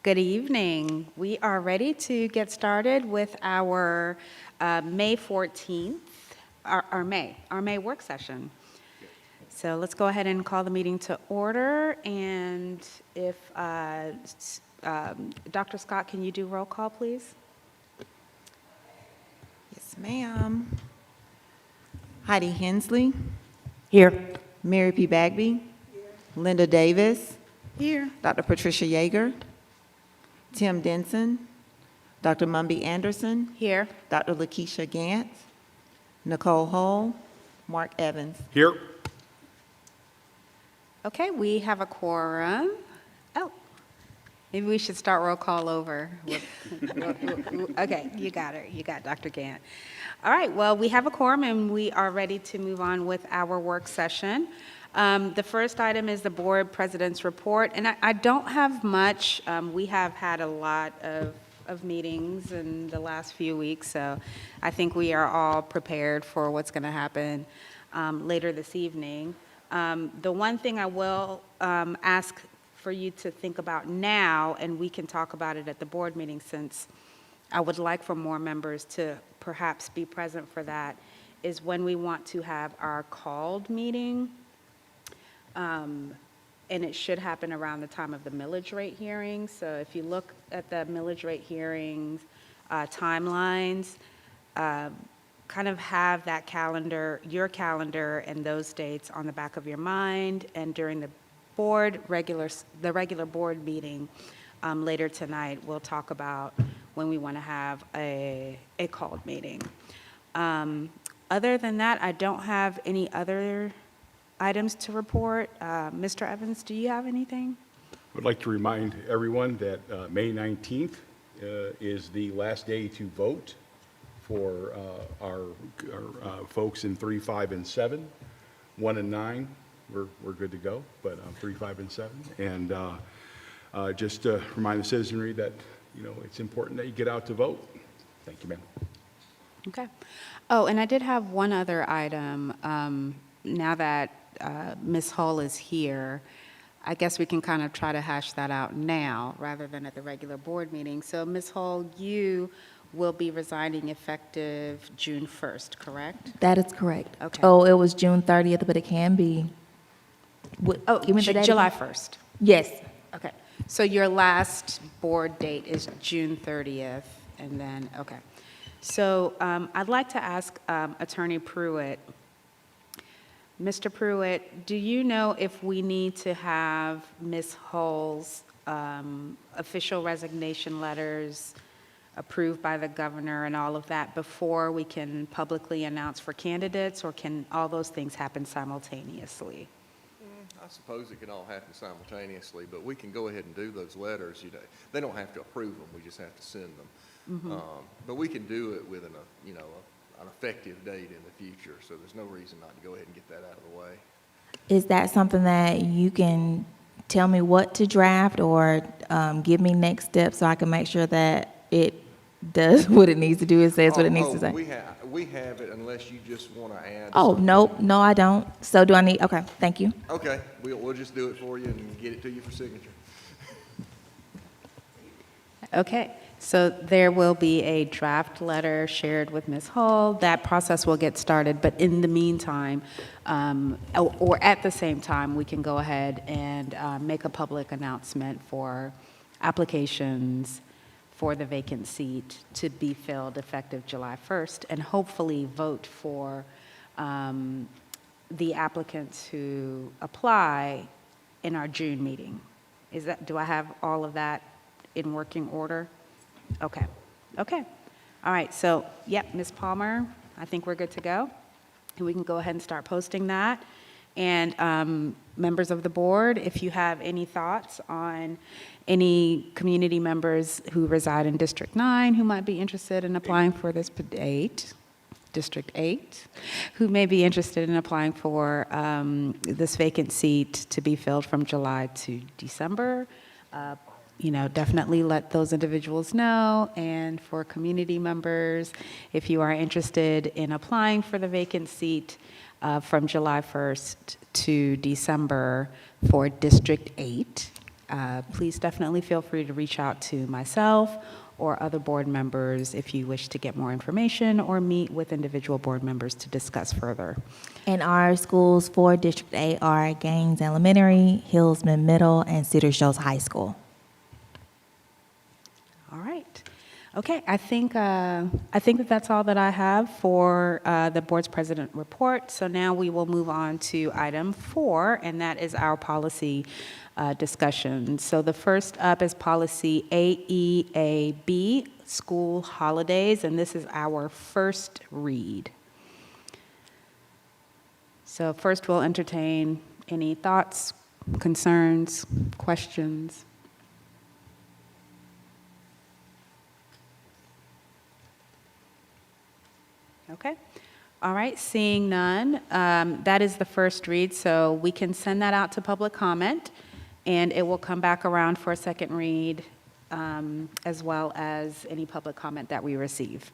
Good evening. We are ready to get started with our May 14th, our May work session. So let's go ahead and call the meeting to order. And if Dr. Scott, can you do roll call, please? Yes, ma'am. Heidi Hensley. Here. Mary P. Bagby. Here. Linda Davis. Here. Dr. Patricia Yeager. Tim Denson. Dr. Mumby Anderson. Here. Dr. Lakeisha Gantz. Nicole Hull. Mark Evans. Here. Okay, we have a quorum. Oh, maybe we should start roll call over. Okay, you got her. You got Dr. Gant. All right, well, we have a quorum and we are ready to move on with our work session. The first item is the board president's report, and I don't have much. We have had a lot of meetings in the last few weeks, so I think we are all prepared for what's going to happen later this evening. The one thing I will ask for you to think about now, and we can talk about it at the board meeting, since I would like for more members to perhaps be present for that, is when we want to have our called meeting. And it should happen around the time of the millage rate hearings. So if you look at the millage rate hearings timelines, kind of have that calendar, your calendar and those dates on the back of your mind. And during the regular board meeting later tonight, we'll talk about when we want to have a called meeting. Other than that, I don't have any other items to report. Mr. Evans, do you have anything? I would like to remind everyone that May 19th is the last day to vote for our folks in 3, 5, and 7. 1 and 9, we're good to go, but 3, 5, and 7. And just to remind the citizenry that, it's important that you get out to vote. Thank you, ma'am. Okay. Oh, and I did have one other item. Now that Ms. Hull is here, I guess we can kind of try to hash that out now rather than at the regular board meeting. So Ms. Hull, you will be resigning effective June 1st, correct? That is correct. Okay. Oh, it was June 30th, but it can be. Give me the date July again. 1st. Yes. Okay. So your last board date is June 30th, and then, okay. So I'd like to ask Attorney Pruitt. Mr. Pruitt, do you know if we need to have Ms. Hull's official resignation letters approved by the governor and all of that before we can publicly announce for candidates, or can all those things happen simultaneously? I suppose it can all happen simultaneously, but we can go ahead and do those letters. They don't have to approve them, we just have to send them. Mm-hmm. But we can do it with an effective date in the future, so there's no reason not to go ahead and get that out of the way. Is that something that you can tell me what to draft, or give me next steps so I can make sure that it does what it needs to do, it says what it needs to say? We have it unless you just want to add. Oh, something. nope, no, I don't. So do I need, okay, thank you. Okay, we'll just do it for you and get it to you for signature. Okay, so there will be a draft letter shared with Ms. Hull. That process will get started, but in the meantime, or at the same time, we can go ahead and make a public announcement for applications for the vacant seat to be filled effective July 1st, and hopefully vote for the applicants who apply in our June meeting. Do I have all of that in working order? Okay. Okay. All right. So, yep, Ms. Palmer, I think we're good to go. And we can go ahead and start posting that. And members of the board, if you have any thoughts on any community members who reside in District 9 who might be interested in applying for this District 8, who may be interested in applying for this vacant seat to be filled from July to December, definitely let those individuals know. And for community members, if you are interested in applying for the vacant seat from July 1st to December for District 8, please definitely feel free to reach out to myself or other board members if you wish to get more information or meet with individual board members to discuss further. And our schools for District 8 are Gaines Elementary, Hillsman Middle, and Cedar Shoals High School. All right. Okay, I think that that's all that I have for the board's president report. So now we will move on to item 4, and that is our policy discussion. So the first up is policy AEAB, school holidays, and this is our first read. So first we'll entertain any thoughts, concerns, questions. Okay. All right, seeing none, that is the first read, so we can send that out to public comment, and it will come back around for a second read, as well as any public comment that we receive.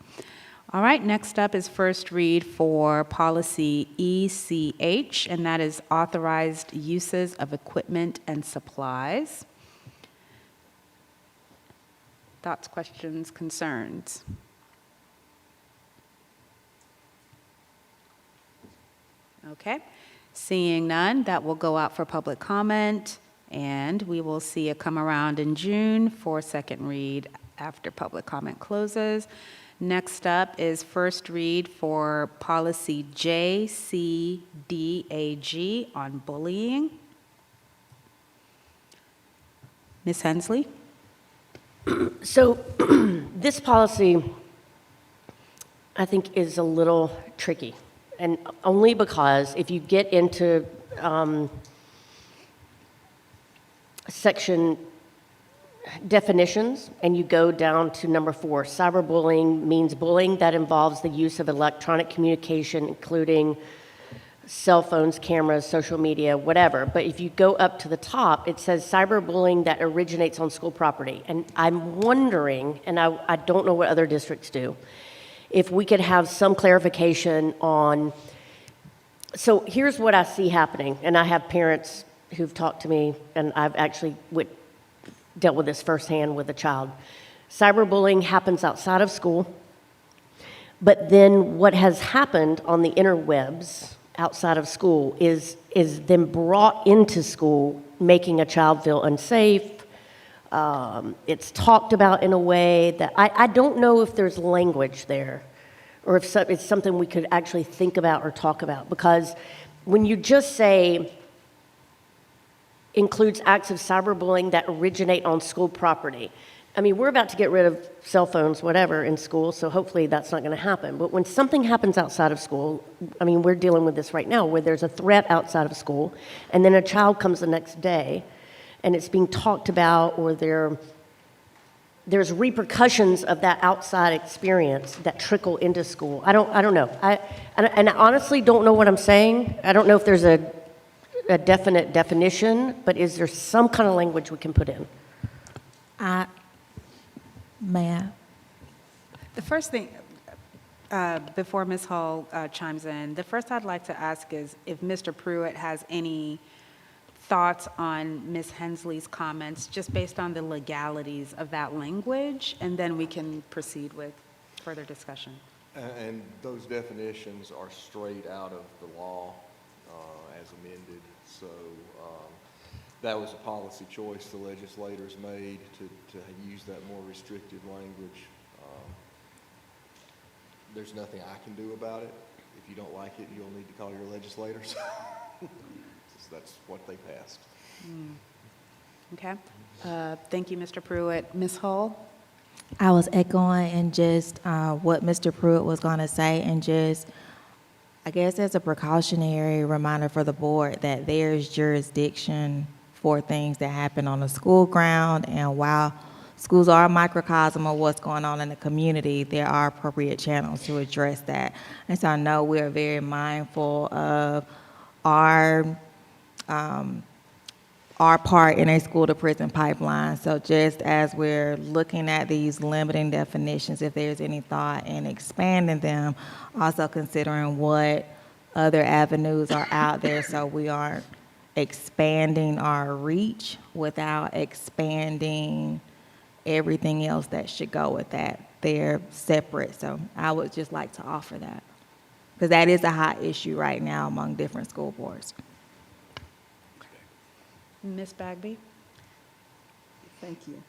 All right, next up is first read for policy ECH, and that is authorized uses of equipment and supplies. Thoughts, questions, concerns? Okay, seeing none, that will go out for public comment, and we will see it come around in June for second read after public comment closes. Next up is first read for policy JCDAG on bullying. Ms. Hensley? So this policy, I think, is a little tricky, and only because if you get into section definitions and you go down to number 4, cyberbullying means bullying that involves the use of electronic communication, including cell phones, cameras, social media, whatever. But if you go up to the top, it says cyberbullying that originates on school property. And I'm wondering, and I don't know what other districts do, if we could have some clarification on, so here's what I see happening, and I have parents who've talked to me, and I've actually dealt with this firsthand with a child. Cyberbullying happens outside of school, but then what has happened on the interwebs outside of school is then brought into school, making a child feel unsafe. It's talked about in a way that I don't know if there's language there, or if it's something we could actually think about or talk about, because when you just say includes acts of cyberbullying that originate on school property. I mean, we're about to get rid of cell phones, whatever, in school, so hopefully that's not going to happen. But when something happens outside of school, I mean, we're dealing with this right now, where there's a threat outside of school, and then a child comes the next day, and it's being talked about, or there's repercussions of that outside experience that trickle into school. I don't know. I honestly don't know what I'm saying. I don't know if there's a definite definition, but is there some kind of language we can put in? May I? The first thing, before Ms. Hull chimes in, the first I'd like to ask is if Mr. Pruitt has any thoughts on Ms. Hensley's comments, just based on the legalities of that language, and then we can proceed with further discussion. And those definitions are straight out of the law as amended. So that was a policy choice the legislators made to use that more restrictive language. There's nothing I can do about it. If you don't like it, you'll need to call your legislators. That's what they passed. Okay. Thank you, Mr. Pruitt. Ms. Hull? I was echoing and just what Mr. Pruitt was going to say, and just, I guess, as a precautionary reminder for the board that there's jurisdiction for things that happen on the school ground, and while schools are a microcosm of what's going on in the community, there are appropriate channels to address that. And so I know we're very mindful of our part in a school-to-prison pipeline. So just as we're looking at these limiting definitions, if there's any thought in expanding them, also considering what other avenues are out there, so we aren't expanding our reach without expanding everything else that should go with that. They're separate, so I would just like to offer that. Because that is a hot issue right now among different school boards. Ms. Bagby? Thank you.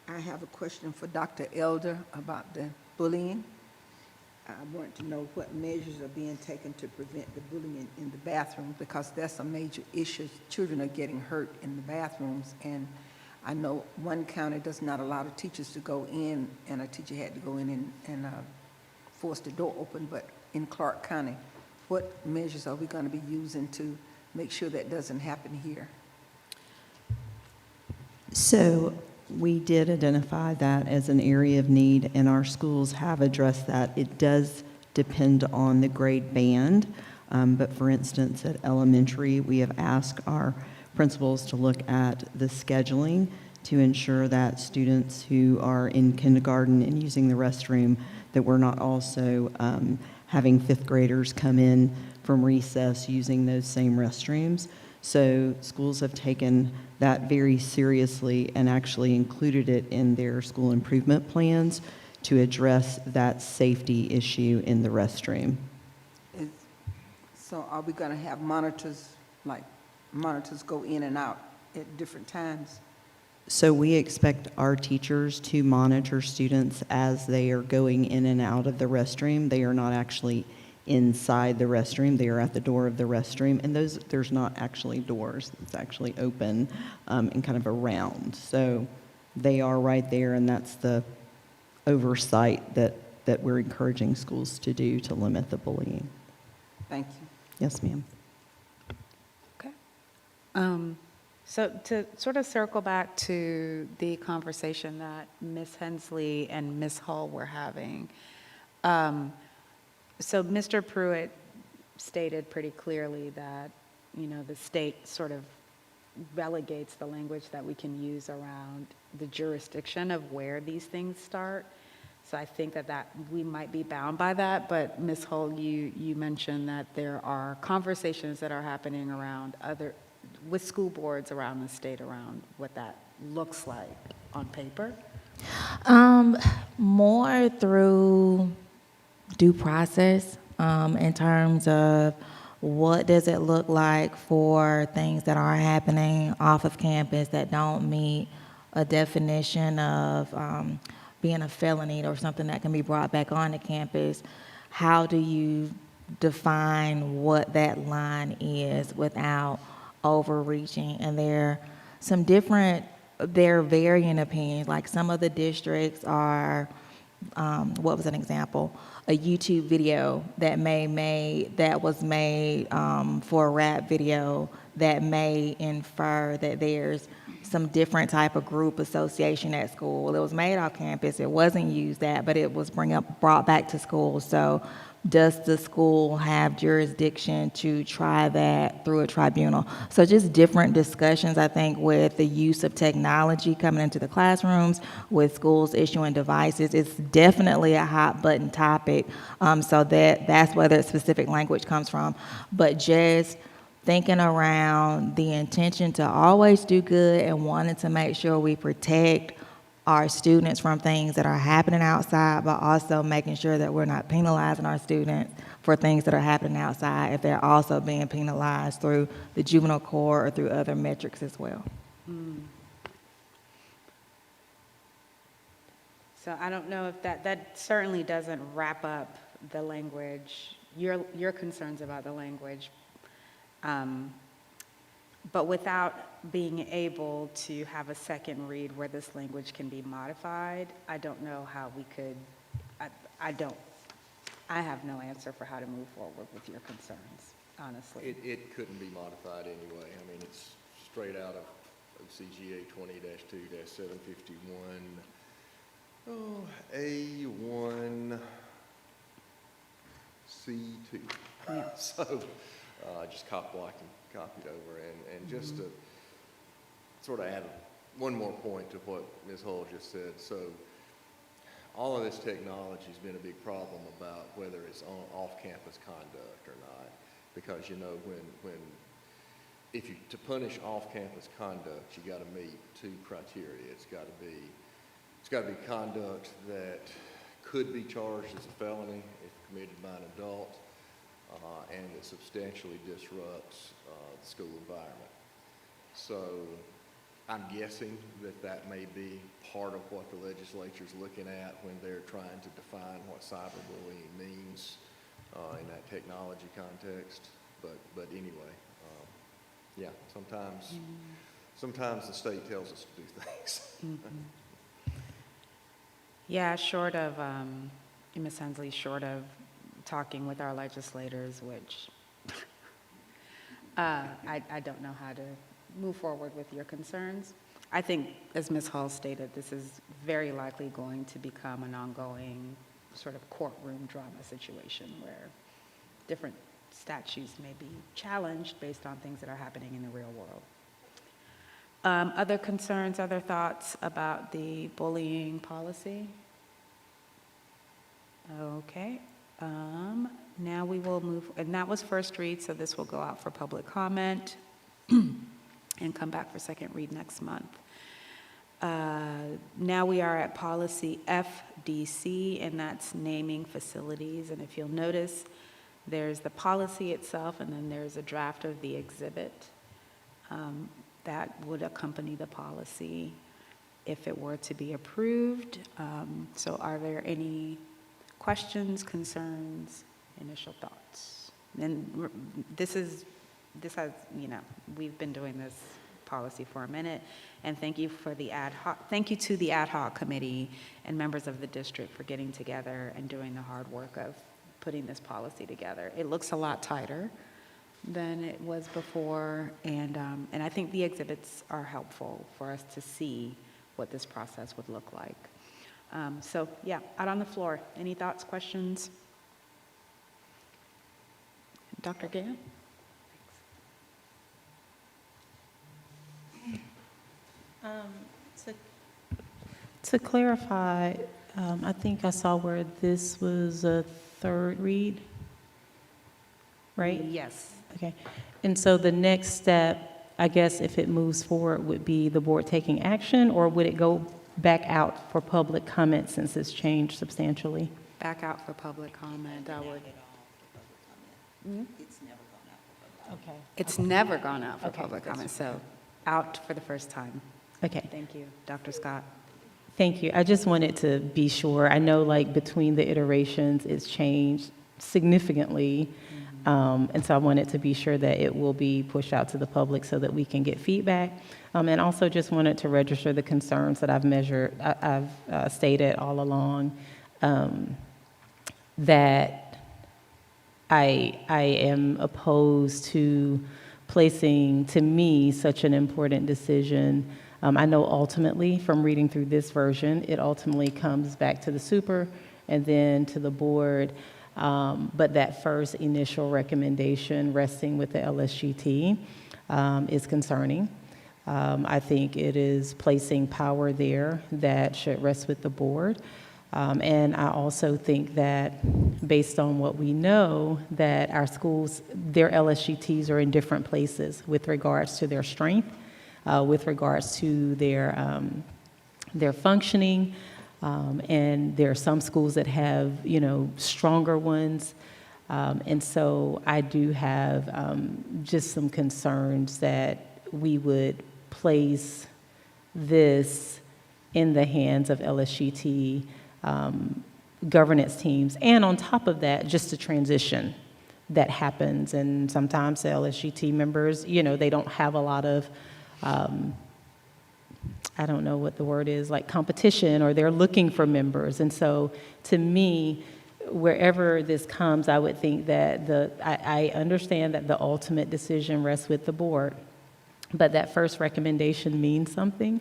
I have a question for Dr. Elder about the bullying. I want to know what measures are being taken to prevent the bullying in the bathroom, because that's a major issue. Children are getting hurt in the bathrooms, and I know one county does not allow the teachers to go in, and a teacher had to go in and force the door open, but in Clark County, what measures are we going to be using to make sure that doesn't happen here? So we did identify that as an area of need, and our schools have addressed that. It does depend on the grade band, but for instance, at elementary, we have asked our principals to look at the scheduling to ensure that students who are in kindergarten and using the restroom, that we're not also having fifth graders come in from recess using those same restrooms. So schools have taken that very seriously and actually included it in their school improvement plans to address that safety issue in the restroom. So are we going to have monitors, like monitors go in and out at different times? So we expect our teachers to monitor students as they are going in and out of the restroom. They are not actually inside the restroom. They are at the door of the restroom, and there's not actually doors. It's actually open and kind of around. So they are right there, and that's the oversight that we're encouraging schools to do to limit the bullying. Thank you. Yes, ma'am. Okay. So to sort of circle back to the conversation that Ms. Hensley and Ms. Hull were having, so Mr. Pruitt stated pretty clearly that, you know, the state sort of relegates the language that we can use around the jurisdiction of where these things start. So I think that we might be bound by that, but Ms. Hull, you mentioned that there are conversations that are happening around with school boards around the state around what that looks like on paper. More through due process, in terms of what does it look like for things that are happening off of campus that don't meet a definition of being a felony or something that can be brought back onto campus. How do you define what that line is without overreaching? And there are varying opinions. Like some of the districts are, what was an example? A YouTube video that was made for a rap video that may infer that there's some different type of group association at school. It was made off campus. It wasn't used but it was brought back to school. So does the school have jurisdiction to try that through a tribunal? So just different discussions, I think, with the use of technology coming into the classrooms, with schools issuing devices. It's definitely a hot button topic. So that's where the specific language comes from. But just thinking around the intention to always do good and wanting to make sure we protect our students from things that are happening outside, but also making sure that we're not penalizing our students for things that are happening outside if they're also being penalized through the juvenile court or through other metrics as well. So I don't know if that certainly doesn't wrap up the language, your concerns about the language. But without being able to have a second read where this language can be modified, I don't know how we could, I have no answer for how to move forward with your concerns, honestly. It couldn't be modified anyway. I mean, it's straight out of CGA 20-2-751, A1, C2. Yeah. So just blocked and copied over. And just to sort of add one more point to what Ms. Hull just said. So all of this technology has been a big problem about whether it's off-campus conduct or not. Because, you know, when to punish off-campus conduct, you gotta meet two criteria. It's gotta be conduct that could be charged as a felony if committed by an adult, and that substantially disrupts the school environment. So I'm guessing that may be part of what the legislature's looking at when they're trying to define what cyberbullying means in that technology context. But anyway, yeah, sometimes the state tells us to do things. Yeah, short of, Ms. Hensley, short of talking with our legislators, which I don't know how to move forward with your concerns. I think, as Ms. Hall stated, this is very likely going to become an ongoing sort of courtroom drama situation where different statutes may be challenged based on things that are happening in the real world. Other concerns, other thoughts about the bullying policy? Okay. Now we will move, and that was first read, so this will go out for public comment and come back for second read next month. Now we are at policy FDC, and that's naming facilities. And if you'll notice, there's the policy itself, and then there's a draft of the exhibit that would accompany the policy if it were to be approved. So are there any questions, concerns, initial thoughts? And this has, we've been doing this policy for a minute, and thank you to the ad hoc committee and members of the district for getting together and doing the hard work of putting this policy together. It looks a lot tighter than it was before, and I think the exhibits are helpful for us to see what this process would look like. So yeah, out on the floor, any thoughts, questions? Dr. Gann? To clarify, I think I saw where this was a third read, right? Yes. Okay. And so the next step, I guess, if it moves forward, would be the board taking action, or would it go back out for public comment since it's changed substantially? Back out for public comment, I would. Okay. It's never gone out for Okay. public comment, so out for the first time. Okay. Thank you. Dr. Scott? Thank you. I just wanted to be sure. I know, like, between the iterations, it's changed significantly. And so I wanted to be sure that it will be pushed out to the public so that we can get feedback. And also just wanted to register the concerns that I've stated all along, that I am opposed to placing, to me, such an important decision. I know ultimately, from reading through this version, it ultimately comes back to the super and then to the board. But that first initial recommendation resting with the LSGT is concerning. I think it is placing power there that should rest with the board. And I also think that based on what we know, that our schools, their LSGTs are in different places with regards to their strength, with regards to their functioning. And there are some schools that have, stronger ones. And so I do have just some concerns that we would place this in the hands of LSGT governance teams. And on top of that, just the transition that happens. And sometimes the LSGT members, they don't have a lot of I don't know what the word is, like competition, or they're looking for members. And so to me, wherever this comes, I would think that I understand that the ultimate decision rests with the board, but that first recommendation means something.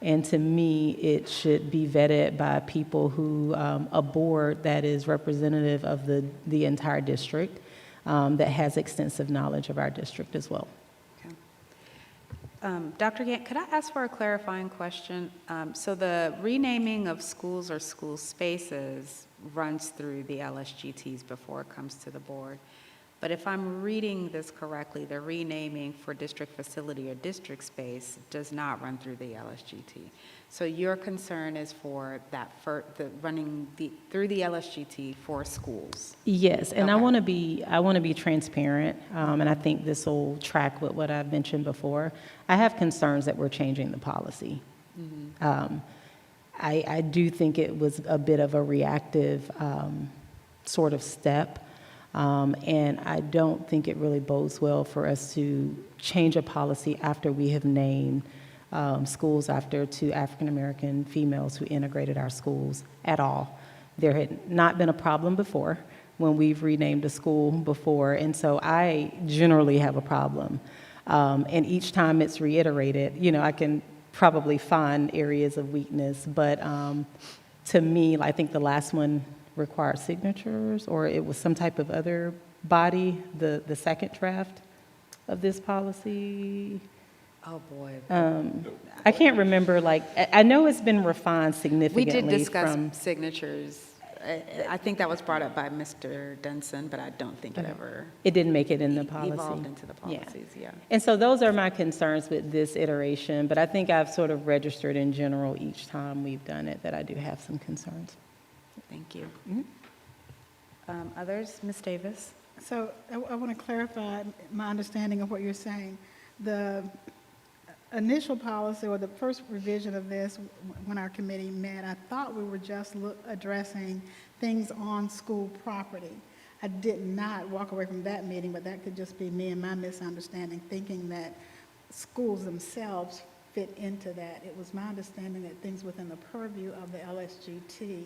And to me, it should be vetted by people who, a board that is representative of the entire district, that has extensive knowledge of our district as well. Dr. Gant, could I ask for a clarifying question? So the renaming of schools or school spaces runs through the LSGTs before it comes to the board. But if I'm reading this correctly, the renaming for district facility or district space does not run through the LSGT. So your concern is for that, through the LSGT for schools? Yes, and I Okay. want to be transparent, and I think this will track with what I've mentioned before. I have concerns that we're changing the policy. I do think it was a bit of a reactive sort of step, and I don't think it really bodes well for us to change a policy after we have named schools after two African-American females who integrated our schools at all. There had not been a problem before when we've renamed a school before, and so I generally have a problem. And each time it's reiterated, I can probably find areas of weakness, but to me, I think the last one required signatures, or it was some type of other body, the second draft of this policy. Oh, boy. I can't remember, I know it's been refined We significantly did discuss from. signatures. I think that was brought up by Mr. Denson, but I don't think it ever It didn't make it in the policy. evolved into the Yeah. policies, yeah. And so those are my concerns with this iteration, but I think I've sort of registered in general each time we've done it that I do have some concerns. Thank you. Others? Ms. Davis? So I want to clarify my understanding of what you're saying. The initial policy or the first revision of this, when our committee met, I thought we were just addressing things on school property. I did not walk away from that meeting, but that could just be me and my misunderstanding, thinking that schools themselves fit into that. It was my understanding that things within the purview of the LSGT,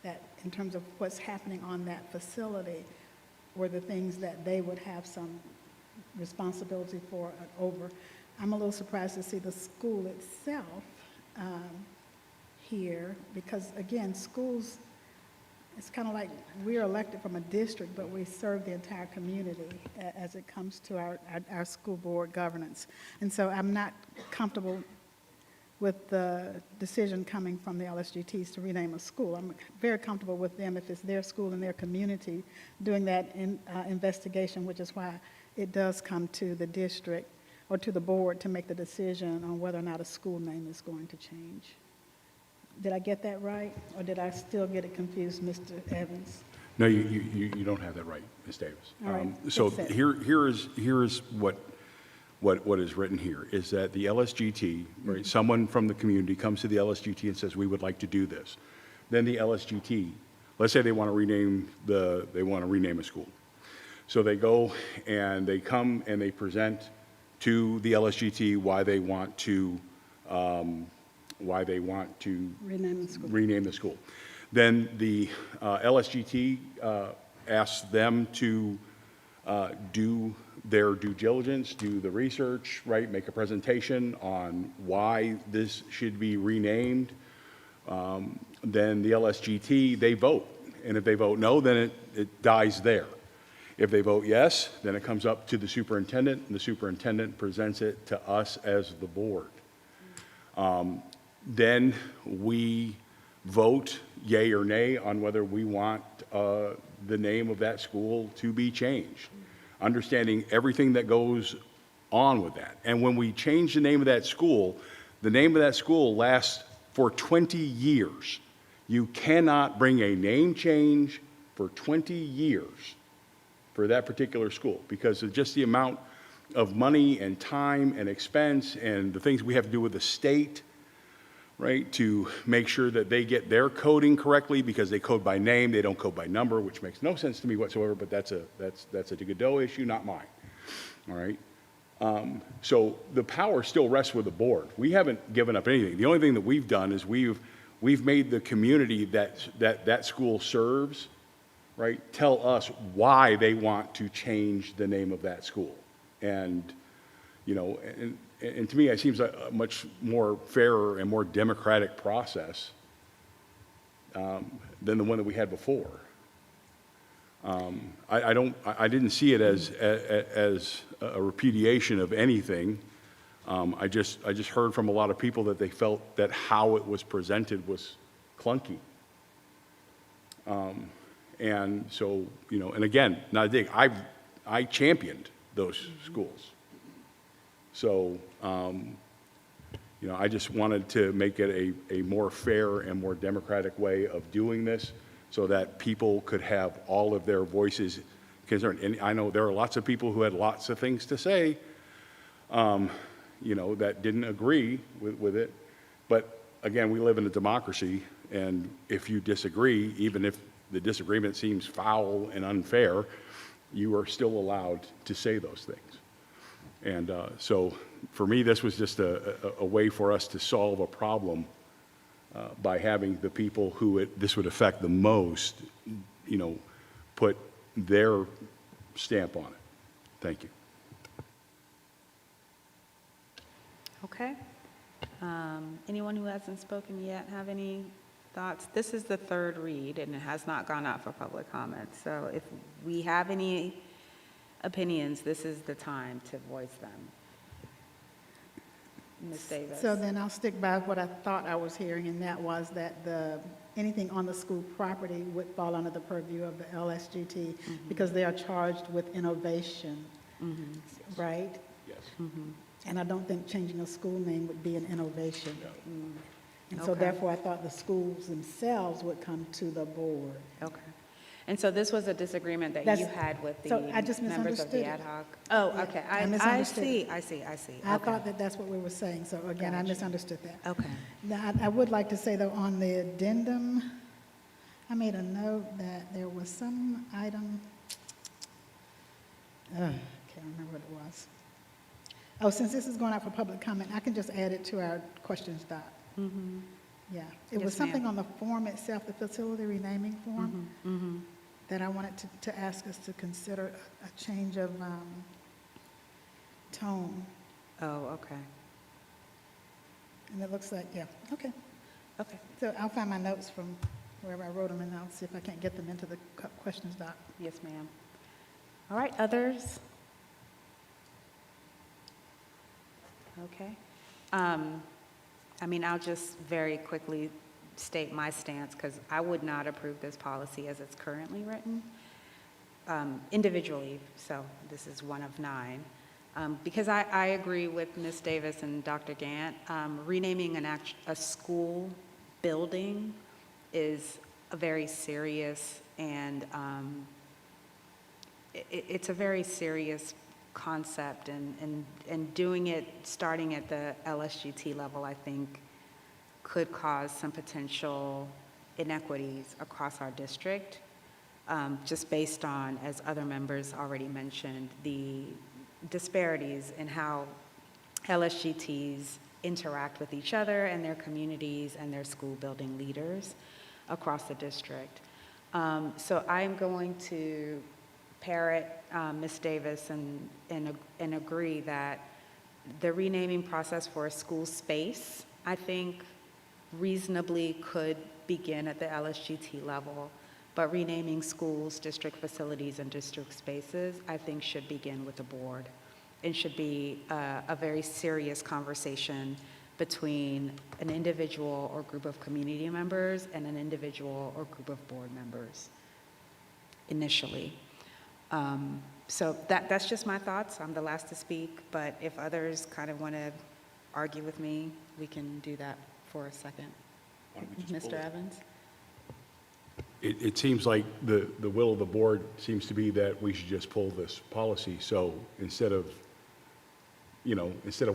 that in terms of what's happening on that facility, were the things that they would have some responsibility for and over. I'm a little surprised to see the school itself here, because again, schools, it's kind of like we're elected from a district, but we serve the entire community as it comes to our school board governance. And so I'm not comfortable with the decision coming from the LSGTs to rename a school. I'm very comfortable with them if it's their school and their community doing that investigation, which is why it does come to the district or to the board to make the decision on whether or not a school name is going to change. Did I get that right, or did I still get it confused, Mr. Evans? No, you don't have that right, Ms. Davis. All right, So fix it. here is what is written here, is that the LSGT, right, someone from the community comes to the LSGT and says, we would like to do this. Then the LSGT, let's say they want to rename a school. So they go and they come and they present to the LSGT why they want to rename the school. Then the LSGT asks them to do their due diligence, do the research, right, make a presentation on why this should be renamed. Then the LSGT, they vote. And if they vote no, then it dies there. If they vote yes, then it comes up to the superintendent, and the superintendent presents it to us as the board. Then we vote yay or nay on whether we want the name of that school to be changed, understanding everything that goes on with that. And when we change the name of that school lasts for 20 years. You cannot bring a name change for 20 years for that particular school because of just the amount of money and time and expense and the things we have to do with the state, right, to make sure that they get their coding correctly because they code by name, they don't code by number, which makes no sense to me whatsoever, but that's a Godot issue, not mine, all right? So the power still rests with the board. We haven't given up anything. The only thing that we've done is we've made the community that school serves, right, tell us why they want to change the name of that school. And, you know, and to me, it seems like a much more fairer and more democratic process than the one that we had before. I didn't see it as a repudiation of anything. I just heard from a lot of people that they felt that how it was presented was clunky. And so, you know, and again, not a dig. I championed those schools. So, you know, I just wanted to make it a more fair and more democratic way of doing this so that people could have all of their voices concerned. And I know there are lots of people who had lots of things to say, you know, that didn't agree with it. But again, we live in a democracy, and if you disagree, even if the disagreement seems foul and unfair, you are still allowed to say those things. And so for me, this was just a way for us to solve a problem by having the people who this would affect the most, you know, put their stamp on it. Thank you. Okay. Anyone who hasn't spoken yet have any thoughts? This is the third read, and it has not gone out for public comment. So if we have any opinions, this is the time to voice them. Ms. Davis? So then I'll stick by what I thought I was hearing, and that was that anything on the school property would fall under the purview of the LSGT because they are charged with innovation, right? Yes. And I don't think changing a school name would be an innovation. And so Okay. therefore, I thought the schools themselves would come to the board. Okay. And so this was a disagreement that you That's- had with the so I just members of the misunderstood ad it. hoc? Oh, Yeah, okay. I I misunderstood see, it. I see. I Okay. thought that that's what we were saying, so again, I Gotcha. misunderstood that. Okay. Now, I would like to say, though, on the addendum, I made a note that there was some item, can't remember what it was. Oh, since this is going out for public comment, I can just add it to our questions doc. Yeah, it was Yes, something ma'am. on the form itself, the facility renaming form, that I wanted to ask us to consider a change of tone. Oh, okay. And it looks like, yeah, okay. Okay. So I'll find my notes from wherever I wrote them, and I'll see if I can't get them into the questions doc. Yes, ma'am. All right, others? Okay. I mean, I'll just very quickly state my stance, because I would not approve this policy as it's currently written, individually, so this is one of 9. Because I agree with Ms. Davis and Dr. Gant, renaming a school building is a very serious and it's a very serious concept, and doing it, starting at the LSGT level, I think could cause some potential inequities across our district, just based on, as other members already mentioned, the disparities in how LSGTs interact with each other and their communities and their school building leaders across the district. So I'm going to parrot Ms. Davis and agree that the renaming process for a school space, I think, reasonably could begin at the LSGT level, but renaming schools, district facilities, and district spaces, I think should begin with the board. It should be a very serious conversation between an individual or group of community members and an individual or group of board members initially. So that's just my thoughts. I'm the last to speak, but if others kind of want to argue with me, we can do that for a second. Why don't we just pull Mr. it? Evans? It seems like the will of the board seems to be that we should just pull this policy. So instead of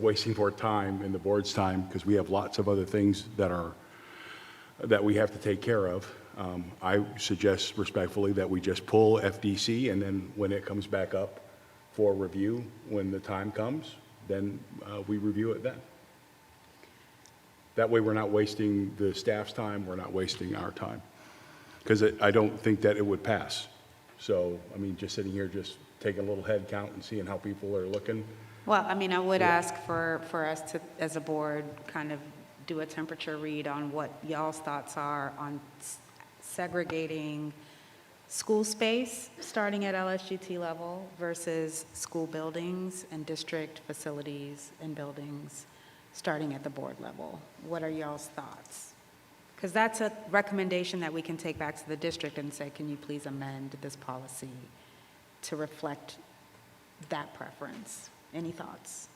wasting more time and the board's time, because we have lots of other things that we have to take care of, I suggest respectfully that we just pull FDC, and then when it comes back up for review, when the time comes, then we review it then. That way we're not wasting the staff's time, we're not wasting our time. Because I don't think that it would pass. So, I mean, just sitting here, just taking a little head count and seeing how people are looking. Well, I mean, I would ask for us to, as a board, kind of do a temperature read on what y'all's thoughts are on segregating school space, starting at LSGT level, versus school buildings and district facilities and buildings, starting at the board level. What are y'all's thoughts? Because that's a recommendation that we can take back to the district and say, can you please amend this policy to reflect that preference. Any thoughts?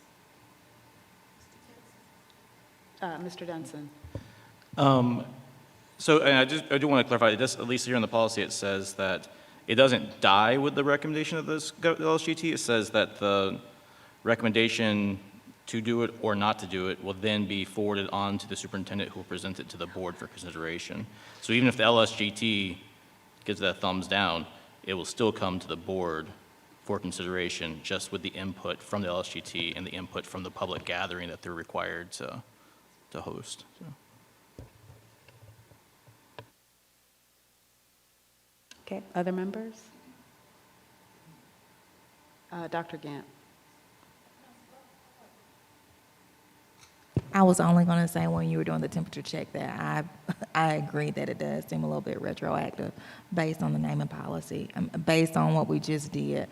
Mr. Denson? So, and I do want to clarify, this, at least here in the policy, it says that it doesn't die with the recommendation of this LSGT. It says that the recommendation to do it or not to do it will then be forwarded on to the superintendent, who will present it to the board for consideration. So even if the LSGT gives that thumbs down, it will still come to the board for consideration, just with the input from the LSGT and the input from the public gathering that they're required to host. So. Okay, other members? Dr. Gant? I was only going to say when you were doing the temperature check that I agree that it does seem a little bit retroactive based on the naming policy, based on what we just did.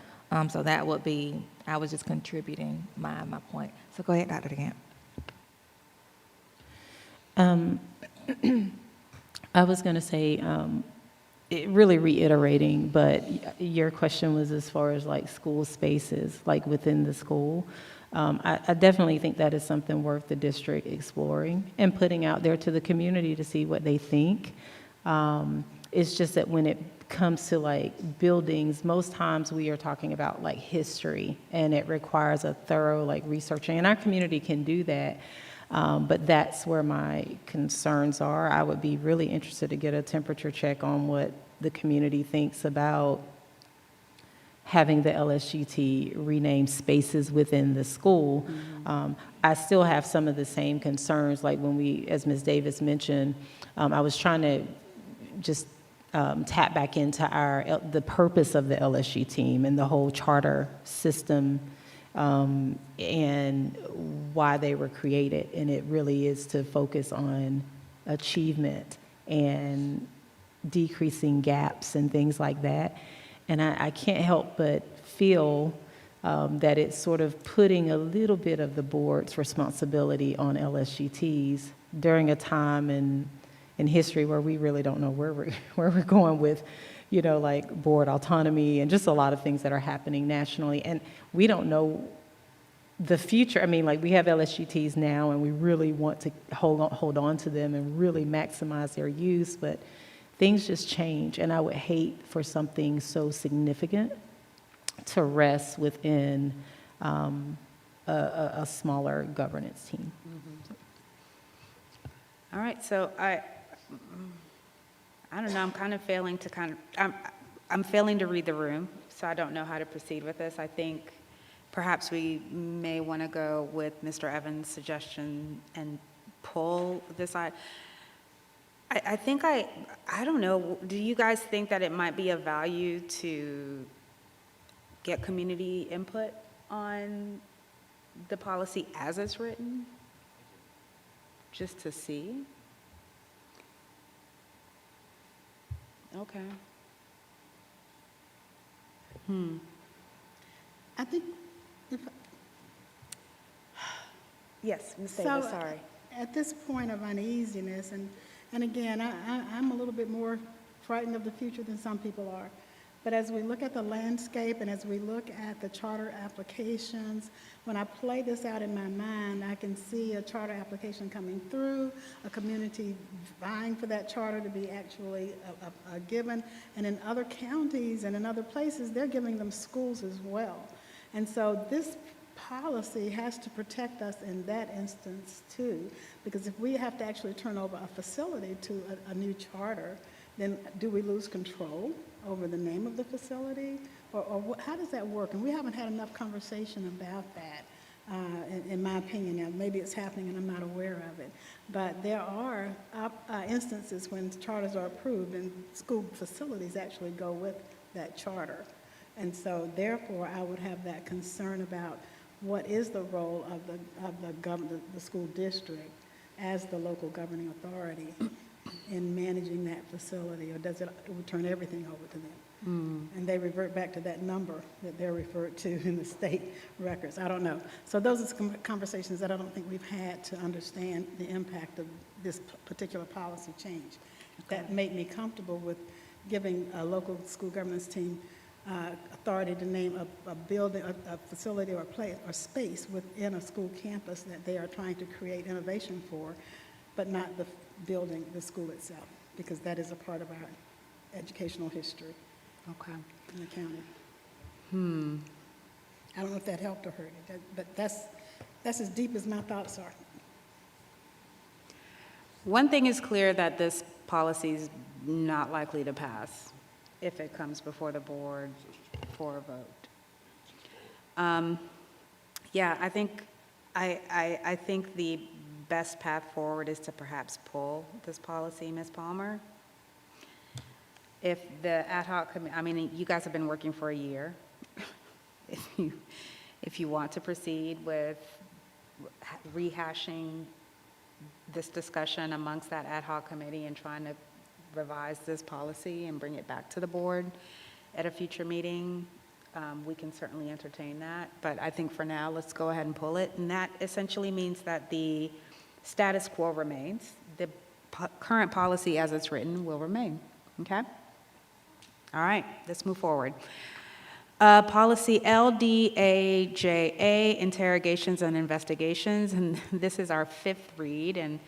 So that would be, I was just contributing my point. So go ahead, Dr. Gant. I was going to say, really reiterating, but your question was as far as like school spaces, like within the school. I definitely think that is something worth the district exploring and putting out there to the community to see what they think. It's just that when it comes to like buildings, most times we are talking about like history, and it requires a thorough like researching, and our community can do that. But that's where my concerns are. I would be really interested to get a temperature check on what the community thinks about having the LSGT rename spaces within the school. I still have some of the same concerns, like when we, as Ms. Davis mentioned, I was trying to just tap back into the purpose of the LSG team and the whole charter system, and why they were created. And it really is to focus on achievement and decreasing gaps and things like that. And I can't help but feel that it's sort of putting a little bit of the board's responsibility on LSGTs during a time in history where we really don't know where we're going with, you know, like board autonomy and just a lot of things that are happening nationally. And we don't know the future. I mean, like, we have LSGTs now, and we really want to hold on to them and really maximize their use, but things just change, and I would hate for something so significant to rest within a smaller governance team. All right, so I don't know, I'm kind of failing to I'm failing to read the room, so I don't know how to proceed with this. I think perhaps we may want to go with Mr. Evans' suggestion and pull this. I think I don't know, do you guys think that it might be of value to get community input on the policy as it's written? Just to see? Okay. I think if, Yes, Ms. Davis, sorry. at this point of uneasiness, and again, I'm a little bit more frightened of the future than some people are. But as we look at the landscape and as we look at the charter applications, when I play this out in my mind, I can see a charter application coming through, a community vying for that charter to be actually given. And in other counties and in other places, they're giving them schools as well. And so this policy has to protect us in that instance too, because if we have to actually turn over a facility to a new charter, then do we lose control over the name of the facility? Or how does that work? And we haven't had enough conversation about that, in my opinion. Now, maybe it's happening and I'm not aware of it. But there are instances when charters are approved and school facilities actually go with that charter. And so therefore, I would have that concern about what is the role of the school district as the local governing authority in managing that facility, or does it turn everything over to them? And they revert back to that number that they're referred to in the state records. I don't know. So those are some conversations that I don't think we've had to understand the impact of this particular policy change. That made me comfortable with giving a local school governance team authority to name a building, a facility or a place or space within a school campus that they are trying to create innovation for, but not the building, the school itself, because that is a part of our educational history Okay. in the county. I don't know if that helped or hurt it, but that's as deep as my thoughts are. One thing is clear, that this policy is not likely to pass if it comes before the board for a vote. Yeah, I think the best path forward is to perhaps pull this policy, Ms. Palmer. If the ad hoc committee, I mean, you guys have been working for a year. If you want to proceed with rehashing this discussion amongst that ad hoc committee and trying to revise this policy and bring it back to the board at a future meeting, we can certainly entertain that. But I think for now, let's go ahead and pull it. And that essentially means that the status quo remains. The current policy as it's written will remain, okay? All right, let's move forward. Policy LDAJA, interrogations and investigations, and this is our fifth read. And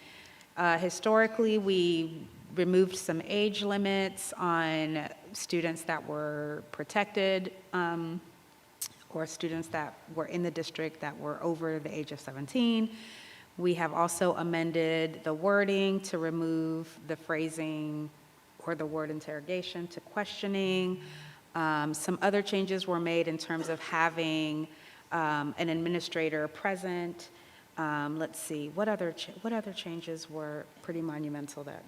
historically, we removed some age limits on students that were protected or students that were in the district that were over the age of 17. We have also amended the wording to remove the phrasing or the word interrogation to questioning. Some other changes were made in terms of having an administrator present. Let's see, what other changes were pretty monumental that?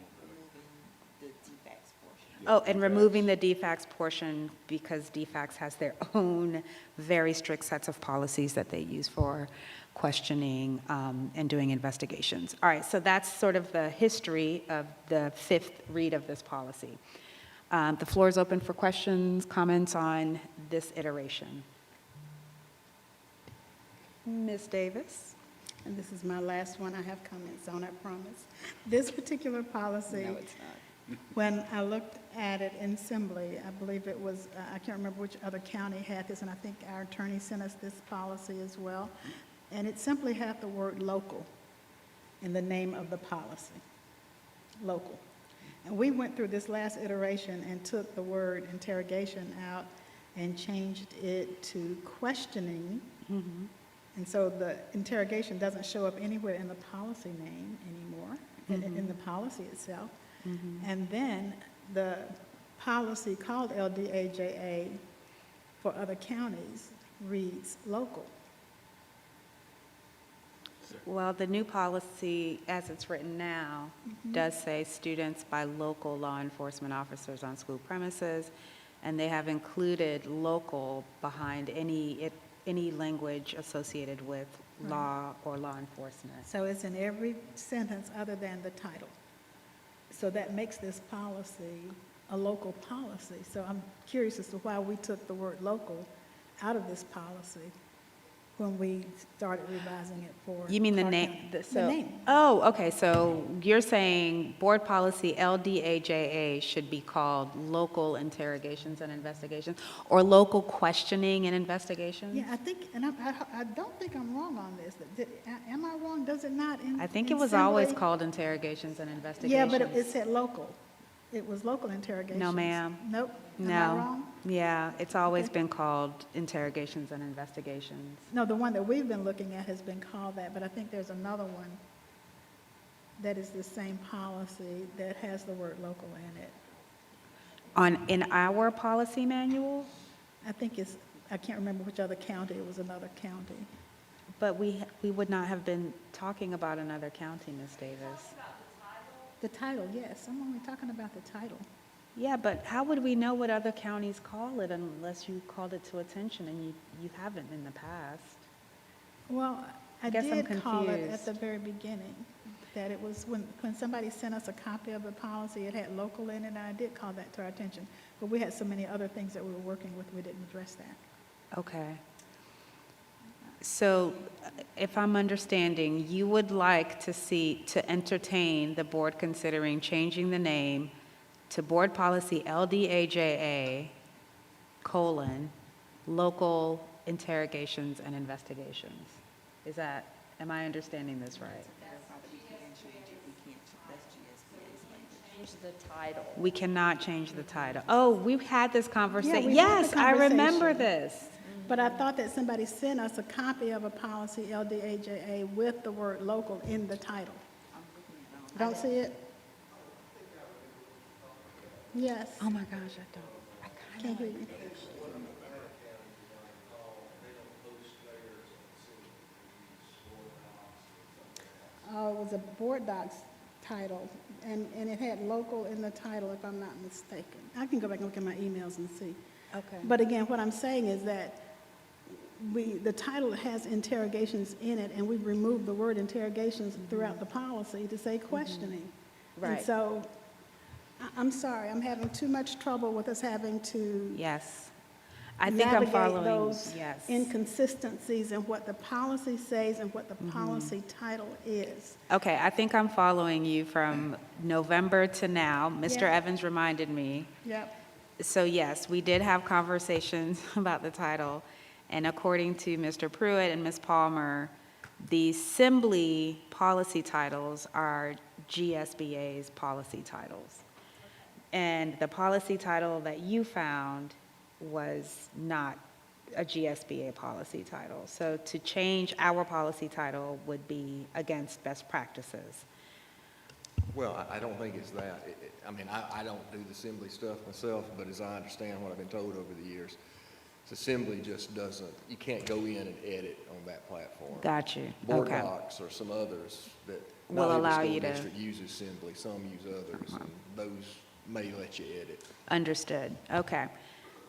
Oh, and removing the DFACS portion, because DFACS has their own very strict sets of policies that they use for questioning and doing investigations. All right, so that's sort of the history of the fifth read of this policy. The floor is open for questions, comments on this iteration. Ms. Davis? And this is my last one I have comments on, I promise. This particular policy, No, it's not. when I looked at it in Assembly, I believe it was, I can't remember which other county had this, and I think our attorney sent us this policy as well. And it simply had the word local in the name of the policy, local. And we went through this last iteration and took the word interrogation out and changed it to questioning. Mm-hmm. And so the interrogation doesn't show up anywhere in the policy name anymore, in the policy itself. Mm-hmm. And then the policy called LDAJA for other counties reads local. Well, the new policy, as it's written now, does say students by local law enforcement officers on school premises, and they have included local behind any language associated with law or law enforcement. So it's in every sentence other than the title. So that makes this policy a local policy. So I'm curious as to why we took the word local out of this policy when we started revising it for You mean the Clark name? County. The name. Oh, okay, so you're saying board policy LDAJA should be called local interrogations and investigations, or local questioning and investigations? Yeah, I think, and I don't think I'm wrong on this. Am I wrong? Does it not? I think it was always called interrogations and investigations. Yeah, but it said local. It was local interrogations. No, ma'am. Nope. Am I No. wrong? Yeah, it's always Okay. been called interrogations and investigations. No, the one that we've been looking at has been called that, but I think there's another one that is the same policy that has the word local in it. In our policy manual, I think it's, I can't remember which other county, it was another county. but we would not have been talking about another county, Ms. Davis. The title, yes, I'm only talking about the title. Yeah, but how would we know what other counties call it unless you called it to attention, and you haven't in the past? Well, I guess I'm did call it at confused. the very beginning, that it was when somebody sent us a copy of the policy, it had local in it, and I did call that to our attention. But we had so many other things that we were working with, we didn't address that. Okay. So if I'm understanding, you would like to entertain the board considering changing the name to Board Policy LDAJA local interrogations and investigations. Am I understanding this right? Change the title. We cannot change the title. Oh, we've had this conversation. we had the Yes, I remember conversation. this. But I thought that somebody sent us a copy of a policy, LDAJA, with the word local in the title. Don't see it? Yes. Oh my gosh, I Can't hear you. Oh, it was a board docs title, and it had local in the title, if I'm not mistaken. I can go back and look at my emails and see. Okay. But again, what I'm saying is that the title has interrogations in it, and we've removed the word interrogations throughout the policy to say questioning. Right. And so, I'm sorry, I'm having too much trouble with us having to Yes. I think I'm navigate following, those yes. inconsistencies in what the policy says and what the policy title is. Okay, I think I'm following you from November to now. Mr. Yeah. Evans reminded me. Yep. So yes, we did have conversations about the title, and according to Mr. Pruitt and Ms. Palmer, the Assembly policy titles are GSBA's policy titles. And the policy title that you found was not a GSBA policy title. So to change our policy title would be against best practices. Well, I don't think it's that. I mean, I don't do the assembly stuff myself, but as I understand what I've been told over the years, assembly just doesn't, you can't go in and edit on that platform. Got you. Board Okay. docs or some others that Will not allow every you school to- district uses assembly, some use others, and those may let you edit. Understood. Okay.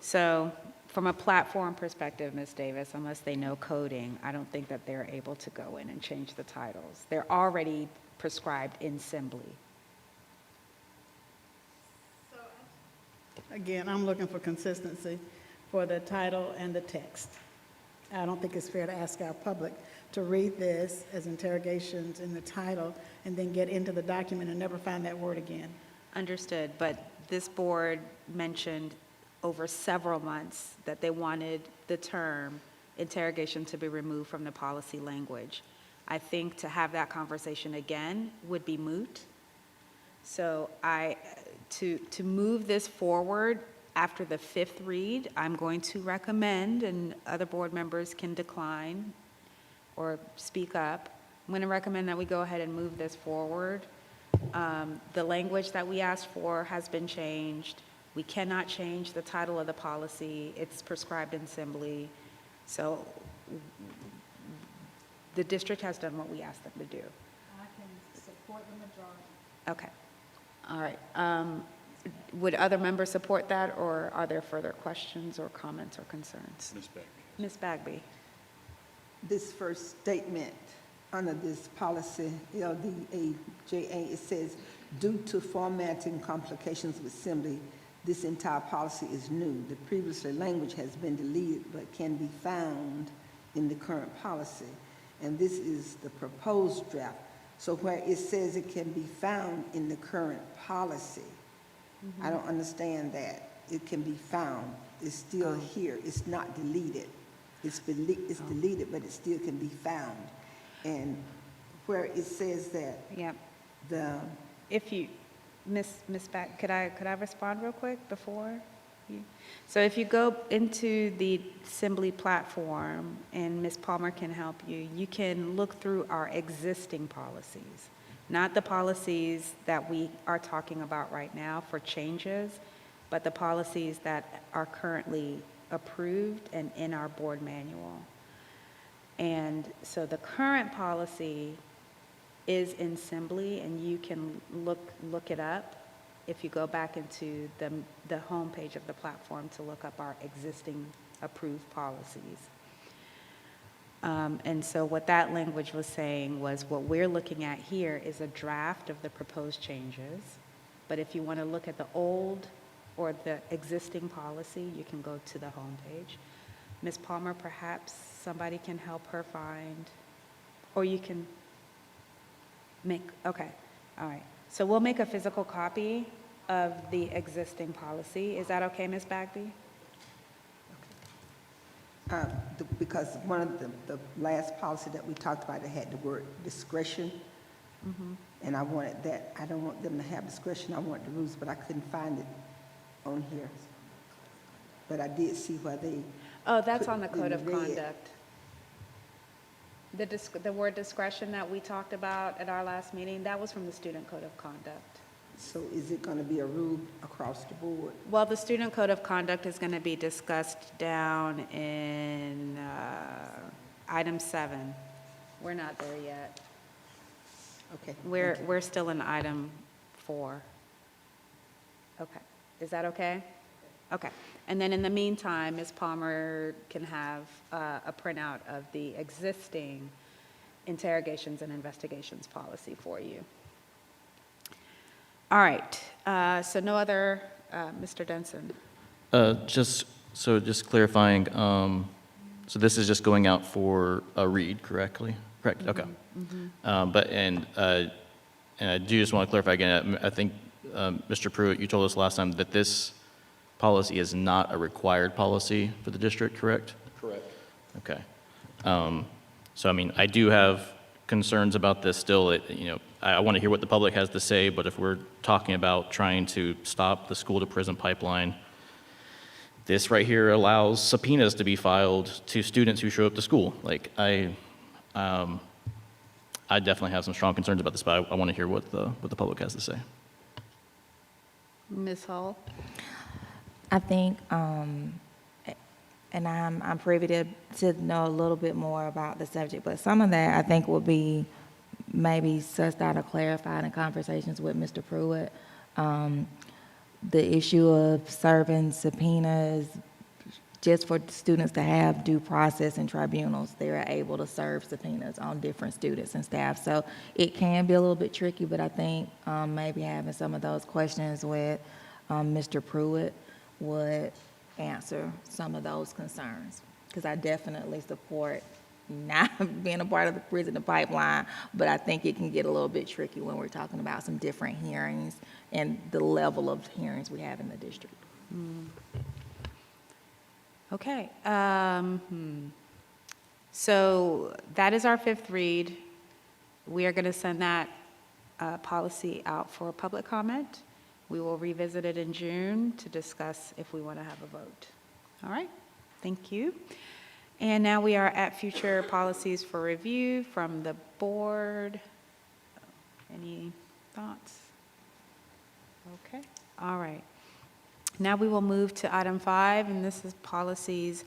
So from a platform perspective, Ms. Davis, unless they know coding, I don't think that they're able to go in and change the titles. They're already prescribed in Assembly. Again, I'm looking for consistency for the title and the text. I don't think it's fair to ask our public to read this as interrogations in the title and then get into the document and never find that word again. Understood, but this board mentioned over several months that they wanted the term interrogation to be removed from the policy language. I think to have that conversation again would be moot. So to move this forward after the fifth read, I'm going to recommend, and other board members can decline or speak up, I'm going to recommend that we go ahead and move this forward. The language that we asked for has been changed. We cannot change the title of the policy. It's prescribed in Assembly. So the district has done what we asked them to do. I can support the majority. Okay. All right. Would other members support that, or are there further questions or comments or concerns? Ms. Beck. Ms. Bagby? This first statement under this policy, LDAJA, it says, due to formatting complications with Assembly, this entire policy is new. The previous language has been deleted but can be found in the current policy. And this is the proposed draft. So where it says it can be found in the current policy, I don't understand that. It can be found. It's still here. It's not deleted. It's deleted, but it still can be found. And where it says that Yep. the, If you, Ms. Beck, could I respond real quick before you? So if you go into the Assembly platform, and Ms. Palmer can help you, you can look through our existing policies, not the policies that we are talking about right now for changes, but the policies that are currently approved and in our board manual. And so the current policy is in Assembly, and you can look it up if you go back into the homepage of the platform to look up our existing approved policies. And so what that language was saying was what we're looking at here is a draft of the proposed changes. But if you want to look at the old or the existing policy, you can go to the homepage. Ms. Palmer, perhaps somebody can help her find, or you can okay, all right. So we'll make a physical copy of the existing policy. Is that okay, Ms. Bagby? Because one of the last policy that we talked about, it had the word discretion. And I wanted that, I don't want them to have discretion, I want the rules, but I couldn't find it on here. But I did see where they. Oh, that's put on the code of red. conduct. The word discretion that we talked about at our last meeting, that was from the student code of conduct. So is it going to be a rule across the board? Well, the student code of conduct is going to be discussed down in item 7. We're not there yet. Okay. We're still in item 4. Okay, is that okay? Okay, and then in the meantime, Ms. Palmer can have a printout of the existing interrogations and investigations policy for you. All right, so no other, Mr. Denson? Just clarifying, so this is just going out for a read, correctly? Correct, okay. And I do just want to clarify again, I think, Mr. Pruitt, you told us last time that this policy is not a required policy for the district, correct? Correct. Okay. So, I mean, I do have concerns about this still. I want to hear what the public has to say, but if we're talking about trying to stop the school-to-prison pipeline, this right here allows subpoenas to be filed to students who show up to school. Like, I definitely have some strong concerns about this, but I want to hear what the public has to say. Ms. Hull? I think, and I'm privy to know a little bit more about the subject, but some of that I think will be maybe sussed out or clarified in conversations with Mr. Pruitt. The issue of serving subpoenas, just for students to have due process in tribunals, they're able to serve subpoenas on different students and staff. So it can be a little bit tricky, but I think maybe having some of those questions with Mr. Pruitt would answer some of those concerns, because I definitely support not being a part of the prison pipeline, but I think it can get a little bit tricky when we're talking about some different hearings and the level of hearings we have in the district. Okay. So that is our 5th read. We are going to send that policy out for public comment. We will revisit it in June to discuss if we want to have a vote. All right, thank you. And now we are at future policies for review from the board. Any thoughts? Okay, all right. Now we will move to item 5, and this is policies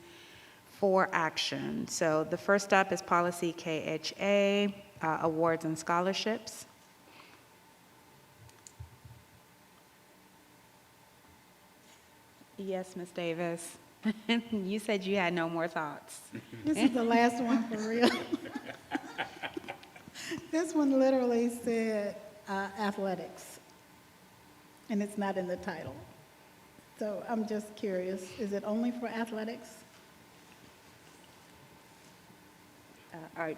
for action. So the first up is policy KHA, awards and scholarships. Yes, Ms. Davis. You said you had no more thoughts. This is the last one for real. This one literally said athletics, and it's not in the title. So I'm just curious, is it only for athletics? All right,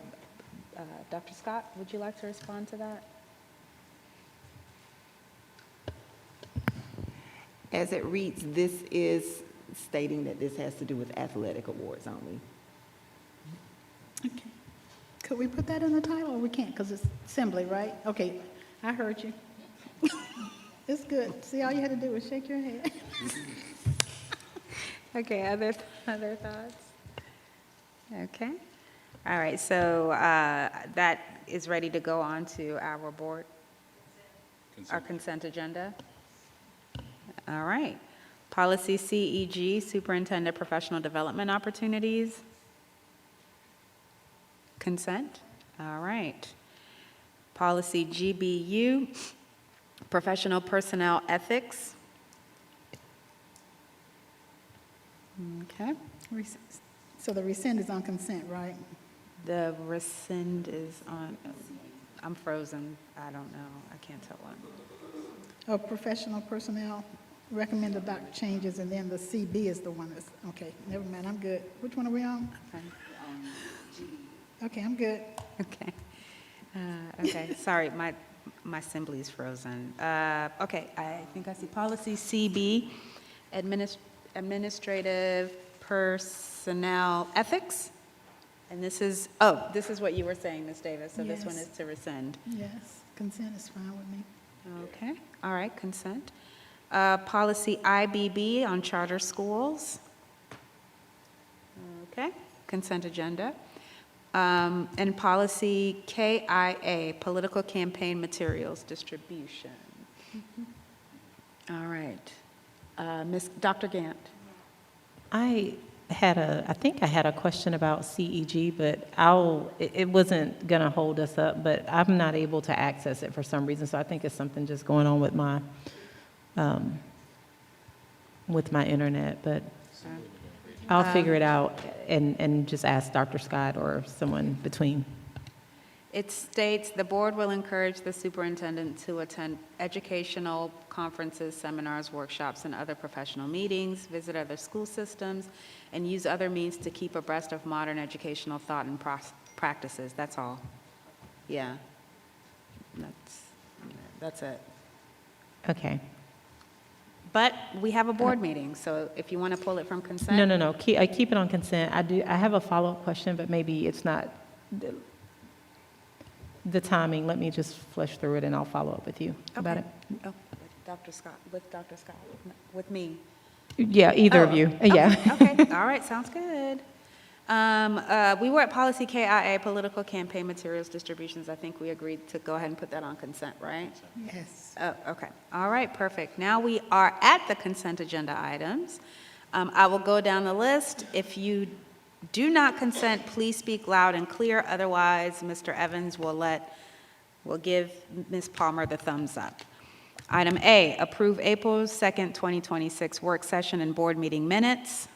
Dr. Scott, would you like to respond to that? As it reads, this is stating that this has to do with athletic awards only. Okay. Could we put that in the title, or we can't, because it's assembly, right? Okay, I heard you. It's good. See, all you had to do was shake your head. Okay, other thoughts? Okay. All right, so that is ready to go on to our board, our consent agenda. All right. Policy CEG, Superintendent Professional Development Opportunities. Consent. All right. Policy GBU, Professional Personnel Ethics. Okay. So the rescind is on consent, right? The rescind is on, I'm frozen. I don't know. I can't tell what. Oh, professional personnel, recommend adopt changes, and then the CB is the one that's, okay, never mind, I'm good. Which one are we on? Okay, I'm good. Okay. Okay, sorry, my assembly's frozen. Okay, I think I see policy CB, administrative personnel personnel ethics. And this is what you were saying, Ms. Davis, so this one Yes. is to rescind. Yes, consent is fine with me. Okay, all right, consent. Policy IBB on charter schools. Okay, consent agenda. And policy KIA, political campaign materials distribution. All right. Dr. Gant. I think I had a question about CEG, but it wasn't going to hold us up, but I'm not able to access it for some reason, so I think it's something just going on with my internet, but I'll figure it out and just ask Dr. Scott or someone between. It states, "The board will encourage the superintendent to attend educational conferences, seminars, workshops, and other professional meetings, visit other school systems, and use other means to keep abreast of modern educational thought and practices." That's all. Yeah. That's it. Okay. But we have a board meeting, so if you want to pull it from consent. No. I keep it on consent. I have a follow-up question, but maybe it's not the timing. Let me just flesh through it, and I'll follow up with you about it. Oh, with Dr. Scott, with me. Yeah, either of Oh, you. okay, Yeah. Okay, all right, sounds good. We were at policy KIA, political campaign materials distributions. I think we agreed to go ahead and put that on consent, right? Yes. Oh, okay. All right, perfect. Now we are at the consent agenda items. I will go down the list. If you do not consent, please speak loud and clear. Otherwise, Mr. Evans will give Ms. Palmer the thumbs up. Item A, approve April 2nd, 2026 work session and board meeting minutes.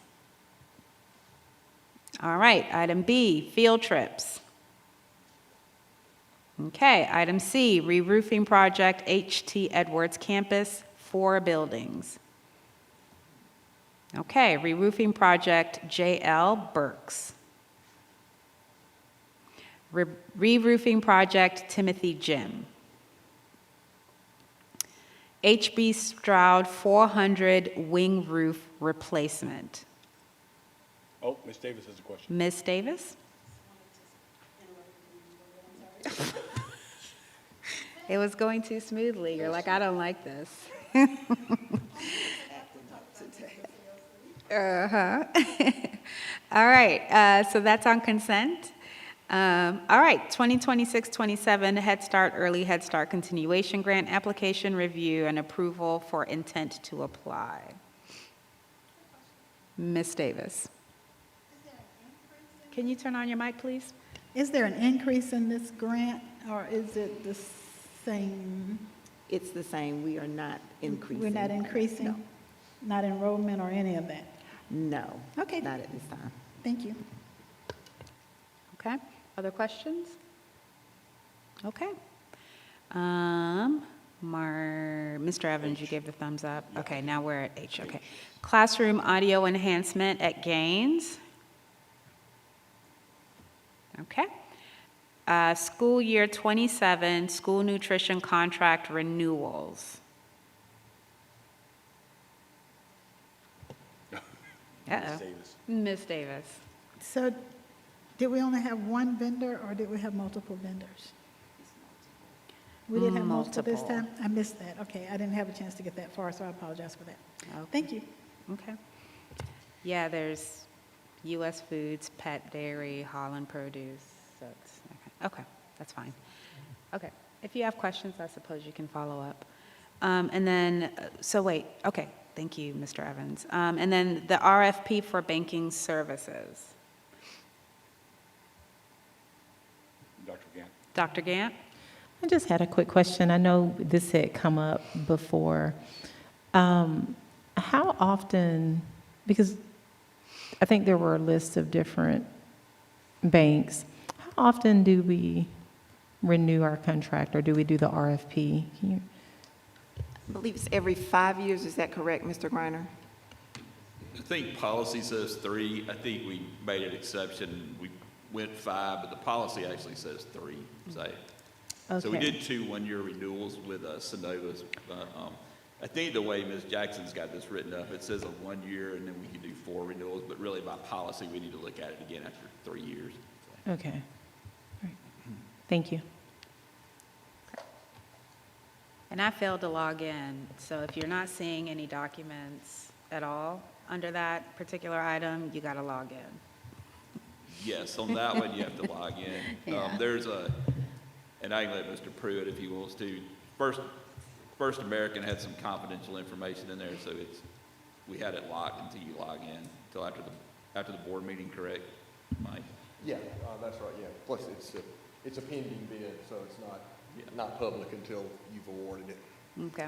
All right, item B, field trips. Okay, item C, re-roofing project, H.T. Edwards campus, 4 buildings. Okay, re-roofing project, J.L. Burks. Re-roofing project, Timothy Jim. H.B. Stroud 400 wing roof replacement. Oh, Ms. Davis has a question. Ms. Davis? It was going too smoothly. You're like, I don't like this. Uh-huh. All right, so that's on consent. All right, 2026-27 Head Start Early Head Start Continuation Grant Application Review and Approval for Intent to Apply. Ms. Davis. Can you turn on your mic, please? Is there an increase in this grant, or is it the same? It's the same. We are not increasing. We're not increasing? No. Not enrollment or any of that? No. Okay. Not at this time. Thank you. Okay, other questions? Okay. Mr. Evans, you gave the thumbs up. Okay, now we're at H, okay. Classroom audio enhancement at Gaines. Okay. School year 27, school nutrition contract renewals. Uh-oh. Ms. Davis. So did we only have one vendor, or did we have multiple vendors? We did have multiple this time? I missed that. Okay, I didn't have a chance to get that far, so I apologize for that. Okay. Thank you. Okay. Yeah, there's U.S. Foods, Pet Dairy, Holland Produce. So it's, okay, that's fine. Okay, if you have questions, I suppose you can follow up. And then, okay, thank you, Mr. Evans. And then the RFP for banking services. Dr. Gant. Dr. Gant? I just had a quick question. I know this had come up before. How often, because I think there were a list of different banks, how often do we renew our contract, or do we do the RFP? Can you? I believe it's every 5 years. Is that correct, Mr. Griner? I think policy says 3. I think we made an exception. We went 5, but the policy actually says 3. So we Okay. did 2 one-year renewals with Synovus. I think the way Ms. Jackson's got this written up, it says a 1 year and then we can do 4 renewals, but really by policy, we need to look at it again after 3 years. Okay. All right. Thank you. And I failed to log in, so if you're not seeing any documents at all under that particular item, you got to log in. Yes, on that one, you have to log in. Yeah. There's and I can let Mr. Pruitt if he wants to. First American had some confidential information in there, so we had it locked until you log in, until after the board meeting, correct, Mike? Yeah, that's right, yeah. Plus, it's a pending bid, so it's not public until you've awarded it. Okay.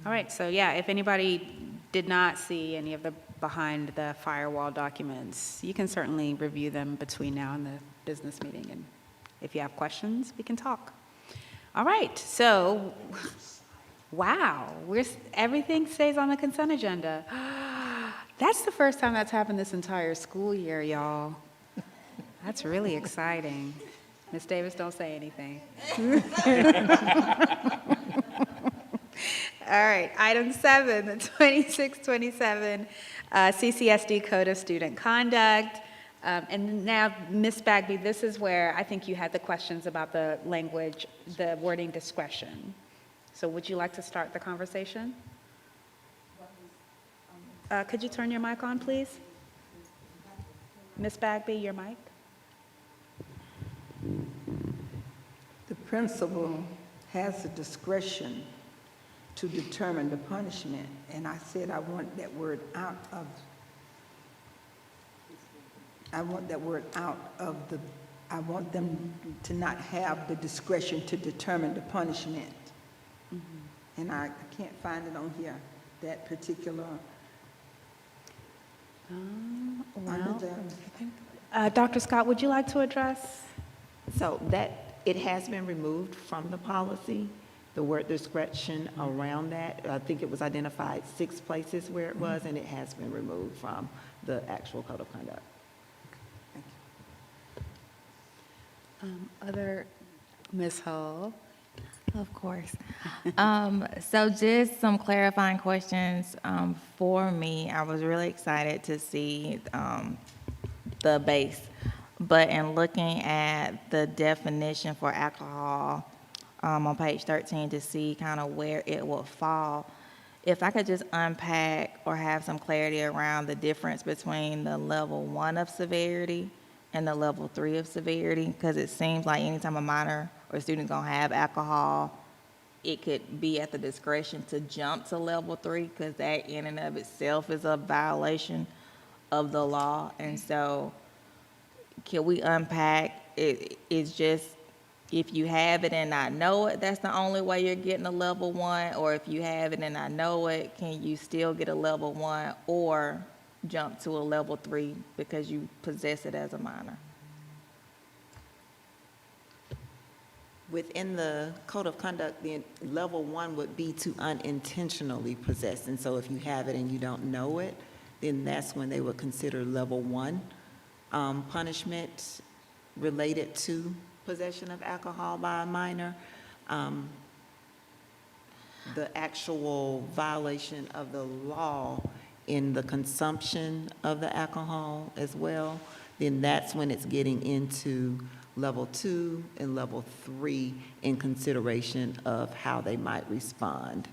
All right, so yeah, if anybody did not see any of the behind the firewall documents, you can certainly review them between now and the business meeting, and if you have questions, we can talk. All right, so, wow, everything stays on the consent agenda. That's the first time that's happened this entire school year, y'all. That's really exciting. Ms. Davis, don't say anything. All right, item 7, the 2627 CCSD Code of Student Conduct. And now, Ms. Bagby, this is where I think you had the questions about the language, the wording discretion. So would you like to start the conversation? Could you turn your mic on, please? Ms. Bagby, your mic. The principal has the discretion to determine the punishment, and I said I want that word out of I want them to not have the discretion to determine the punishment. Mm-hmm. And I can't find it on here, that particular. Dr. Scott, would you like to address? So it has been removed from the policy, the word discretion around that. I think it was identified 6 places where it was, and it has been removed from the actual code of conduct. Other, Ms. Hull? Of course. So just some clarifying questions for me. I was really excited to see the base, but in looking at the definition for alcohol on page 13 to see kind of where it will fall, if I could just unpack or have some clarity around the difference between the level 1 of severity and the level 3 of severity, because it seems like anytime a minor or student's gonna have alcohol, it could be at the discretion to jump to level 3, because that in and of itself is a violation of the law. And so can we unpack it? It's just, if you have it and not know it, that's the only way you're getting a level 1, or if you have it and not know it, can you still get a level 1 or jump to a level 3 because you possess it as a minor? Within the code of conduct, the level 1 would be to unintentionally possess. And so if you have it and you don't know it, then that's when they would consider level 1 punishment related to possession of alcohol by a minor. The actual violation of the law in the consumption of the alcohol as well, then that's when it's getting into level 2 and level 3 in consideration of how they might respond.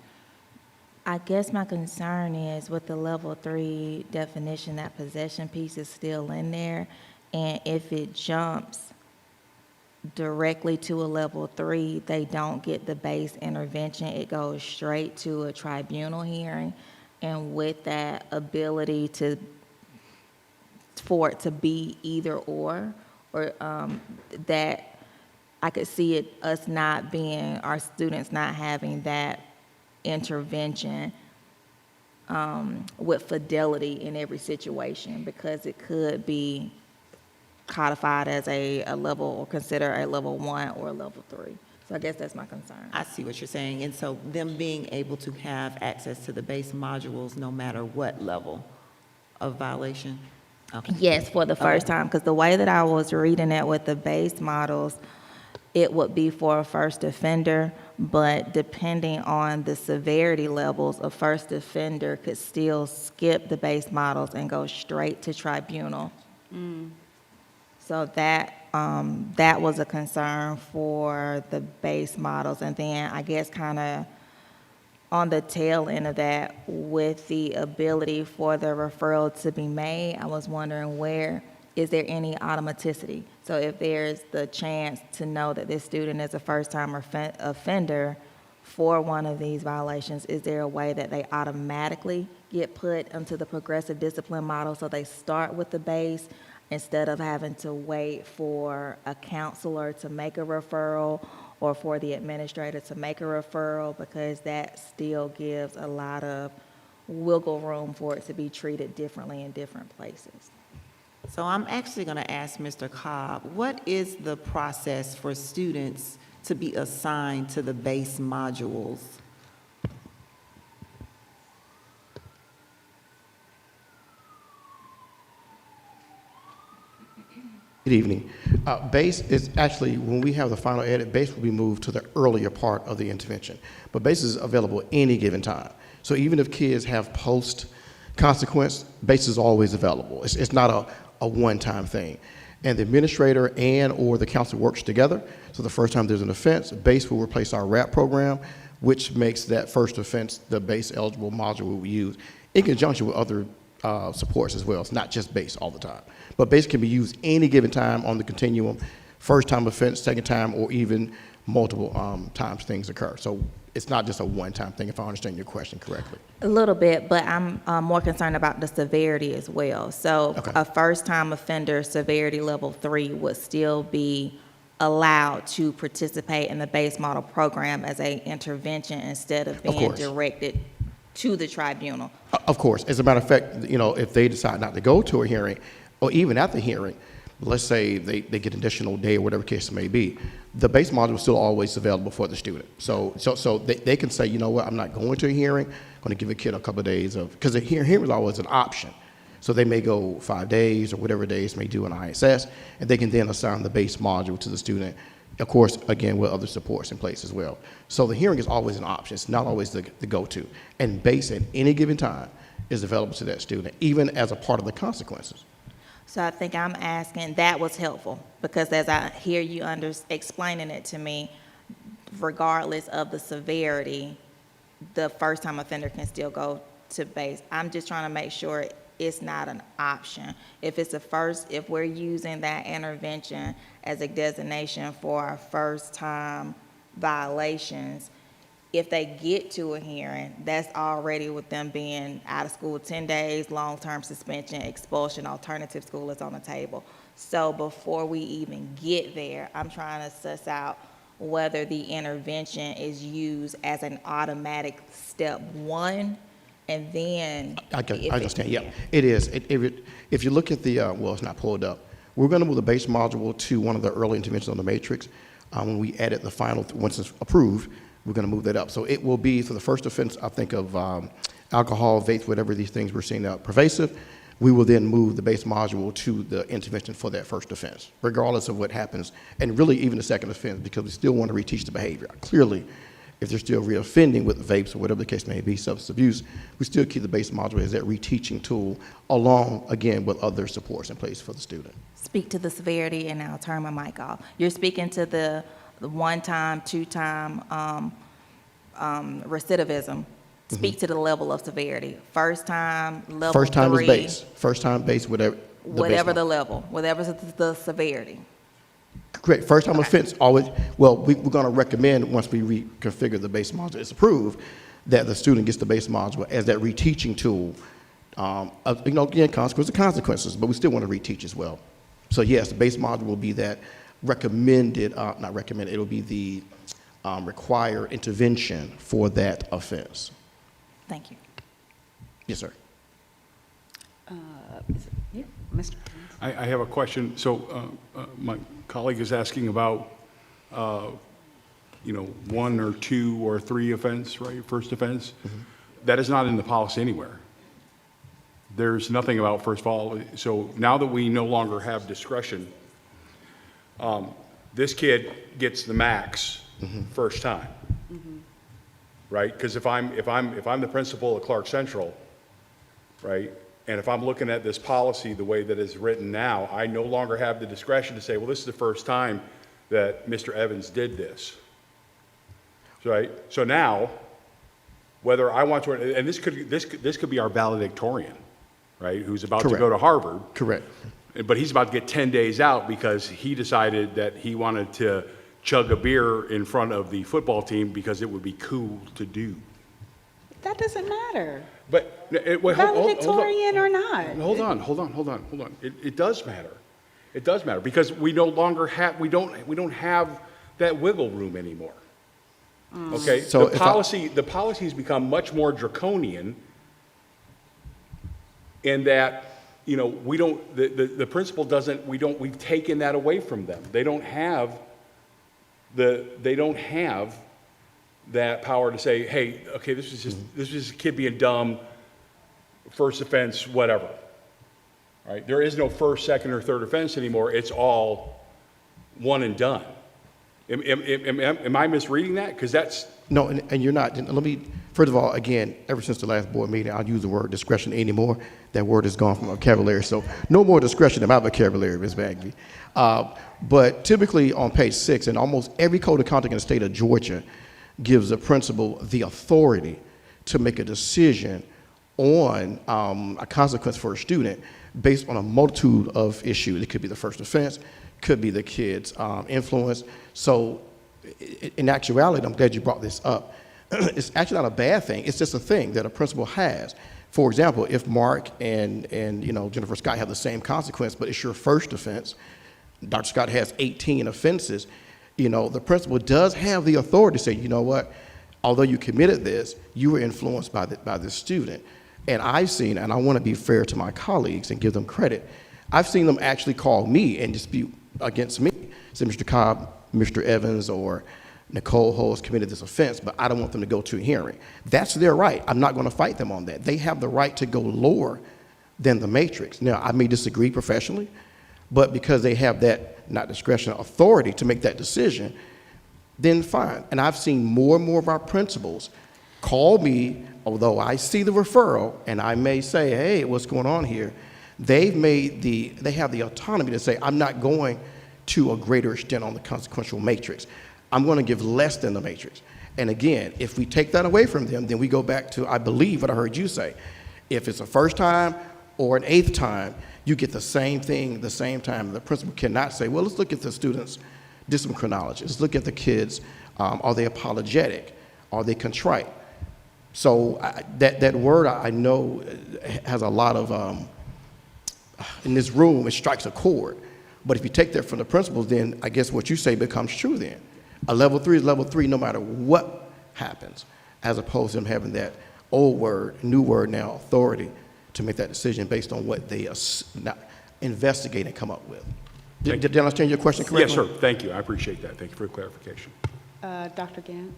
I guess my concern is with the level 3 definition, that possession piece is still in there. And if it jumps directly to a level 3, they don't get the base intervention. It goes straight to a tribunal hearing. And with that ability for it to be either or that I could see it, us not being, our students not having that intervention with fidelity in every situation, because it could be codified as a level, or consider a level 1 or a level 3. So I guess that's my concern. I see what you're saying. And so them being able to have access to the base modules no matter what level of violation? Okay. Yes, for the first time, because the way that I was reading it with the base models, it would be for a first offender, but depending on the severity levels, a first offender could still skip the base models and go straight to tribunal. So that was a concern for the base models. And then I guess kind of on the tail end of that, with the ability for the referral to be made, I was wondering is there any automaticity? So if there's the chance to know that this student is a first-time offender for one of these violations, is there a way that they automatically get put into the progressive discipline model so they start with the base instead of having to wait for a counselor to make a referral or for the administrator to make a referral, because that still gives a lot of wiggle room for it to be treated differently in different places. So I'm actually going to ask Mr. Cobb, what is the process for students to be assigned to the base modules? Good evening. Base is actually, when we have the final edit, base will be moved to the earlier part of the intervention. But base is available at any given time. So even if kids have post-consequence, base is always available. It's not a one-time thing. And the administrator and or the counselor works together. So the first time there's an offense, base will replace our RAP program, which makes that first offense the base eligible module we use in conjunction with other supports as well. It's not just base all the time. But base can be used any given time on the continuum, first time offense, second time, or even multiple times things occur. So it's not just a one-time thing, if I understand your question correctly. A little bit, but I'm more concerned about the severity as well. So Okay. a first-time offender severity level 3 would still be allowed to participate in the base model program as a intervention instead of being course. directed to the tribunal. Of course. As a matter of fact, if they decide not to go to a hearing, or even at the hearing, let's say they get an additional day or whatever case it may be, the base module is still always available for the student. So they can say, you know what, I'm not going to a hearing, I'm going to give a kid a couple of days of, because the hearing is always an option. So they may go 5 days or whatever days may do an ISS, and they can then assign the base module to the student, of course, again, with other supports in place as well. So the hearing is always an option. It's not always the go-to. And base at any given time is available to that student, even as a part of the consequences. So I think I'm asking, that was helpful, because as I hear you explaining it to me, regardless of the severity, the first-time offender can still go to base. I'm just trying to make sure it's not an option. If we're using that intervention as a designation for our first-time violations, if they get to a hearing, that's already with them being out of school 10 days, long-term suspension, expulsion, alternative school is on the table. So before we even get there, I'm trying to suss out whether the intervention is used as an automatic step 1, and then... I understand, yeah. It is. If you look at the, well, it's not pulled up. We're going to move the base module to one of the early interventions on the matrix. When we edit the final, once it's approved, we're going to move that up. So it will be, for the first offense, I think of alcohol, vapes, whatever these things we're seeing out pervasive, we will then move the base module to the intervention for that first offense, regardless of what happens, and really even the second offense, because we still want to reteach the behavior. Clearly, if they're still reoffending with vapes or whatever the case may be, substance abuse, we still keep the base module as that reteaching tool, along, again, with other supports in place for the student. Speak to the severity, and I'll turn my mic off. You're speaking to the one-time, two-time recidivism. Speak to the level of severity. First time, level 3. First time is base. First time base, whatever. Whatever the level, whatever the severity. Correct. First time offense always, well, we're going to recommend, once we reconfigure the base module, it's approved, that the student gets the base module as that reteaching tool. Again, consequences, but we still want to reteach as well. So yes, the base module will be that recommended, not recommended, it'll be the required intervention for that offense. Thank you. Yes, sir. Yeah, Mr. I have a question. So my colleague is asking about, 1 or 2 or 3 offense, right? First offense. Mm-hmm. That is not in the policy anywhere. There's nothing about first of all. So now that we no longer have discretion, this kid gets the max first time. Right? Because if I'm the principal at Clark Central, right, and if I'm looking at this policy the way that it's written now, I no longer have the discretion to say, well, this is the first time that Mr. Evans did this. Right? So now, whether I want to, and this could be our valedictorian, right, who's about to go to Harvard. Correct. But he's about to get 10 days out because he decided that he wanted to chug a beer in front of the football team because it would be cool to do. That doesn't matter. But, wait, Valedictorian or not. Hold on. It does matter. It does matter because we no longer have, we don't have that wiggle room anymore. Okay? So the policy has become much more draconian in that, you know, we don't, the principal doesn't, we've taken that away from them. They don't have that power to say, hey, okay, this is just a kid being dumb, first offense, whatever. Right? There is no first, second, or third offense anymore. It's all one and done. Am I misreading that? Because that's... No, and you're not. Let me, first of all, again, ever since the last board meeting, I'll use the word discretion anymore. That word is gone from my vocabulary, so no more discretion in my vocabulary, Ms. Bagby. But typically on page 6, and almost every code of conduct in the state of Georgia gives the principal the authority to make a decision on a consequence for a student based on a multitude of issues. It could be the first offense, could be the kid's influence. So in actuality, I'm glad you brought this up. It's actually not a bad thing. It's just a thing that a principal has. For example, if Mark and you know, Jennifer Scott have the same consequence, but it's your first offense, Dr. Scott has 18 offenses, you know, the principal does have the authority to say, you know what, although you committed this, you were influenced by this student. And I've seen, and I want to be fair to my colleagues and give them credit, I've seen them actually call me and dispute against me. Say, Mr. Cobb, Mr. Evans, or Nicole Holmes committed this offense, but I don't want them to go to a hearing. That's their right. I'm not going to fight them on that. They have the right to go lower than the matrix. Now, I may disagree professionally, but because they have that, not discretion, authority to make that decision, then fine. And I've seen more and more of our principals call me, although I see the referral, and I may say, hey, what's going on here? They have the autonomy to say, I'm not going to a greater extent on the consequential matrix. I'm going to give less than the matrix. And again, if we take that away from them, then we go back to, I believe what I heard you say. If it's a first time or an 8th time, you get the same thing the same time. The principal cannot say, well, let's look at the students' discipline chronology. Let's look at the kids. Are they apologetic? Are they contrite? So that word I know has a lot of, in this room, it strikes a chord. But if you take that from the principals, then I guess what you say becomes true then. A level 3 is level 3 no matter what happens, as opposed to them having that old word, new word now, authority, to make that decision based on what they investigate and come up with. Did I understand your question correctly? Yes, sir. Thank you. I appreciate that. Thank you for the clarification. Dr. Gant?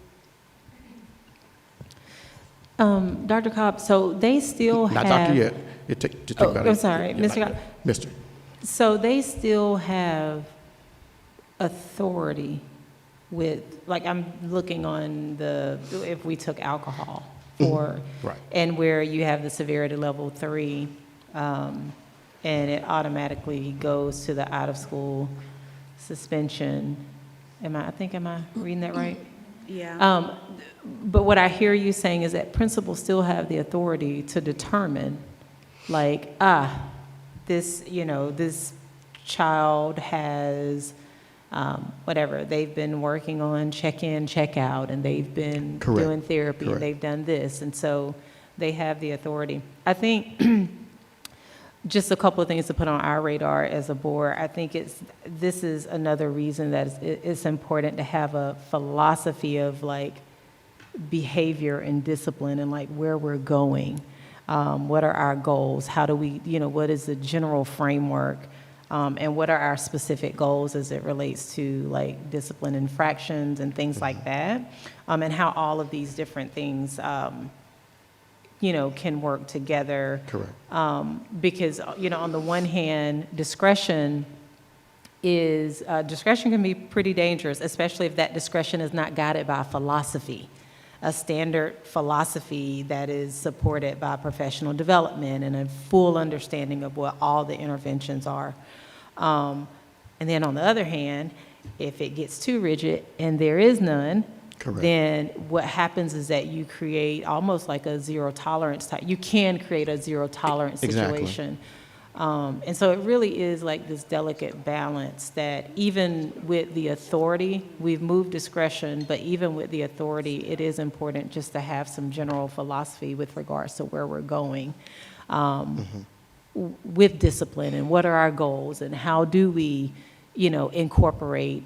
Dr. Cobb, so they still Not have... doctor yet. It take about I'm sorry, Mr. Cobb. Mr. So they still have authority with, like, I'm looking on if we took alcohol for, Right. and where you have the severity level 3, and it automatically goes to the out-of-school suspension. Am I reading that right? Yeah. But what I hear you saying is that principals still have the authority to determine, like, this child has, whatever, they've been working on check-in, check-out, and they've been Correct. doing therapy, Correct. and they've done this, and so they have the authority. I think just a couple of things to put on our radar as a board. I think this is another reason that it's important to have a philosophy of, like, behavior and discipline and, like, where we're going. What are our goals? How do we, what is the general framework? And what are our specific goals as it relates to, like, discipline infractions and things like that? And how all of these different things, can work together. Correct. Because, on the one hand, discretion is discretion can be pretty dangerous, especially if that discretion is not guided by philosophy, a standard philosophy that is supported by professional development and a full understanding of what all the interventions are. And then on the other hand, if it gets too rigid and there is none, Correct. then what happens is that you create almost like a zero tolerance type. You can create a zero tolerance Exactly. situation. And so it really is like this delicate balance that even with the authority, we've moved discretion, but even with the authority, it is important just to have some general philosophy with regards to where we're going with discipline and what are our goals and how do we, incorporate,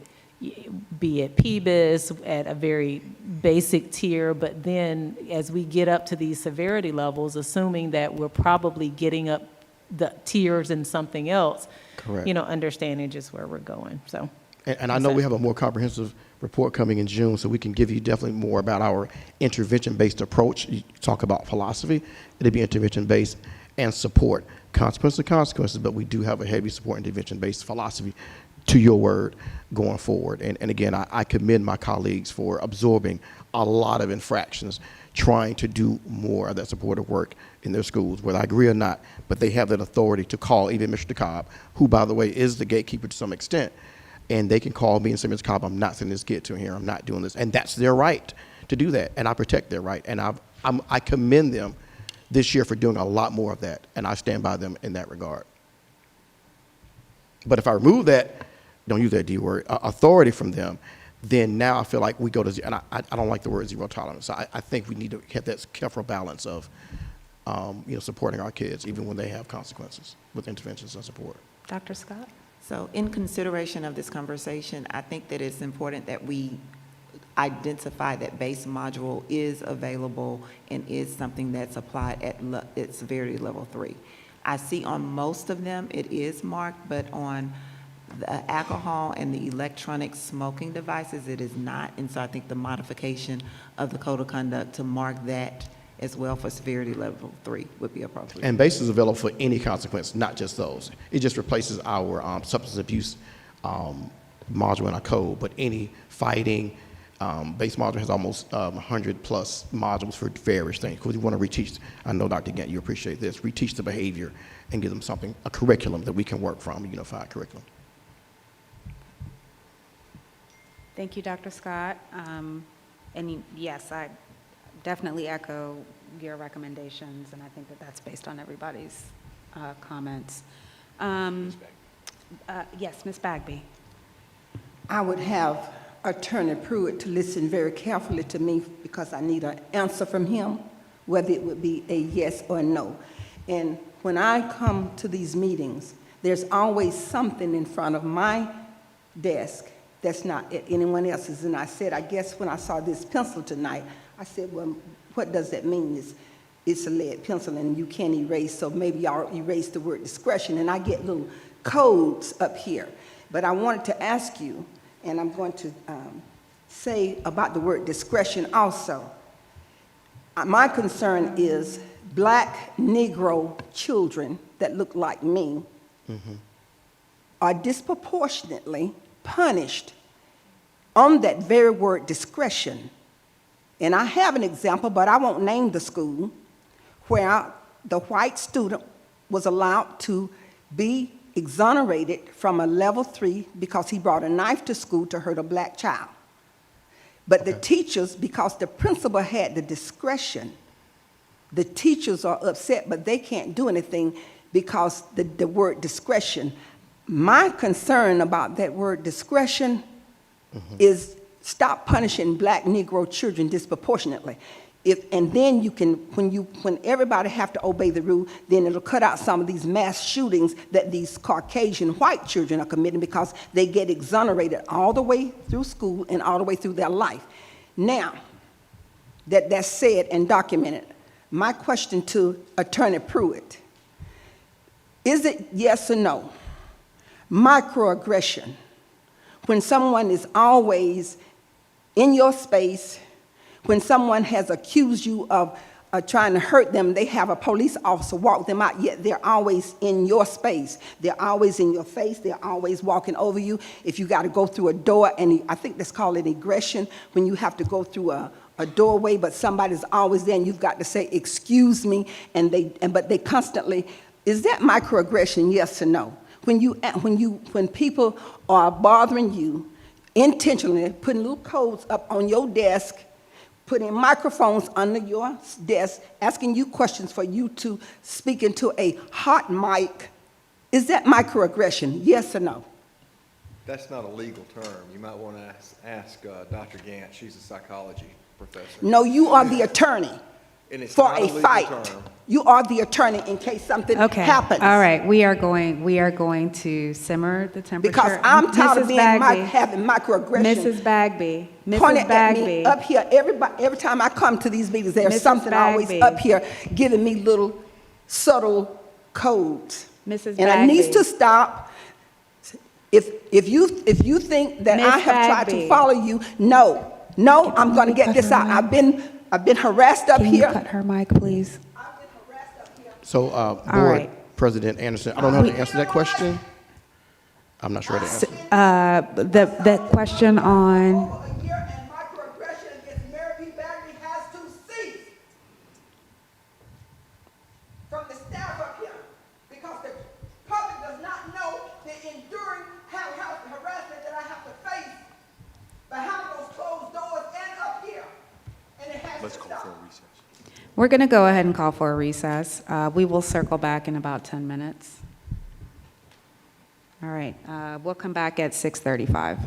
be it PBIS at a very basic tier, but then as we get up to these severity levels, assuming that we're probably getting up the tiers and something else, Correct. Understanding just where we're going, so. And I know we have a more comprehensive report coming in June, so we can give you definitely more about our intervention-based approach. You talk about philosophy, it'll be intervention-based and support. Consequences, but we do have a heavy support intervention-based philosophy, to your word, going forward. And again, I commend my colleagues for absorbing a lot of infractions, trying to do more of that supportive work in their schools, whether I agree or not, but they have that authority to call even Mr. Cobb, who, by the way, is the gatekeeper to some extent, and they can call me and say, Mr. Cobb, I'm not sending this kid to here, I'm not doing this, and that's their right to do that, and I protect their right, and I commend them this year for doing a lot more of that, and I stand by them in that regard. But if I remove that, don't use that D word, authority from them, then now I feel like we go to, and I don't like the word zero tolerance. So I think we need to have that careful balance of, supporting our kids, even when they have consequences with interventions and support. Dr. Scott? So in consideration of this conversation, I think that it's important that we identify that base module is available and is something that's applied at its severity level 3. I see on most of them it is marked, but on the alcohol and the electronic smoking devices, it is not. And so I think the modification of the code of conduct to mark that as well for severity level 3 would be appropriate. And BASE is available for any consequence, not just those. It just replaces our substance abuse module in our code, but any fighting, BASE module has almost 100 plus modules for various things, because we want to reteach, I know Dr. Gant, you appreciate this, reteach the behavior and give them something, a curriculum that we can work from, a unified curriculum. Thank you, Dr. Scott. And yes, I definitely echo your recommendations, and I think that that's based on everybody's comments. Yes, Ms. Bagby. I would have Attorney Pruitt to listen very carefully to me because I need an answer from him, whether it would be a yes or a no. And when I come to these meetings, there's always something in front of my desk that's not at anyone else's. And I said, I guess when I saw this pencil tonight, I said, well, what does that mean? It's a lead pencil and you can't erase, so maybe y'all erase the word discretion. And I get little codes up here. But I wanted to ask you, and I'm going to say about the word discretion also. My concern is Black Negro children that look like me are disproportionately punished on that very word discretion. And I have an example, but I won't name the school, where the white student was allowed to be exonerated from a level 3 because he brought a knife to school to hurt a Black child. But the teachers, because the principal had the discretion, the teachers are upset, but they can't do anything because the word discretion. My concern about that word discretion is stop punishing Black Negro children disproportionately. And then you can, when everybody have to obey the rule, then it'll cut out some of these mass shootings that these Caucasian white children are committing because they get exonerated all the way through school and all the way through their life. Now, that's said and documented, my question to Attorney Pruitt, is it yes or no? Microaggression, when someone is always in your space, when someone has accused you of trying to hurt them, they have a police officer walk them out, yet they're always in your space. They're always in your face. They're always walking over you. If you got to go through a door, and I think that's called an aggression, when you have to go through a doorway, but somebody's always there, and you've got to say, excuse me, but they constantly, is that microaggression, yes or no? When people are bothering you intentionally, putting little codes up on your desk, putting microphones under your desk, asking you questions for you to speak into a hot mic, is that microaggression, yes or no? That's not a legal term. You might want to ask Dr. Gant. She's a psychology professor. No, you are the attorney And it's for not a legal fight. term. You are the attorney in case something Okay. happens. All right, we are going to simmer the temperature. Because I'm tired of Mrs. being Bagby. having microaggression. Mrs. Bagby, Mrs. Pointed at me Bagby. up here. Every time I come to these meetings, there's Mrs. something always Bagby. up here giving me little subtle codes. Mrs. And it needs Bagby. to stop. If you think that I Miss have tried to Bagby. follow you, no, I'm going to get this out. I've been harassed up Can you here. cut her mic, please? I've been harassed up here. So, Board right. President Anderson, I don't know how to answer that question. I'm not sure how to answer. The question on, Over a year, and microaggression against Mary P. Bagley has to cease from the staff up here, because the public does not know the enduring harassment that I have to face behind those closed doors and up here, and it has to stop. we're going to go ahead and call for a recess. We will circle back in about 10 minutes. All right, we'll come back at 6:35.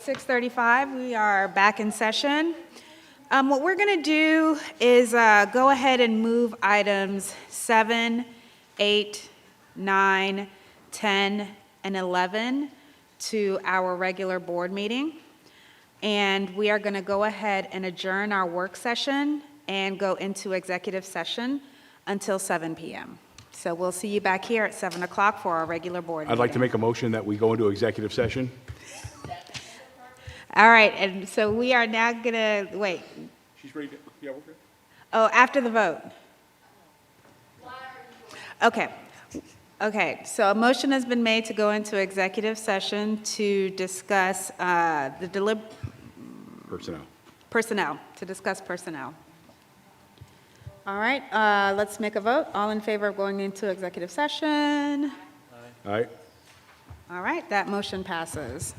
6:35, we are back in session. What we're going to do is go ahead and move items 7, 8, 9, 10, and 11 to our regular board meeting. And we are going to go ahead and adjourn our work session and go into executive session until 7 p.m. So we'll see you back here at 7 o'clock for our regular board meeting. I'd like to make a motion that we go into executive session. All right, and so we are now gonna, wait, She's ready to, yeah, we're good. oh, after the vote. Okay, okay, so a motion has been made to go into executive session to discuss Personnel. to discuss personnel. All right, let's make a vote. All in favor of going into executive session? All right? All right, that motion passes.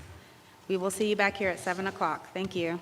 We will see you back here at 7 o'clock. Thank you.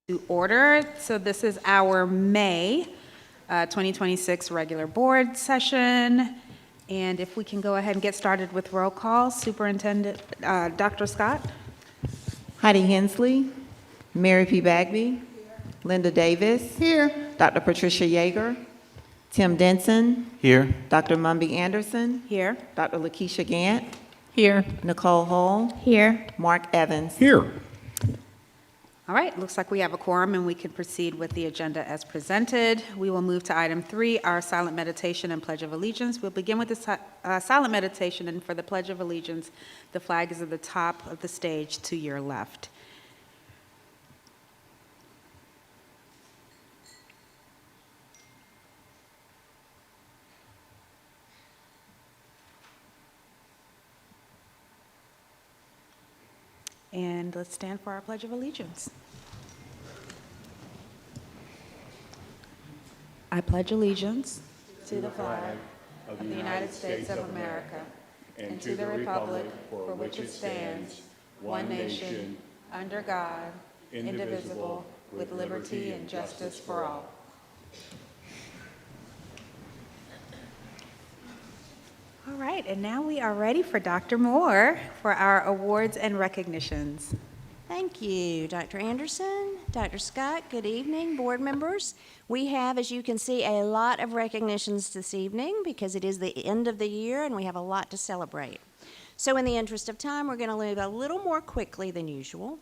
To order. So this is our May 2026 regular board session. And if we can go ahead and get started with roll call. Superintendent, Dr. Scott? Heidi Hensley, Mary P. Bagby, Linda Davis. Here. Dr. Patricia Yeager, Tim Denson, Here. Dr. Mumby Anderson, Here. Dr. Lakeisha Gant, Here. Nicole Hull, Here. Mark Evans. Here. All right, looks like we have a quorum and we can proceed with the agenda as presented. We will move to item 3, our silent meditation and pledge of allegiance. We'll begin with the silent meditation, and for the pledge of allegiance, the flag is at the top of the stage to your left. And let's stand for our pledge of allegiance. I pledge allegiance to the flag of the United States of America and to the republic for which it stands, one nation, under God, indivisible, with liberty and justice for all. All right, and now we are ready for Dr. Moore for our awards and recognitions. Thank you, Dr. Anderson, Dr. Scott. Good evening, board members. We have, as you can see, a lot of recognitions this evening because it is the end of the year and we have a lot to celebrate. So in the interest of time, we're going to move a little more quickly than usual.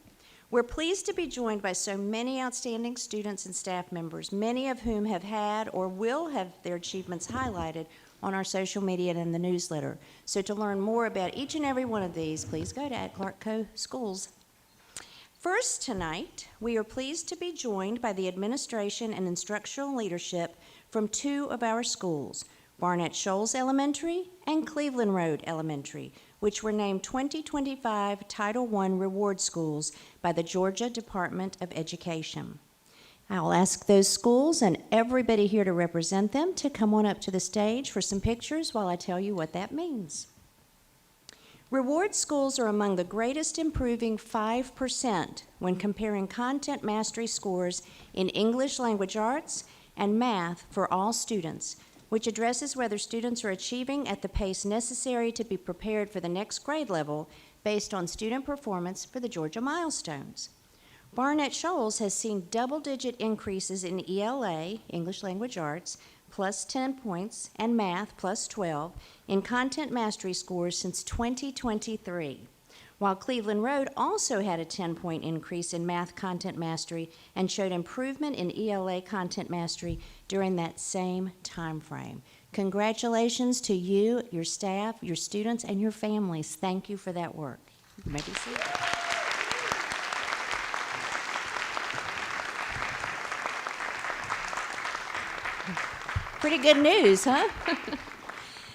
We're pleased to be joined by so many outstanding students and staff members, many of whom have had or will have their achievements highlighted on our social media and in the newsletter. So to learn more about each and every one of these, please go to Ad Clark Co. Schools. First tonight, we are pleased to be joined by the administration and instructional leadership from 2 of our schools, Barnett Shoals Elementary and Cleveland Road Elementary, which were named 2025 Title I Reward Schools by the Georgia Department of Education. I'll ask those schools and everybody here to represent them to come on up to the stage for some pictures while I tell you what that means. Reward schools are among the greatest improving 5% when comparing content mastery scores in English language arts and math for all students, which addresses whether students are achieving at the pace necessary to be prepared for the next grade level based on student performance for the Georgia milestones. Barnett Shoals has seen double-digit increases in ELA, English language arts, plus 10 points, and math, plus 12, in content mastery scores since 2023, while Cleveland Road also had a 10-point increase in math content mastery and showed improvement in ELA content mastery during that same time frame. Congratulations to you, your staff, your students, and your families. Thank you for that work. You may be seated. Pretty good news, huh?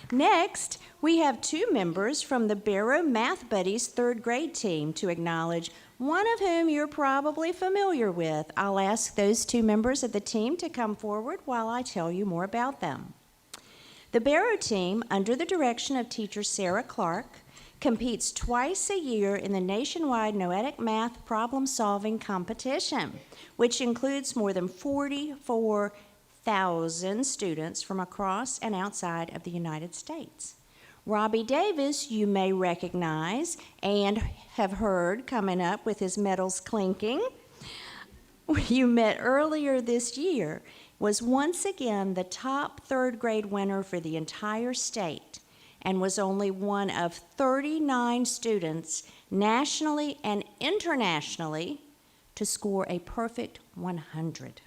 Next, we have 2 members from the Barrow Math Buddies 3rd grade team to acknowledge, one of whom you're probably familiar with. I'll ask those 2 members of the team to come forward while I tell you more about them. The Barrow team, under the direction of teacher Sarah Clark, competes twice a year in the nationwide Noetic Math problem-solving competition, which includes more than 44,000 students from across and outside of the United States. Robbie Davis, you may recognize and have heard coming up with his medals clinking, you met earlier this year, was once again the top 3rd grade winner for the entire state and was only one of 39 students nationally and internationally to score a perfect 100.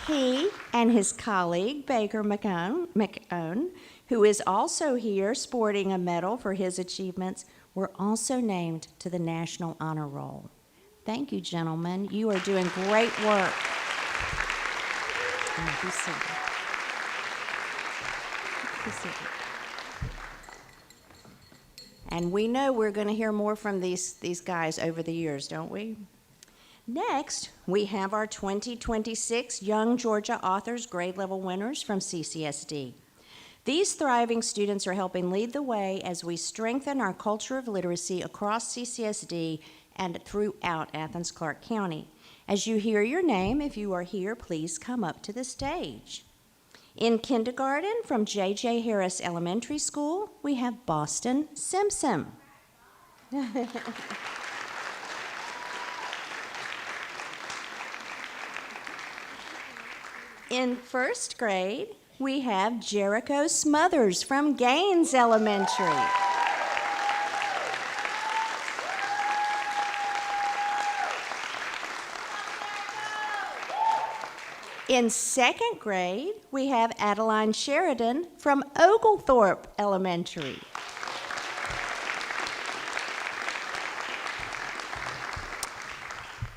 He and his colleague, Baker McOwen, who is also here sporting a medal for his achievements, were also named to the National Honor Roll. Thank you, gentlemen. You are doing great work. Be seated. Be seated. And we know we're going to hear more from these guys over the years, don't we? Next, we have our 2026 Young Georgia Authors grade level winners from CCSD. These thriving students are helping lead the way as we strengthen our culture of literacy across CCSD and throughout Athens-Clarke County. As you hear your name, if you are here, please come up to the stage. In kindergarten, from J.J. Harris Elementary School, we have Boston Simpson. In first grade, we have Jericho Smothers from Gaines Elementary. In second grade, we have Adeline Sheridan from Oglethorpe Elementary.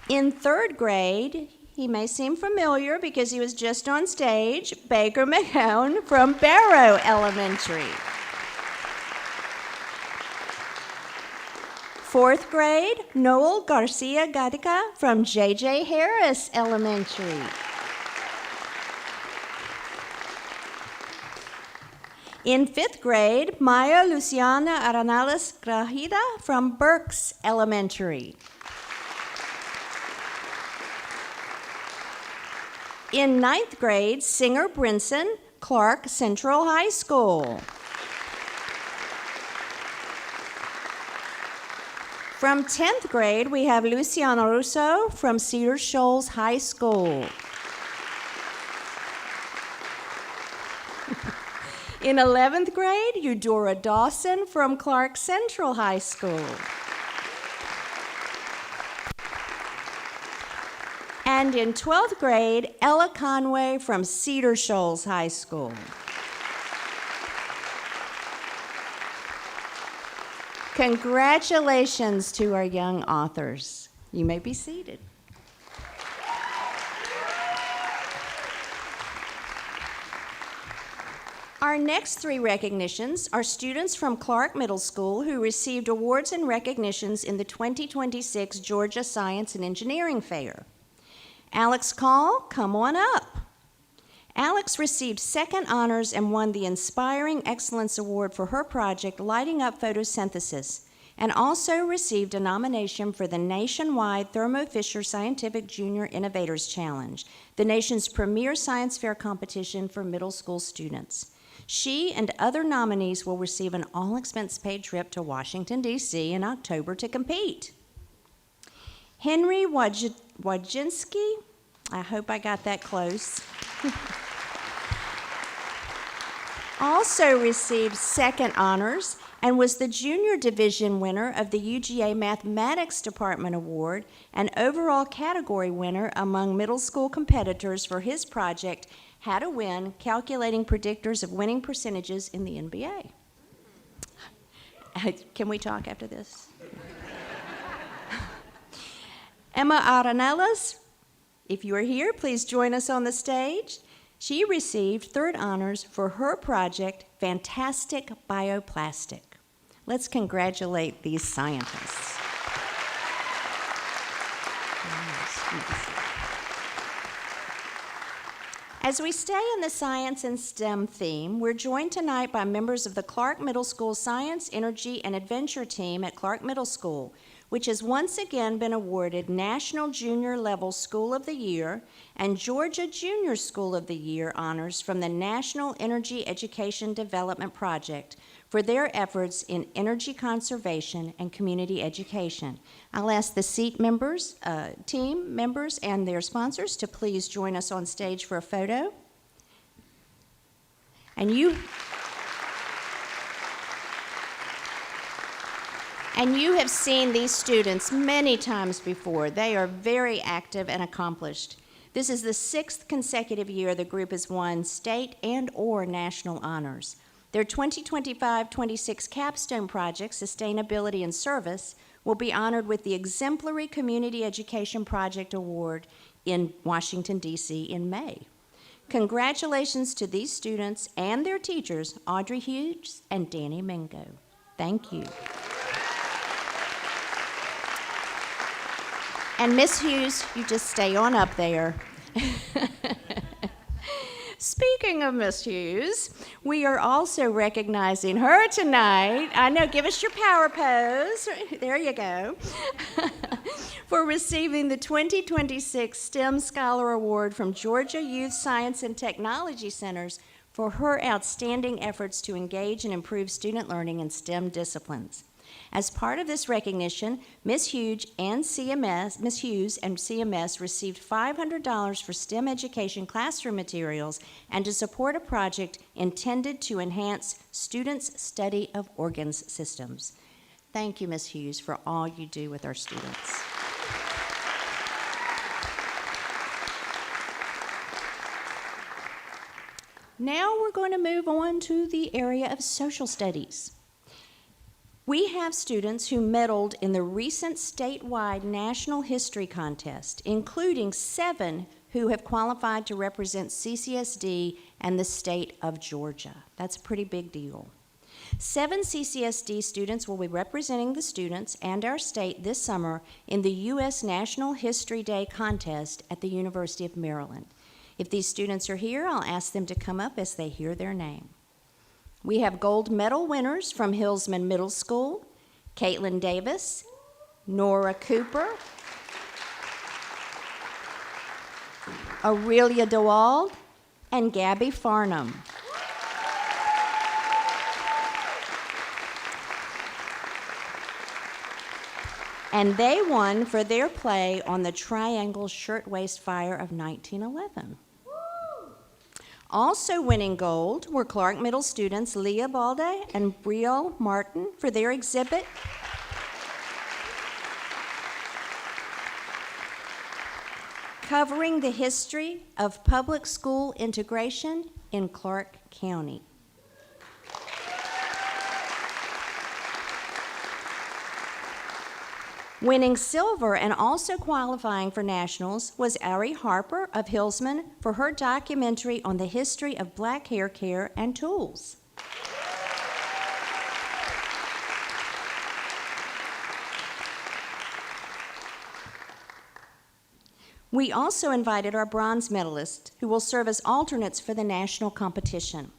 In third grade, he may seem familiar because he was just on stage, Baker McCown from Barrow Elementary. Fourth grade, Noel Garcia Gatica from J.J. Harris Elementary. In fifth grade, Maya Luciana Arenales Grajida from Berks Elementary. In ninth grade, Singer Brinson, Clark Central High School. From 10th grade, we have Luciana Russo from Cedar Shoals High School. In 11th grade, Eudora Dawson from Clark Central High School. And in 12th grade, Ella Conway from Cedar Shoals High School. Congratulations to our young authors. You may be seated. Our next three recognitions are students from Clark Middle School who received awards and recognitions in the 2026 Georgia Science and Engineering Fair. Alex Call, come on up. Alex received second honors and won the Inspiring Excellence Award for her project, Lighting Up Photosynthesis, and also received a nomination for the nationwide Thermo Fisher Scientific Junior Innovators Challenge, the nation's premier science fair competition for middle school students. She and other nominees will receive an all-expense-paid trip to Washington, D.C. in October to compete. Henry Wojcinski, I hope I got that close, also received second honors and was the junior division winner of the UGA Mathematics Department Award and overall category winner among middle school competitors for his project, How to Win, Calculating Predictors of Winning Percentages in the NBA. Can we talk after this? Emma Arenelas, if you are here, please join us on the stage. She received third honors for her project, Fantastic Bioplastic. Let's congratulate these scientists. As we stay in the science and STEM theme, we're joined tonight by members of the Clark Middle School Science, Energy, and Adventure team at Clark Middle School, which has once again been awarded National Junior Level School of the Year and Georgia Junior School of the Year honors from the National Energy Education Development Project for their efforts in energy conservation and community education. I'll ask the seat members, team members, and their sponsors to please join us on stage for a photo. And you have seen these students many times before. They are very active and accomplished. This is the 6th consecutive year the group has won state and/or national honors. Their 2025-26 capstone project, Sustainability and Service, will be honored with the Exemplary Community Education Project Award in Washington, D.C. in May. Congratulations to these students and their teachers, Audrey Hughes and Danny Mingo. Thank you. And Miss Hughes, you just stay on up there. Speaking of Miss Hughes, we are also recognizing her tonight. I know, give us your power pose. There you go. For receiving the 2026 STEM Scholar Award from Georgia Youth Science and Technology Centers for her outstanding efforts to engage and improve student learning in STEM disciplines. As part of this recognition, Ms. Hughes and CMS received $500 for STEM education classroom materials and to support a project intended to enhance students' study of organs systems. Thank you, Ms. Hughes, for all you do with our students. Now we're going to move on to the area of social studies. We have students who medaled in the recent statewide National History Contest, including 7 who have qualified to represent CCSD and the state of Georgia. That's a pretty big deal. 7 CCSD students will be representing the students and our state this summer in the U.S. National History Day contest at the University of Maryland. If these students are here, I'll ask them to come up as they hear their name. We have gold medal winners from Hillsman Middle School, Caitlin Davis, Nora Cooper, Aurelia DeWald, and Gabby Farnham. And they won for their play on the Triangle Shirtwaist Fire of 1911. Also winning gold were Clark Middle students Leah Balde and Brielle Martin for their exhibit covering the history of public school integration in Clark County. Winning silver and also qualifying for nationals was Ari Harper of Hillsman for her documentary on the history of black hair care and tools. We also invited our bronze medalists who will serve as alternates for the national competition.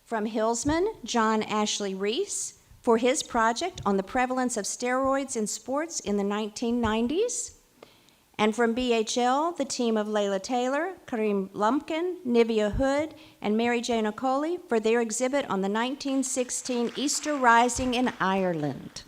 From Hillsman, John Ashley Reese, for his project on the prevalence of steroids in sports in the 1990s. And from BHL, the team of Layla Taylor, Kareem Lumpkin, Nivea Hood, and Mary Jane Okoli for their exhibit on the 1916 Easter Rising in Ireland.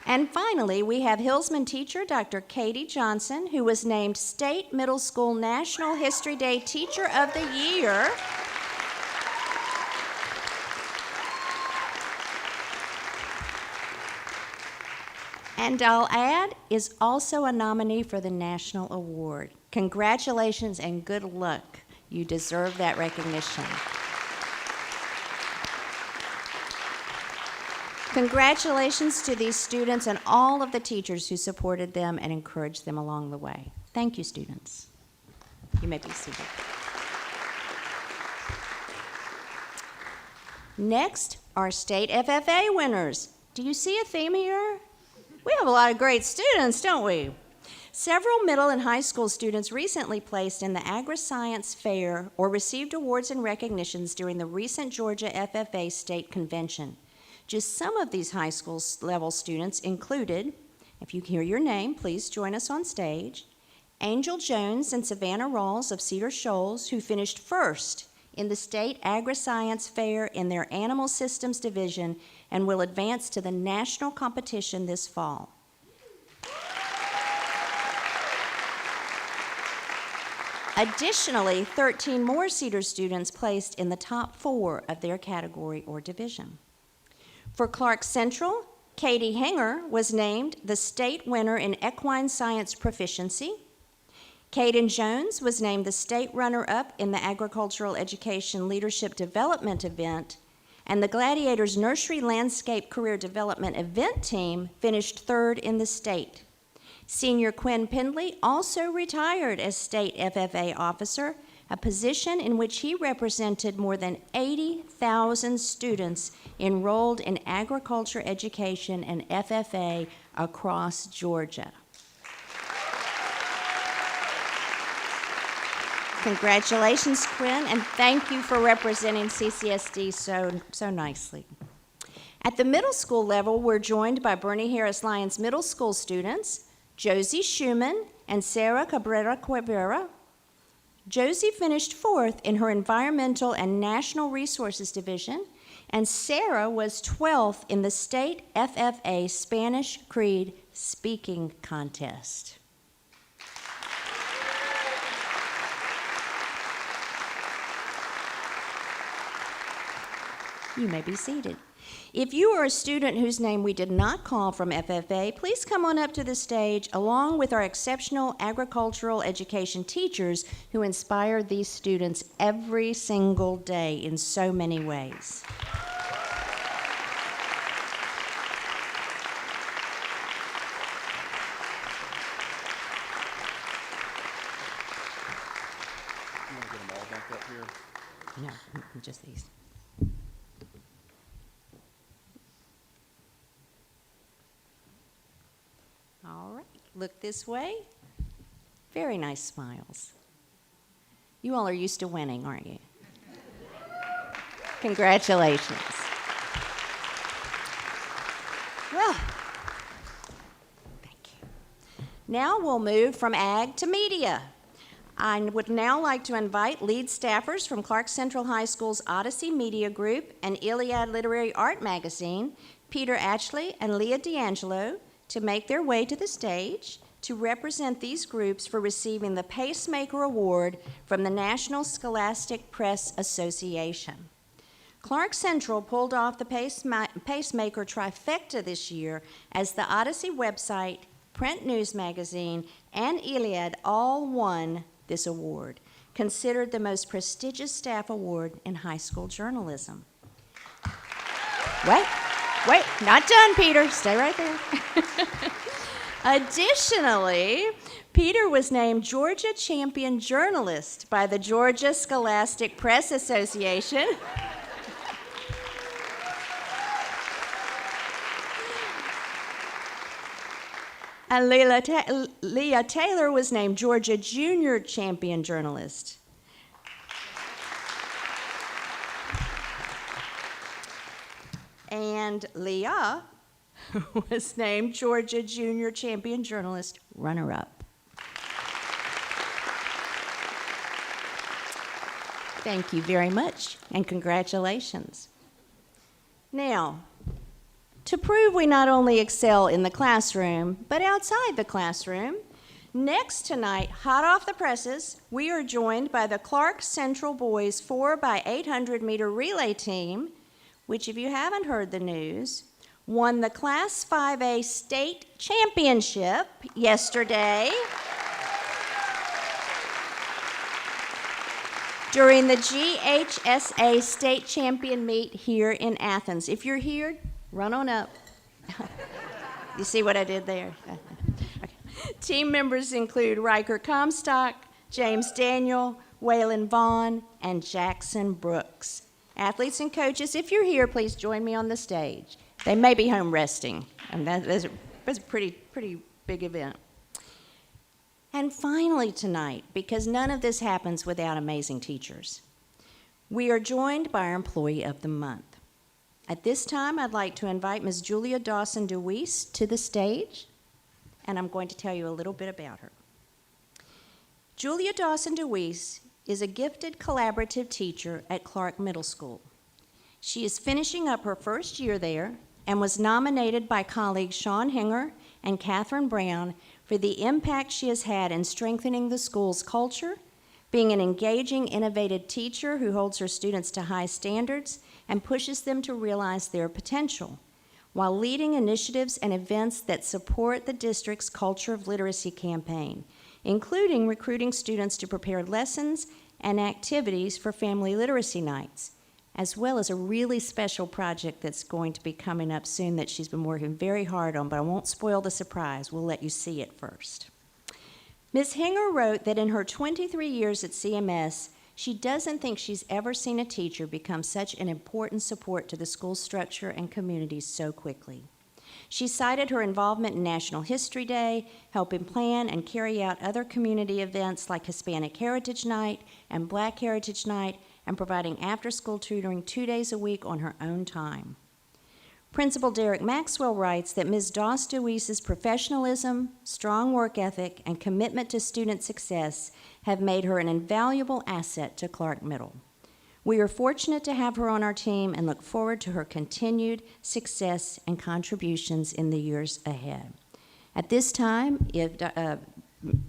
And finally, we have Hillsman teacher Dr. Katie Johnson, who was named State Middle School National History Day Teacher of the Year. And I'll add, is also a nominee for the National Award. Congratulations and good luck. You deserve that recognition. Congratulations to these students and all of the teachers who supported them and encouraged them along the way. Thank you, students. You may be seated. Next, our state FFA winners. Do you see a theme here? We have a lot of great students, don't we? Several middle and high school students recently placed in the Agri-Science Fair or received awards and recognitions during the recent Georgia FFA State Convention. Just some of these high school level students included, if you hear your name, please join us on stage, Angel Jones and Savannah Rawls of Cedar Shoals, who finished first in the State Agri-Science Fair in their Animal Systems Division and will advance to the national competition this fall. Additionally, 13 more Cedar students placed in the top 4 of their category or division. For Clark Central, Katie Hanger was named the state winner in equine science proficiency. Caden Jones was named the state runner-up in the Agricultural Education Leadership Development event, and the Gladiators Nursery Landscape Career Development event team finished 3rd in the state. Senior Quinn Pendley also retired as state FFA officer, a position in which he represented more than 80,000 students enrolled in agriculture education and FFA across Georgia. Congratulations, Quinn, and thank you for representing CCSD so nicely. At the middle school level, we're joined by Bernie Harris Lyons Middle School students, Josie Schumann and Sarah Cabrera Cuevera. Josie finished 4th in her Environmental and National Resources Division, and Sarah was 12th in the State FFA Spanish Creed Speaking Contest. You may be seated. If you are a student whose name we did not call from FFA, please come on up to the stage along with our exceptional agricultural education teachers who inspired these students every single day in so many ways. You want to get them all back up here? No, just these. All right, look this way. Very nice smiles. You all are used to winning, aren't you? Congratulations. Well, thank you. Now we'll move from ag to media. I would now like to invite lead staffers from Clark Central High School's Odyssey Media Group and Iliad Literary Art Magazine, Peter Ashley and Leah D'Angelo, to make their way to the stage to represent these groups for receiving the Pacemaker Award from the National Scholastic Press Association. Clark Central pulled off the Pacemaker trifecta this year as the Odyssey website, print news magazine, and Iliad all won this award, considered the most prestigious staff award in high school journalism. Wait, not done, Peter. Stay right there. Additionally, Peter was named Georgia Champion Journalist by the Georgia Scholastic Press Association. And Leah Taylor was named Georgia Junior Champion Journalist. And Leah was named Georgia Junior Champion Journalist runner-up. Thank you very much, and congratulations. Now, to prove we not only excel in the classroom, but outside the classroom, next tonight, hot off the presses, we are joined by the Clark Central Boys 4x800 meter relay team, which, if you haven't heard the news, won the Class 5A state championship yesterday during the GHSA state champion meet here in Athens. If you're here, run on up. You see what I did there? Okay. Team members include Riker Comstock, James Daniel, Waylon Vaughn, and Jackson Brooks. Athletes and coaches, if you're here, please join me on the stage. They may be home resting, and that's a pretty big event. And finally tonight, because none of this happens without amazing teachers, we are joined by our Employee of the Month. At this time, I'd like to invite Ms. Julia Dawson DeWeese to the stage, and I'm going to tell you a little bit about her. Julia Dawson DeWeese is a gifted collaborative teacher at Clark Middle School. She is finishing up her first year there and was nominated by colleagues Sean Hinger and Catherine Brown for the impact she has had in strengthening the school's culture, being an engaging, innovative teacher who holds her students to high standards and pushes them to realize their potential, while leading initiatives and events that support the district's Culture of Literacy campaign, including recruiting students to prepare lessons and activities for family literacy nights, as well as a really special project that's going to be coming up soon that she's been working very hard on, but I won't spoil the surprise. We'll let you see it first. Ms. Hinger wrote that in her 23 years at CMS, She doesn't think she's ever seen a teacher become such an important support to the school structure and community so quickly. She cited her involvement in National History Day, helping plan and carry out other community events like Hispanic Heritage Night and Black Heritage Night, and providing after-school tutoring 2 days a week on her own time. Principal Derek Maxwell writes that Ms. Doss DeWeese's professionalism, strong work ethic, and commitment to student success have made her an invaluable asset to Clark Middle. We are fortunate to have her on our team and look forward to her continued success and contributions in the years ahead. At this time, if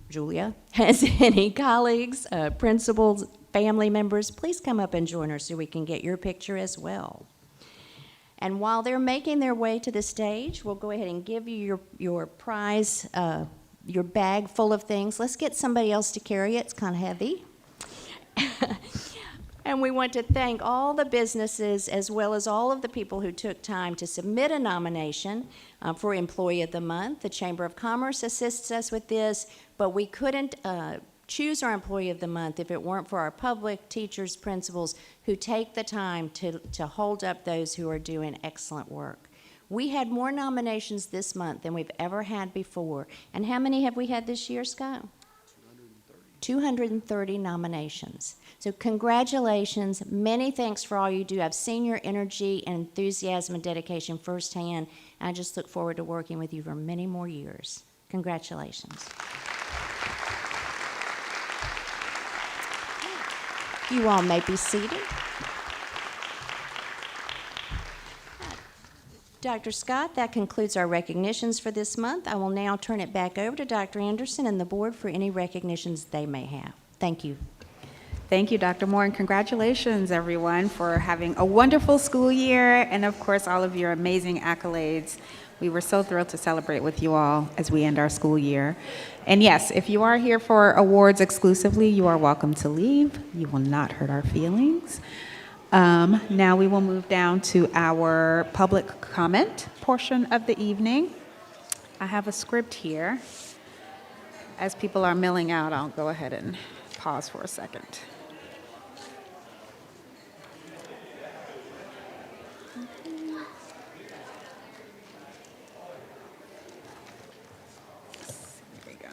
Julia has any colleagues, principals, family members, please come up and join her so we can get your picture as well. And while they're making their way to the stage, we'll go ahead and give you your prize, your bag full of things. Let's get somebody else to carry it. It's kind of heavy. And we want to thank all the businesses as well as all of the people who took time to submit a nomination for Employee of the Month. The Chamber of Commerce assists us with this, but we couldn't choose our Employee of the Month if it weren't for our public, teachers, principals who take the time to hold up those who are doing excellent work. We had more nominations this month than we've ever had before. And how many have we had this year, Scott? 230 nominations. So congratulations, many thanks for all you do. I've seen your energy and enthusiasm and dedication firsthand, and I just look forward to working with you for many more years. Congratulations. You all may be seated. Dr. Scott, that concludes our recognitions for this month. I will now turn it back over to Dr. Anderson and the board for any recognitions they may have. Thank you. Thank you, Dr. Moore, and congratulations, everyone, for having a wonderful school year and, of course, all of your amazing accolades. We were so thrilled to celebrate with you all as we end our school year. And yes, if you are here for awards exclusively, you are welcome to leave. You will not hurt our feelings. Now we will move down to our public comment portion of the evening. I have a script here. As people are milling out, I'll go ahead and pause for a second. There we go.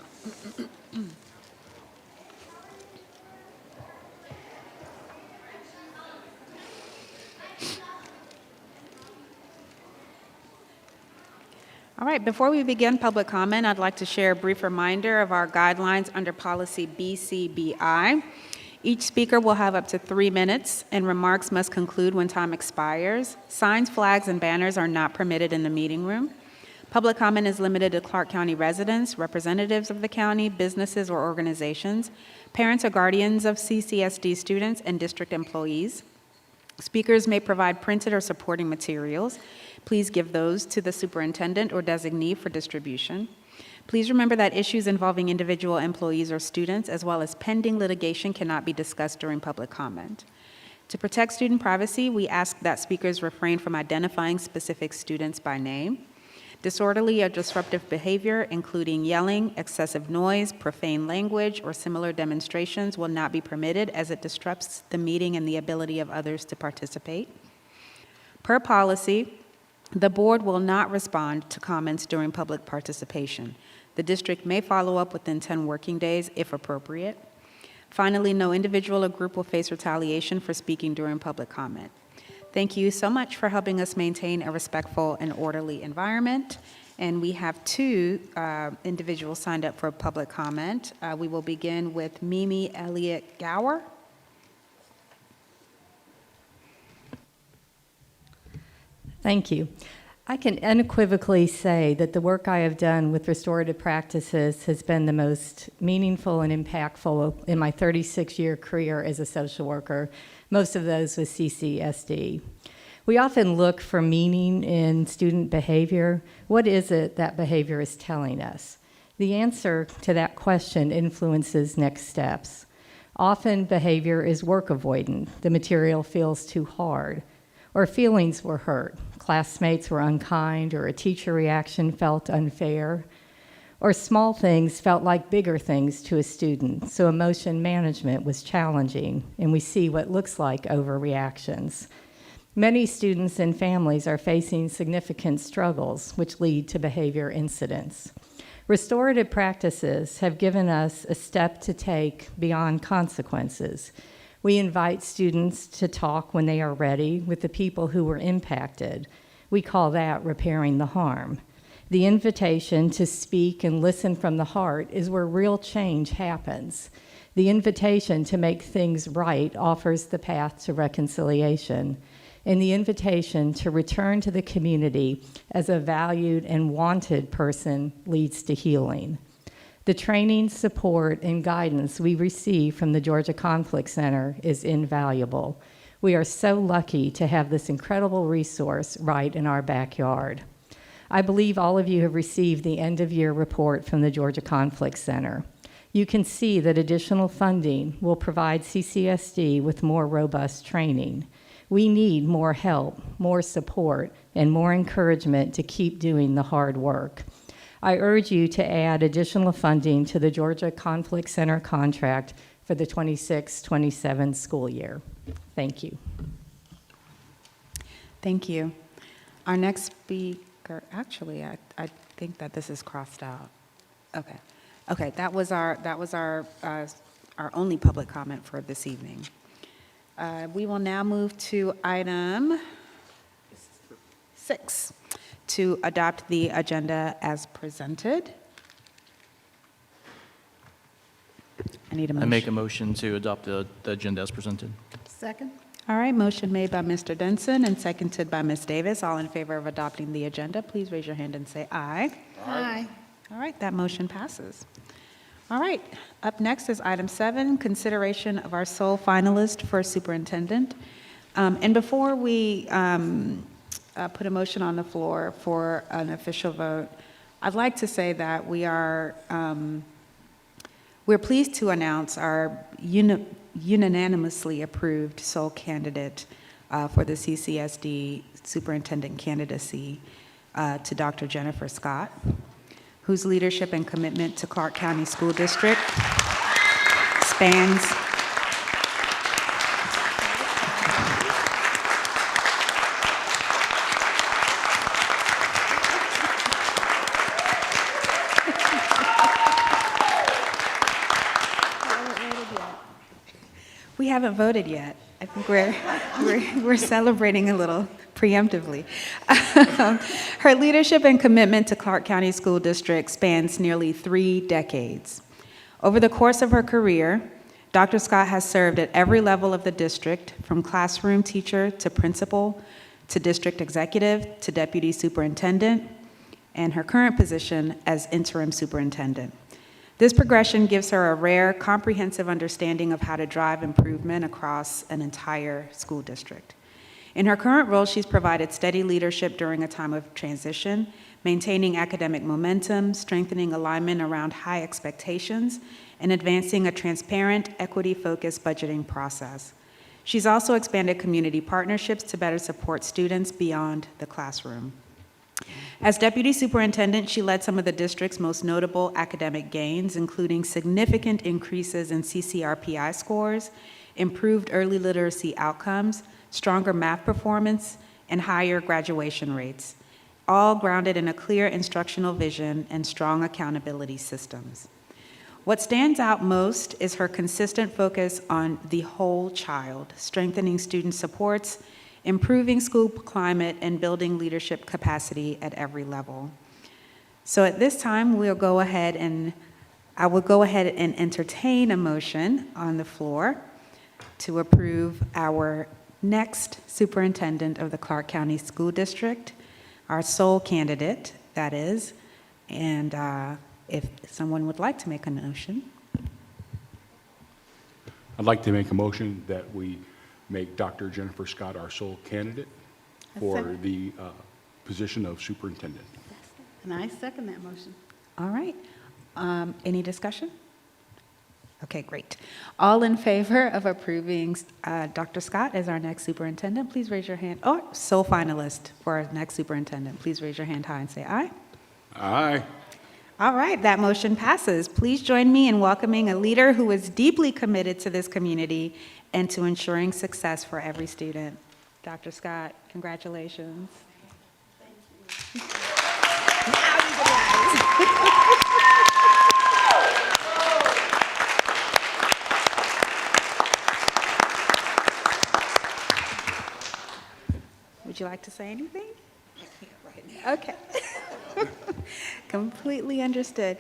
All right, before we begin public comment, I'd like to share a brief reminder of our guidelines under policy BCBI. Each speaker will have up to 3 minutes, and remarks must conclude when time expires. Signs, flags, and banners are not permitted in the meeting room. Public comment is limited to Clark County residents, representatives of the county, businesses or organizations, parents or guardians of CCSD students, and district employees. Speakers may provide printed or supporting materials. Please give those to the superintendent or designee for distribution. Please remember that issues involving individual employees or students, as well as pending litigation, cannot be discussed during public comment. To protect student privacy, we ask that speakers refrain from identifying specific students by name. Disorderly or disruptive behavior, including yelling, excessive noise, profane language, or similar demonstrations, will not be permitted as it disrupts the meeting and the ability of others to participate. Per policy, the board will not respond to comments during public participation. The district may follow up within 10 working days if appropriate. Finally, no individual or group will face retaliation for speaking during public comment. Thank you so much for helping us maintain a respectful and orderly environment. And we have 2 individuals signed up for public comment. We will begin with Mimi Elliott Gower. Thank you. I can unequivocally say that the work I have done with restorative practices has been the most meaningful and impactful in my 36-year career as a social worker, most of those with CCSD. We often look for meaning in student behavior. What is it that behavior is telling us? The answer to that question influences next steps. Often behavior is work avoidant. The material feels too hard, or feelings were hurt. Classmates were unkind, or a teacher reaction felt unfair, or small things felt like bigger things to a student, so emotion management was challenging, and we see what looks like overreactions. Many students and families are facing significant struggles, which lead to behavior incidents. Restorative practices have given us a step to take beyond consequences. We invite students to talk when they are ready with the people who were impacted. We call that repairing the harm. The invitation to speak and listen from the heart is where real change happens. The invitation to make things right offers the path to reconciliation, and the invitation to return to the community as a valued and wanted person leads to healing. The training, support, and guidance we receive from the Georgia Conflict Center is invaluable. We are so lucky to have this incredible resource right in our backyard. I believe all of you have received the end-of-year report from the Georgia Conflict Center. You can see that additional funding will provide CCSD with more robust training. We need more help, more support, and more encouragement to keep doing the hard work. I urge you to add additional funding to the Georgia Conflict Center contract for the 26-27 school year. Thank you. Thank you. Our next speaker, actually, I think that this is crossed out. Okay. Okay, that was our only public comment for this evening. We will now move to item 6, to adopt the agenda as presented. I need a motion. I make a motion to adopt the agenda as presented. Second? All right, motion made by Mr. Denson and seconded by Ms. Davis. All in favor of adopting the agenda, please raise your hand and say aye. Aye. All right, that motion passes. All right, up next is item 7, consideration of our sole finalist for superintendent. And before we put a motion on the floor for an official vote, I'd like to say that we're pleased to announce our unanimously approved sole candidate for the CCSD superintendent candidacy to Dr. Jennifer Scott, whose leadership and commitment to Clark County School District spans We haven't voted yet. I think we're celebrating a little preemptively. Her leadership and commitment to Clark County School District spans nearly 3 decades. Over the course of her career, Dr. Scott has served at every level of the district, from classroom teacher to principal, to district executive, to deputy superintendent, and her current position as interim superintendent. This progression gives her a rare, comprehensive understanding of how to drive improvement across an entire school district. In her current role, she's provided steady leadership during a time of transition, maintaining academic momentum, strengthening alignment around high expectations, and advancing a transparent, equity-focused budgeting process. She's also expanded community partnerships to better support students beyond the classroom. As deputy superintendent, she led some of the district's most notable academic gains, including significant increases in CCRPI scores, improved early literacy outcomes, stronger math performance, and higher graduation rates, all grounded in a clear instructional vision and strong accountability systems. What stands out most is her consistent focus on the whole child, strengthening student supports, improving school climate, and building leadership capacity at every level. So at this time, I will go ahead and entertain a motion on the floor to approve our next superintendent of the Clark County School District, our sole candidate, that is, and if someone would like to make a motion. I'd like to make a motion that we make Dr. Jennifer Scott our sole candidate for the position of superintendent. And I second that motion. All right. Any discussion? Okay, great. All in favor of approving Dr. Scott as our next superintendent, please raise your hand. Or sole finalist for our next superintendent, please raise your hand high and say aye. Aye. All right, that motion passes. Please join me in welcoming a leader who is deeply committed to this community and to ensuring success for every student. Dr. Scott, congratulations. Would you like to say anything? I can't right now. Okay. Completely understood.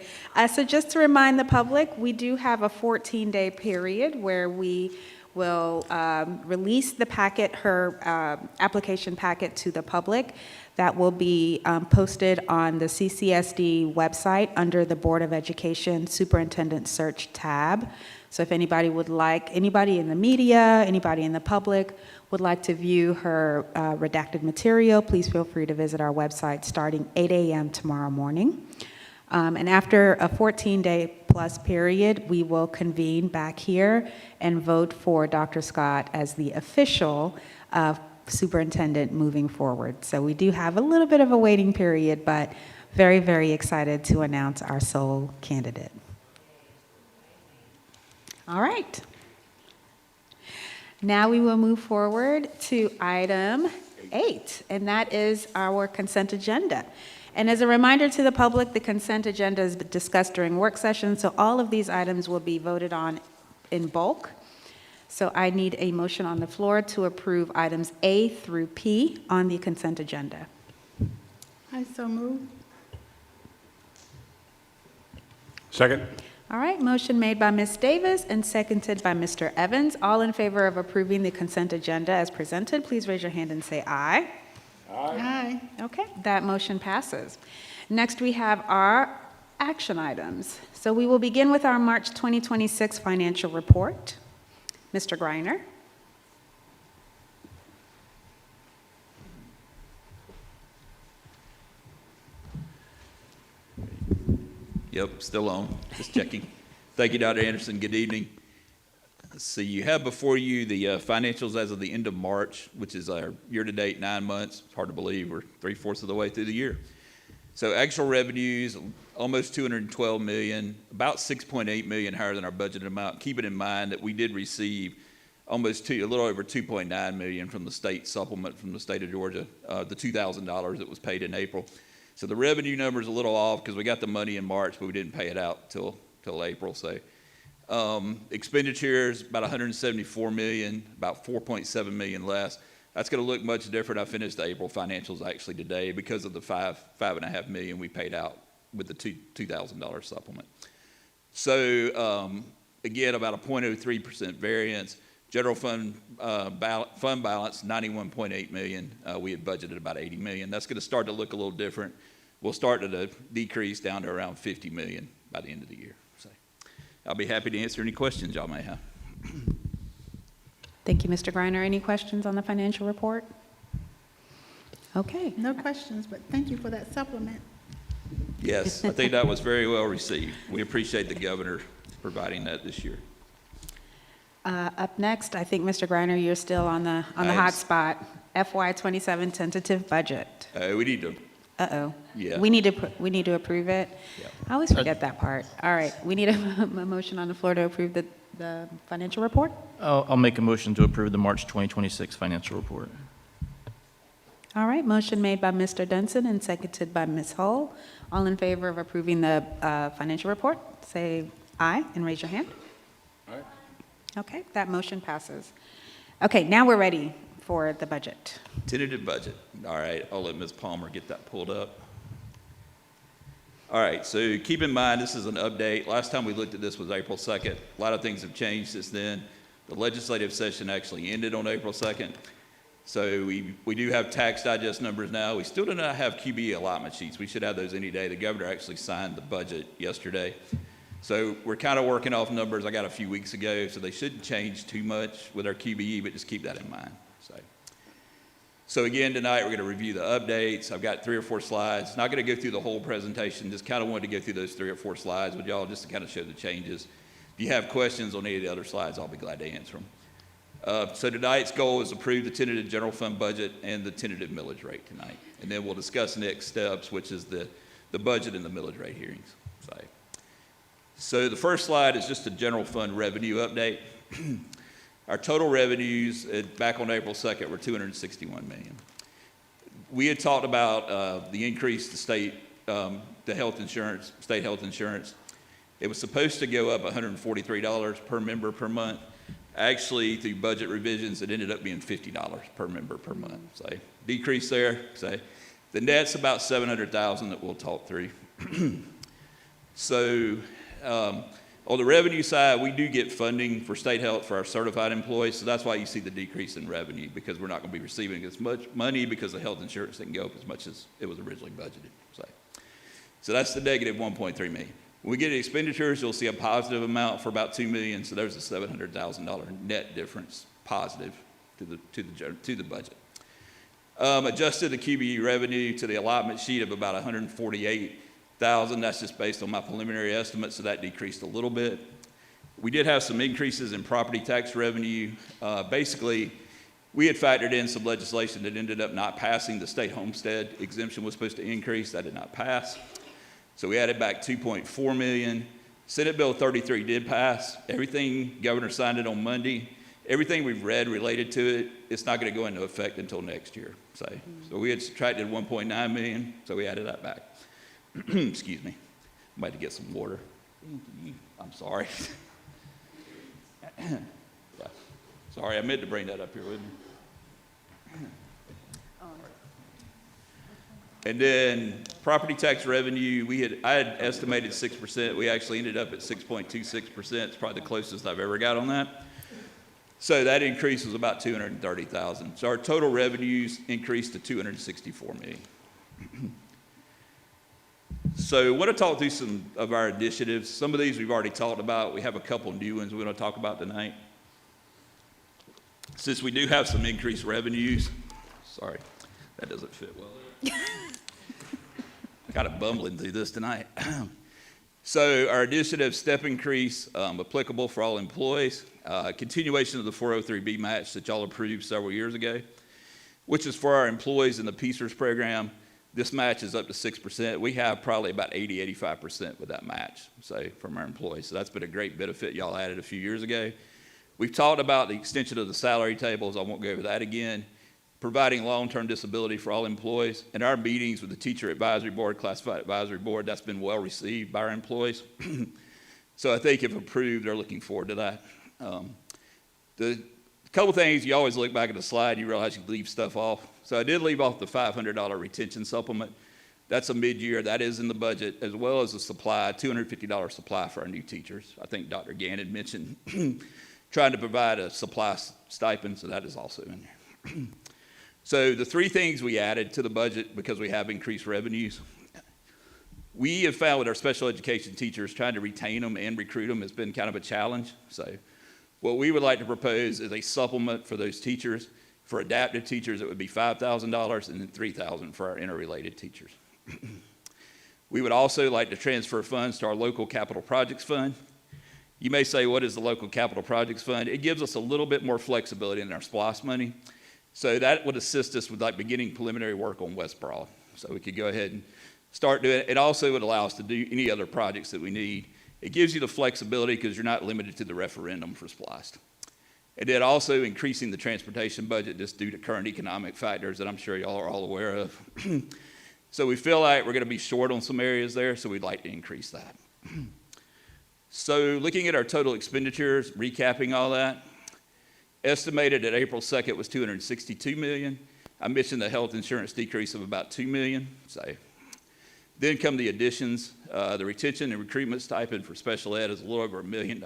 So just to remind the public, we do have a 14-day period where we will release the packet, her application packet to the public. That will be posted on the CCSD website under the Board of Education Superintendent Search tab. So if anybody would like, anybody in the media, anybody in the public would like to view her redacted material, please feel free to visit our website starting 8 a.m. tomorrow morning. And after a 14-day plus period, we will convene back here and vote for Dr. Scott as the official superintendent moving forward. So we do have a little bit of a waiting period, but very, very excited to announce our sole candidate. All right. Now we will move forward to item 8, and that is our consent agenda. And as a reminder to the public, the consent agenda is discussed during work sessions, so all of these items will be voted on in bulk. So I need a motion on the floor to approve items A through P on the consent agenda. I so move. Second? All right, motion made by Ms. Davis and seconded by Mr. Evans. All in favor of approving the consent agenda as presented, please raise your hand and say aye. Aye. Okay, that motion passes. Next, we have our action items. So we will begin with our March 2026 financial report. Mr. Greiner. Yep, still on, just checking. Thank you, Dr. Anderson. Good evening. Let's see, you have before you the financials as of the end of March, which is our year-to-date 9 months. It's hard to believe we're 3/4 of the way through the year. So actual revenues, almost $212 million, about $6.8 million higher than our budgeted amount. Keeping in mind that we did receive a little over $2.9 million from the state supplement from the state of Georgia, the $2,000 that was paid in April. So the revenue number is a little off because we got the money in March, but we didn't pay it out till April. So expenditures about $174 million, about $4.7 million less. That's going to look much different. I finished the April financials actually today because of the $5.5 million we paid out with the $2,000 supplement. So again, about a 0.03% variance. General fund balance, $91.8 million. We had budgeted about $80 million. That's going to start to look a little different. We'll start to decrease down to around $50 million by the end of the year. So I'll be happy to answer any questions y'all may have. Thank you, Mr. Greiner. Any questions on the financial report? Okay. No questions, but thank you for that supplement. Yes, I think that was very well received. We appreciate the governor providing that this year. Up next, I think, Mr. Greiner, you're still on the hot spot. FY27 tentative budget. We need to. Uh-oh. Yeah. We need to approve it? Yeah. I always forget that part. All right, we need a motion on the floor to approve the financial report? I'll make a motion to approve the March 2026 financial report. All right, motion made by Mr. Dunson and seconded by Ms. Hull. All in favor of approving the financial report, say aye and raise your hand. Aye. Okay, that motion passes. Okay, now we're ready for the budget. Tentative budget. All right, I'll let Ms. Palmer get that pulled up. All right, so keep in mind, this is an update. Last time we looked at this was April 2nd. A lot of things have changed since then. The legislative session actually ended on April 2nd. So we do have tax digest numbers now. We still do not have QBE allotment sheets. We should have those any day. The governor actually signed the budget yesterday. So we're kind of working off numbers I got a few weeks ago, so they shouldn't change too much with our QBE, but just keep that in mind. So again, tonight we're going to review the updates. I've got 3 or 4 slides. Not going to go through the whole presentation, just kind of wanted to go through those 3 or 4 slides with y'all just to kind of show the changes. If you have questions on any of the other slides, I'll be glad to answer them. So tonight's goal is to approve the tentative general fund budget and the tentative millage rate tonight. And then we'll discuss next steps, which is the budget and the millage rate hearings. So the first slide is just a general fund revenue update. Our total revenues back on April 2nd were $261 million. We had talked about the increase to state health insurance. It was supposed to go up $143 per member per month. Actually, through budget revisions, it ended up being $50 per member per month. So decrease there. So the net's about $700,000 that we'll talk through. So on the revenue side, we do get funding for state health for our certified employees. So that's why you see the decrease in revenue, because we're not going to be receiving as much money because the health insurance didn't go up as much as it was originally budgeted. So that's the negative $1.3 million. When we get to expenditures, you'll see a positive amount for about $2 million. So there's a $700,000 net difference positive to the budget. Adjusted the QBE revenue to the allotment sheet of about $148,000. That's just based on my preliminary estimate, so that decreased a little bit. We did have some increases in property tax revenue. Basically, we had factored in some legislation that ended up not passing. The state homestead exemption was supposed to increase. That did not pass. So we added back $2.4 million. Senate Bill 33 did pass. Everything, Governor signed it on Monday. Everything we've read related to it, it's not going to go into effect until next year. So we had subtracted $1.9 million, so we added that back. Excuse me. I'm about to get some water. I'm sorry. Yeah. Sorry, I meant to bring that up here with me. And then property tax revenue, I had estimated 6%. We actually ended up at 6.26%. It's probably the closest I've ever got on that. So that increase was about $230,000. So our total revenues increased to $264 million. So I want to talk through some of our initiatives. Some of these we've already talked about. We have a couple new ones we're going to talk about tonight. Since we do have some increased revenues, sorry, that doesn't fit well. Kind of bumbling through this tonight. So our initiative step increase applicable for all employees, continuation of the 403B match that y'all approved several years ago, which is for our employees in the PCERS program. This match is up to 6%. We have probably about 85% with that match, so from our employees. So that's been a great benefit y'all added a few years ago. We've talked about the extension of the salary tables. I won't go over that again. Providing long-term disability for all employees. In our meetings with the Teacher Advisory Board, Classified Advisory Board, that's been well received by our employees. So I think if approved, they're looking forward to that. The couple things, you always look back at the slide and you realize you leave stuff off. So I did leave off the $500 retention supplement. That's a mid-year. That is in the budget, as well as a supply, $250 supply for our new teachers. I think Dr. Gannon mentioned trying to provide a supply stipend, so that is also in there. So the three things we added to the budget because we have increased revenues, we have found with our special education teachers, trying to retain them and recruit them has been kind of a challenge. So what we would like to propose is a supplement for those teachers. For adaptive teachers, it would be $5,000 and then $3,000 for our interrelated teachers. We would also like to transfer funds to our local capital projects fund. You may say, what is the local capital projects fund? It gives us a little bit more flexibility in our SPLOST money. So that would assist us with like beginning preliminary work on West Broad. So we could go ahead and start doing it. It also would allow us to do any other projects that we need. It gives you the flexibility because you're not limited to the referendum for SPLOST. And then also increasing the transportation budget just due to current economic factors that I'm sure y'all are all aware of. So we feel like we're going to be short on some areas there, so we'd like to increase that. So looking at our total expenditures, recapping all that, estimated at April 2nd was $262 million. I mentioned the health insurance decrease of about $2 million. So then come the additions. The retention and recruitment stipend for special ed is a little over $1 million.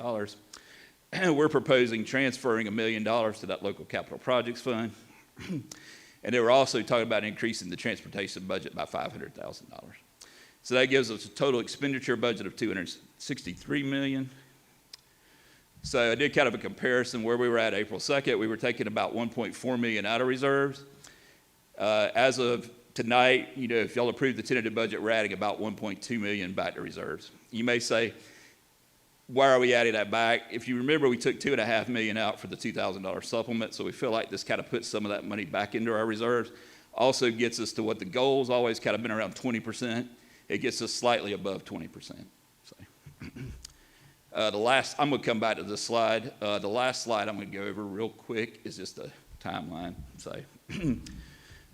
We're proposing transferring $1 million to that local capital projects fund. And they were also talking about increasing the transportation budget by $500,000. So that gives us a total expenditure budget of $263 million. So I did kind of a comparison where we were at April 2nd. We were taking about $1.4 million out of reserves. As of tonight, if y'all approve the tentative budget, we're adding about $1.2 million back to reserves. You may say, why are we adding that back? If you remember, we took $2.5 million out for the $2,000 supplement, so we feel like this kind of puts some of that money back into our reserves. Also gets us to what the goal's always kind of been around 20%. It gets us slightly above 20%. I'm going to come back to this slide. The last slide I'm going to go over real quick is just a timeline.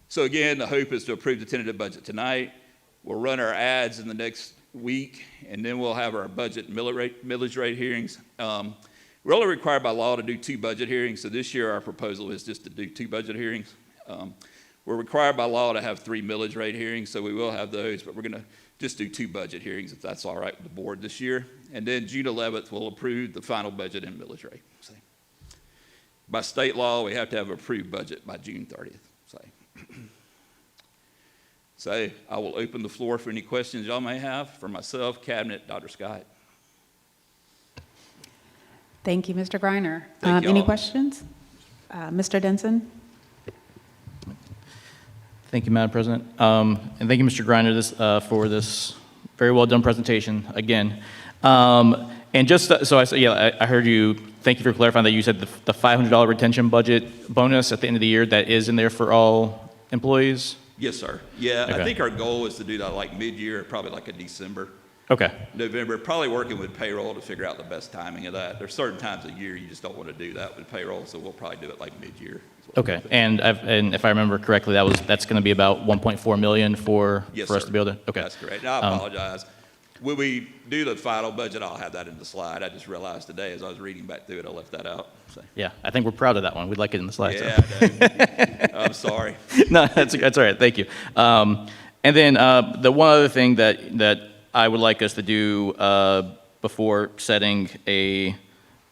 So again, the hope is to approve the tentative budget tonight. We'll run our ads in the next week, and then we'll have our budget and millage rate hearings. We're only required by law to do 2 budget hearings, so this year our proposal is just to do 2 budget hearings. We're required by law to have 3 millage rate hearings, so we will have those, but we're going to just do 2 budget hearings if that's all right with the board this year. And then June 11th, we'll approve the final budget and millage rate. By state law, we have to have an approved budget by June 30th. So I will open the floor for any questions y'all may have for myself, Cabinet, Dr. Scott. Thank you, Mr. Griner. Thank Any y'all. questions? Mr. Denson? Thank you, Madam President. And thank you, Mr. Griner, for this very well done presentation again. And just so I heard you, thank you for clarifying that you said the $500 retention budget bonus at the end of the year, that is in there for all employees? Yes, sir. Yeah, Okay. I think our goal is to do that like mid-year, probably like a December, Okay. November, probably working with payroll to figure out the best timing of that. There's certain times of year you just don't want to do that with payroll, so we'll probably do it like mid-year. Okay. And if I remember correctly, that's going to be about 1.4 million for Yes, us sir. to be able to. Okay. That's correct. And I apologize. When we do the final budget, I'll have that in the slide. I just realized today as I was reading back through it, I left that out. So. Yeah, I think we're proud of that one. We'd like it in the slides. Yeah, I know. I'm sorry. No, that's all right. Thank you. And then the one other thing that I would like us to do before setting a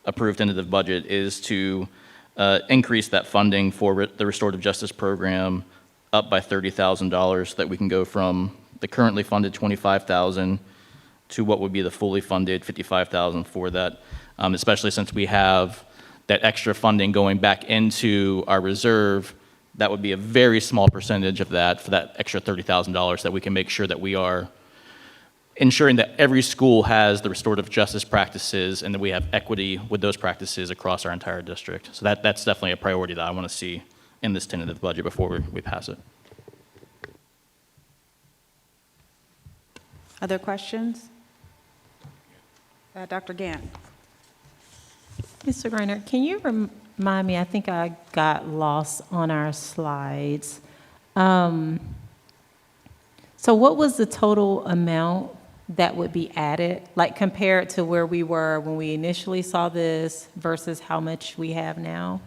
approved tentative budget is to increase that funding for the restorative justice program up by $30,000, so that we can go from the currently funded $25,000 to what would be the fully funded $55,000 for that, especially since we have that extra funding going back into our reserve. That would be a very small percentage of that for that extra $30,000, that we can make sure that we are ensuring that every school has the restorative justice practices and that we have equity with those practices across our entire district. So that's definitely a priority that I want to see in this tentative budget before we pass it. Other questions? Dr. Gant? Mr. Griner, can you remind me, I think I got lost on our slides. So what was the total amount that would be added, like compared to where we were when we initially saw this versus how much we have now?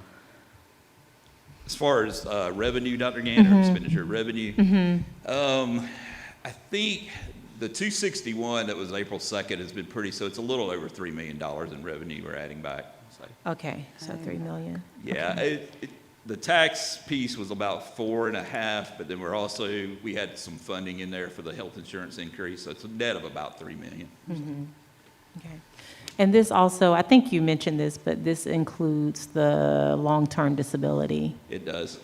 As far as revenue, Dr. Gann, or expenditure revenue, I think the 261 that was April 2nd has been so it's a little over $3 million in revenue we're adding back. So. Okay, so 3 million. Yeah, the tax piece was about 4.5, but then we had some funding in there for the health insurance increase, so it's a net of about $3 million. Okay. And this also, I think you mentioned this, but this includes the long-term disability. It does.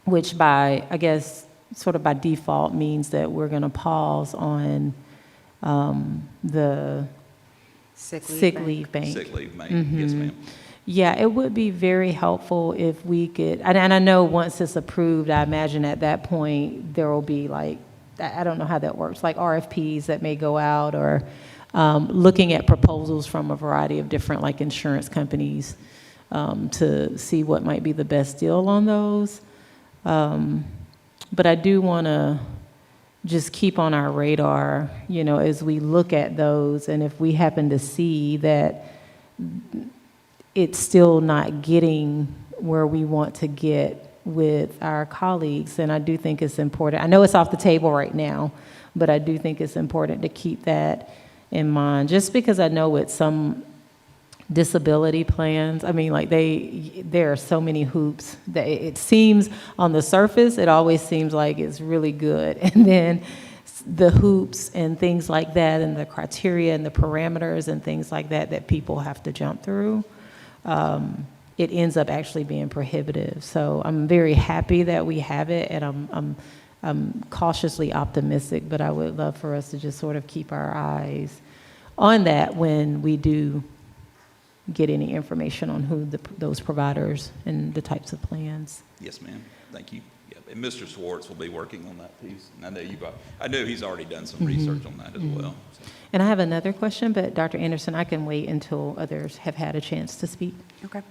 Which by, I guess, sort of by default means that we're going to pause on the Sick leave bank. Sick leave bank, yes, ma'am. Yeah, it would be very helpful if we could, and I know once it's approved, I imagine at that point, there will be like, I don't know how that works, like RFPs that may go out, or looking at proposals from a variety of different like insurance companies to see what might be the best deal on those. But I do want to just keep on our radar, as we look at those, and if we happen to see that it's still not getting where we want to get with our colleagues, then I do think it's important. I know it's off the table right now, but I do think it's important to keep that in mind, just because I know with some disability plans, I mean, like there are so many hoops that it seems on the surface, it always seems like it's really good. And then the hoops and things like that, and the criteria and the parameters and things like that people have to jump through, it ends up actually being prohibitive. So I'm very happy that we have it, and I'm cautiously optimistic, but I would love for us to just sort of keep our eyes on that when we do get any information on who those providers and the types of plans. Yes, ma'am. Thank you. Yep. and Mr. Swartz will be working on that piece. And I know he's already done some research on that as well. So. And I have another question, but Dr. Anderson, I can wait until others have had a chance to speak. Okay.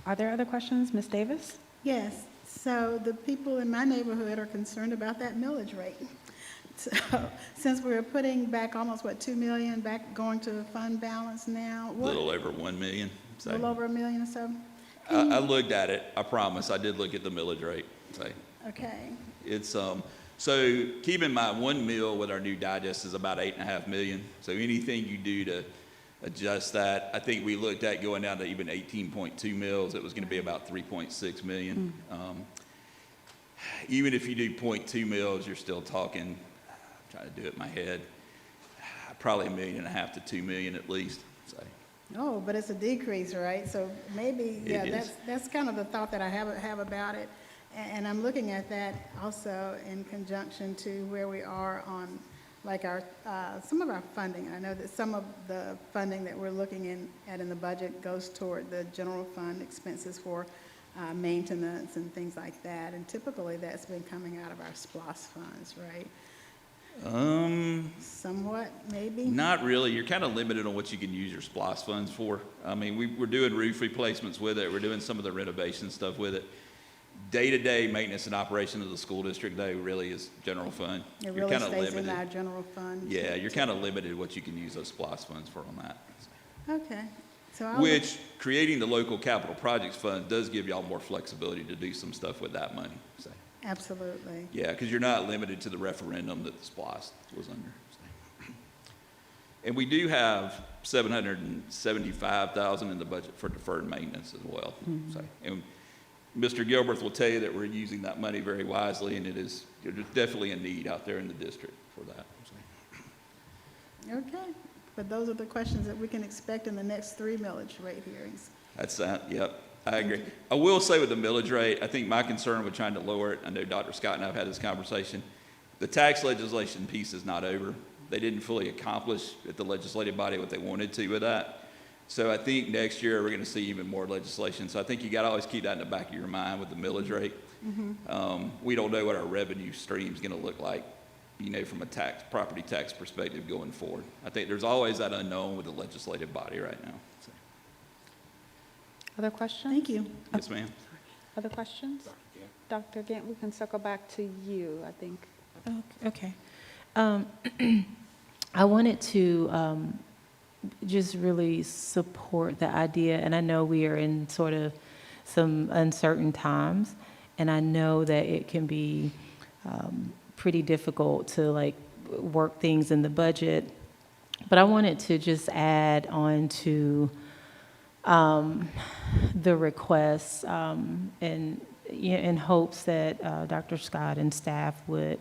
Are there other questions? Ms. Davis? Yes, so the people in my neighborhood are concerned about that millage rate. So, since we're putting back almost, 2 million back going to fund balance now? A little over 1 million. A little over $1 million or so? I looked at it, I promise, I did look at the millage rate. So Okay. it's, so keep in mind, 1 mil with our new digest is about 8.5 million. So anything you do to adjust that, I think we looked at going down to even 18.2 mils, it was gonna be about 3.6 million. Even if you do 0.2 mils, you're still talking, I'm trying to do it in my head, probably 1.5 million to 2 million at least. So Oh, but it's a decrease, right? So maybe, yeah, It is. that's kind of the thought that I have about it. And I'm looking at that also in conjunction to where we are on, like, our, some of our funding. I know that some of the funding that we're looking at in the budget goes toward the general fund expenses for maintenance and things like that. And typically, that's been coming out of our SPLOS funds, right? Somewhat, maybe? Not really. You're kind of limited on what you can use your SPLOS funds for. I mean, we're doing roof replacements with it. We're doing some of the renovation stuff with it. Day-to-day maintenance and operation of the school district, though, really is general fund. It You're really kinda stays in limited. our general fund? Yeah, you're kind of limited what you can use those SPLOS funds for on that. Okay. So I'll Which, creating the local capital projects fund does give y'all more flexibility to do some stuff with that money. So, absolutely. yeah, because you're not limited to the referendum that the SPLOS was under. So. And we do have $775,000 in the budget for deferred maintenance as well. So, and Mr. Gilbert will tell you that we're using that money very wisely, and there's definitely a need out there in the district for that. So. Okay. But those are the questions that we can expect in the next 3 millage rate hearings. That's that, yep, I agree. I will say with the millage rate, I think my concern with trying to lower it, I know Dr. Scott and I have had this conversation, the tax legislation piece is not over. They didn't fully accomplish at the legislative body what they wanted to with that. So I think next year we're gonna see even more legislation. So I think you gotta always keep that in the back of your mind with the millage rate. We don't know what our revenue stream's gonna look like, you know, from a property tax perspective going forward. I think there's always that unknown with the legislative body right now. So. Other questions? Thank you. Yes, ma'am. Other questions? Dr. Gant, we can circle back to you, I think. Okay. I wanted to just really support the idea, and I know we are in sort of some uncertain times, and I know that it can be pretty difficult to like work things in the budget, but I wanted to just add on to the requests in hopes that Dr. Scott and staff would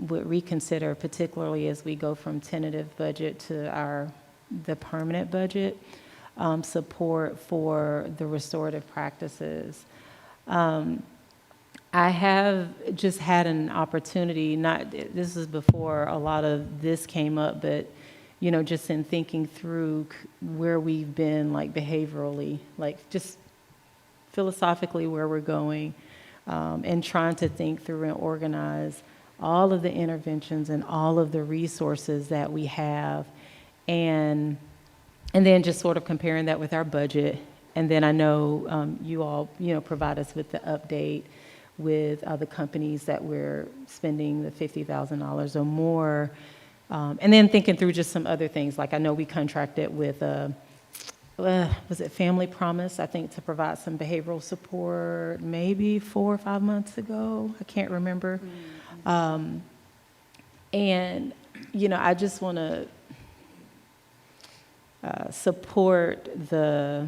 reconsider, particularly as we go from tentative budget to the permanent budget, support for the restorative practices. I have just had an opportunity, this is before a lot of this came up, but, you know, just in thinking through where we've been, like behaviorally, like just philosophically where we're going, and trying to think through and organize all of the interventions and all of the resources that we have, and then just sort of comparing that with our budget. And then I know you all, you know, provide us with the update with other companies that we're spending the $50,000 or more. And then thinking through just some other things, like I know we contracted with, was it Family Promise, I think, to provide some behavioral support maybe 4 or 5 months ago. I can't remember. And, you know, I just want to support the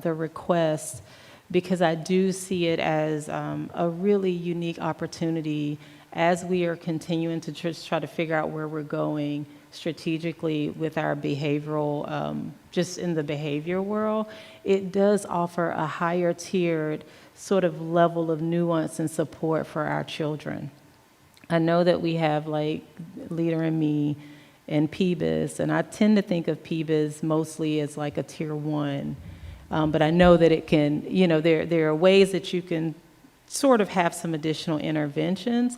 request, because I do see it as a really unique opportunity as we are continuing to just try to figure out where we're going strategically with our behavioral, just in the behavior world. It does offer a higher tiered sort of level of nuance and support for our children. I know that we have like Leader in Me and PBIS, and I tend to think of PBIS mostly as like a tier 1. But I know that it can, you know, there are ways that you can sort of have some additional interventions.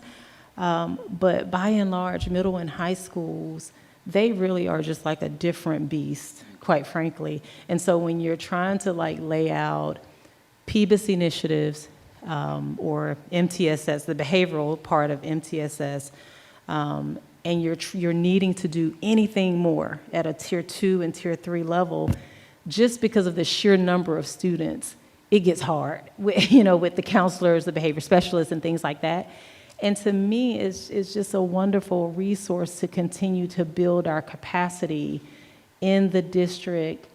But by and large, middle and high schools, they really are just like a different beast, quite frankly. And so when you're trying to like lay out PBIS initiatives, or MTSS, the behavioral part of MTSS, and you're needing to do anything more at a tier 2 and tier 3 level, just because of the sheer number of students, it gets hard, with the counselors, the behavior specialists, and things like that. And to me, it's just a wonderful resource to continue to build our capacity in the district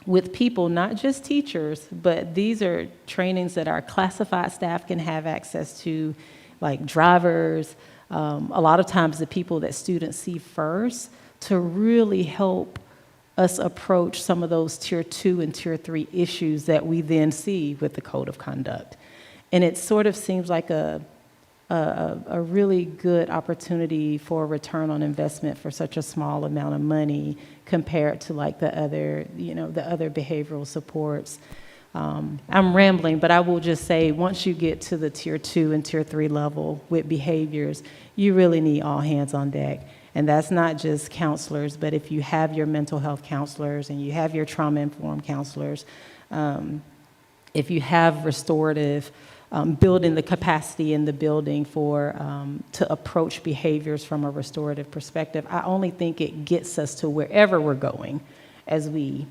with people, not just teachers, but these are trainings that our classified staff can have access to, like drivers, a lot of times the people that students see first, to really help us approach some of those tier 2 and tier 3 issues that we then see with the code of conduct. And it sort of seems like a really good opportunity for return on investment for such a small amount of money compared to like the other behavioral supports. I'm rambling, but I will just say once you get to the tier 2 and tier 3 level with behaviors, you really need all hands on deck. And that's not just counselors, but if you have your mental health counselors and you have your trauma-informed counselors, if you have restorative, building the capacity in the building to approach behaviors from a restorative perspective, I only think it gets us to wherever we're going as we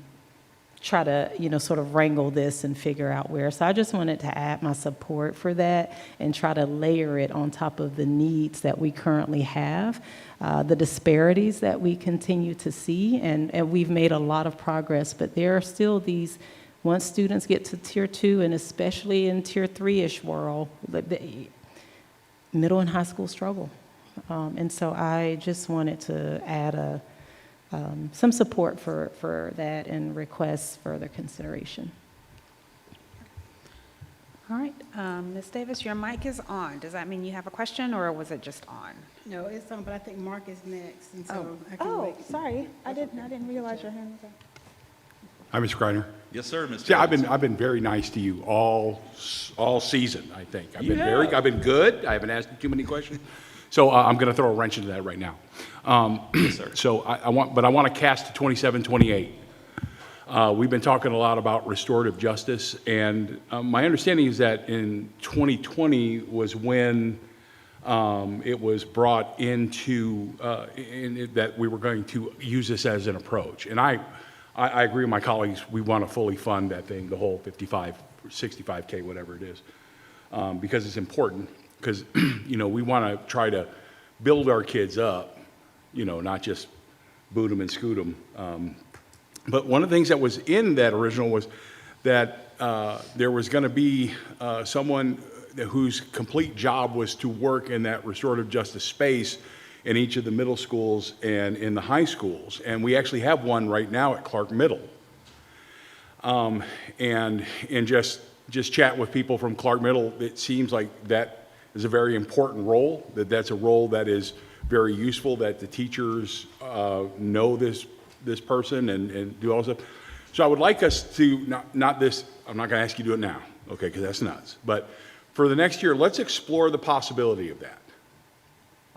try to, sort of wrangle this and figure out where. So I just wanted to add my support for that and try to layer it on top of the needs that we currently have, the disparities that we continue to see, and we've made a lot of progress, but there are still these. Once students get to tier 2, and especially in tier 3-ish world, middle and high school struggle. And so I just wanted to add some support for that and request further consideration. All right, Ms. Davis, your mic is on. Does that mean you have a question, or was it just on? No, it's on, but I think Mark is next, and so I can wait. Sorry, I didn't realize your hand was up. Hi, Mr. Kreiner. Yes, sir, Mr. Yeah, Davis. I've been very nice to you all season, I think. I've been good. I haven't asked you too many questions. So I'm going to throw a wrench into that right now. Yes, sir. So I want to cast to 27, 28. We've been talking a lot about restorative justice, and my understanding is that in 2020 was when it was brought into that we were going to use this as an approach. And I agree with my colleagues. We want to fully fund that thing, the whole 55, 65K, whatever it is, because it's important. Because we want to try to build our kids up, not just boot them and scoot them. But one of the things that was in that original was that there was going to be someone whose complete job was to work in that restorative justice space in each of the middle schools and in the high schools. And we actually have one right now at Clark Middle. And just chat with people from Clark Middle, it seems like that is a very important role, that's a role that is very useful, that the teachers know this person and do all this stuff. So I would like us to, not this, I'm not going to ask you to do it now, okay, because that's nuts. But for the next year, let's explore the possibility of that.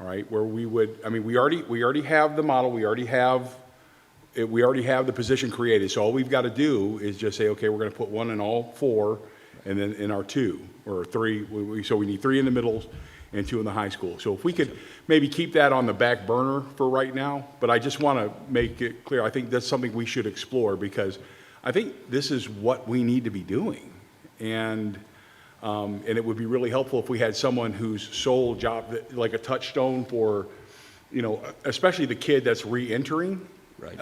All right, where we would, we already have the model, we already have the position created. So all we've got to do is just say, okay, we're going to put one in all 4, and then in our 2 or 3. So we need 3 in the middle and 2 in the high school. So if we could maybe keep that on the back burner for right now, but I just want to make it clear. I think that's something we should explore, because I think this is what we need to be doing, and it would be really helpful if we had someone whose sole job, like a touchstone for, especially the kid that's re-entering. Right.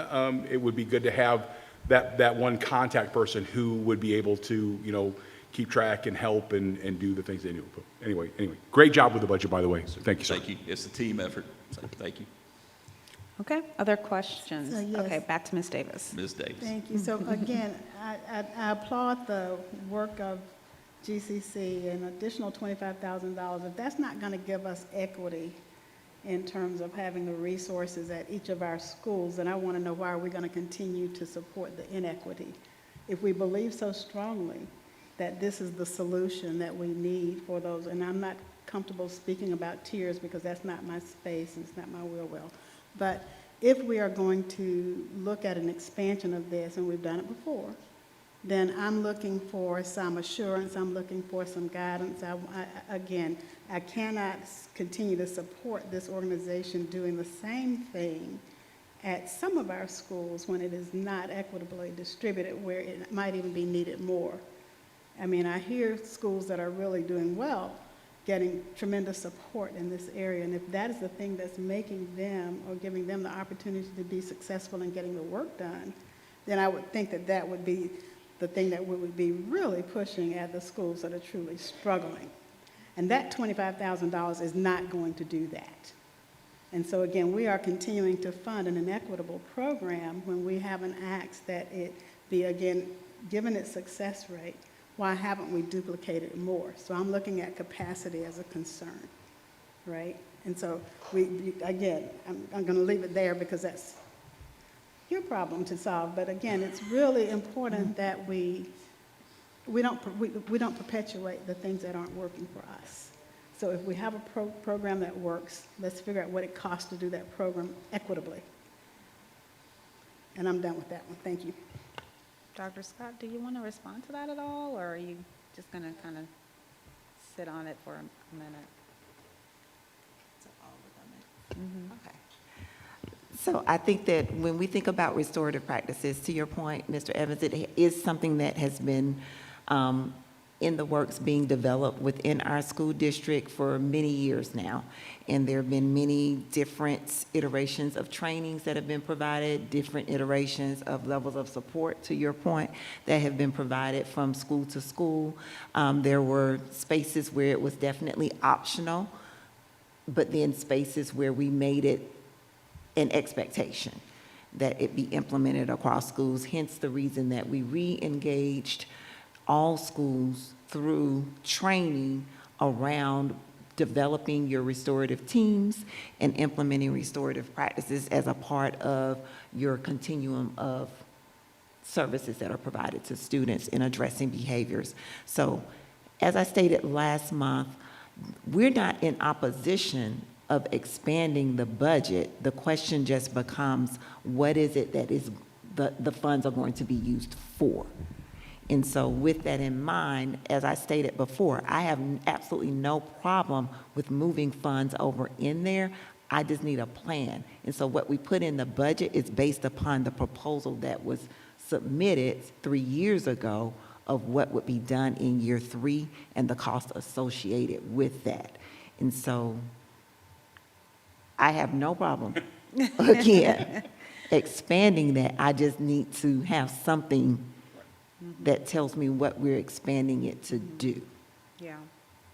It would be good to have that one contact person who would be able to, keep track and help and do the things they do. But anyway, great job with the budget, by the way. So thank you, sir. Thank you. It's a team effort. So thank you. Okay, other questions? Yes. Okay, back to Ms. Davis. Ms. Davis. Thank you. So again, I applaud the work of GCC, an additional $25,000. If that's not going to give us equity in terms of having the resources at each of our schools, then I want to know why are we going to continue to support the inequity if we believe so strongly that this is the solution that we need for those. And I'm not comfortable speaking about tiers because that's not my space and it's not my will. But if we are going to look at an expansion of this, and we've done it before, then I'm looking for some assurance, I'm looking for some guidance. Again, I cannot continue to support this organization doing the same thing at some of our schools when it is not equitably distributed, where it might even be needed more. I mean, I hear schools that are really doing well getting tremendous support in this area, and if that is the thing that's making them or giving them the opportunity to be successful in getting the work done, then I would think that that would be the thing that we would be really pushing at the schools that are truly struggling. And that $25,000 is not going to do that. And so again, we are continuing to fund an inequitable program when we haven't asked that it be, again, given its success rate, why haven't we duplicated more? So I'm looking at capacity as a concern, right? And so again, I'm going to leave it there because that's your problem to solve. But again, it's really important that we don't perpetuate the things that aren't working for us. So if we have a program that works, let's figure out what it costs to do that program equitably. And I'm done with that one. Thank you. Dr. Scott, do you want to respond to that at all, or are you just going to kind of sit on it for a minute? Okay. So I think that when we think about restorative practices, to your point, Mr. Evans, it is something that has been in the works being developed within our school district for many years now. And there have been many different iterations of trainings that have been provided, different iterations of levels of support, to your point, that have been provided from school to school. There were spaces where it was definitely optional, but then spaces where we made it an expectation that it be implemented across schools, hence the reason that we re-engaged all schools through training around developing your restorative teams and implementing restorative practices as a part of your continuum of services that are provided to students in addressing behaviors. So, as I stated last month, we're not in opposition of expanding the budget. The question just becomes, what is it that is the funds are going to be used for? And so with that in mind, as I stated before, I have absolutely no problem with moving funds over in there. I just need a plan. And so what we put in the budget is based upon the proposal that was submitted 3 years ago of what would be done in year 3 and the cost associated with that. And so I have no problem, again, expanding that. I just need to have something that tells me what we're expanding it to do. Yeah.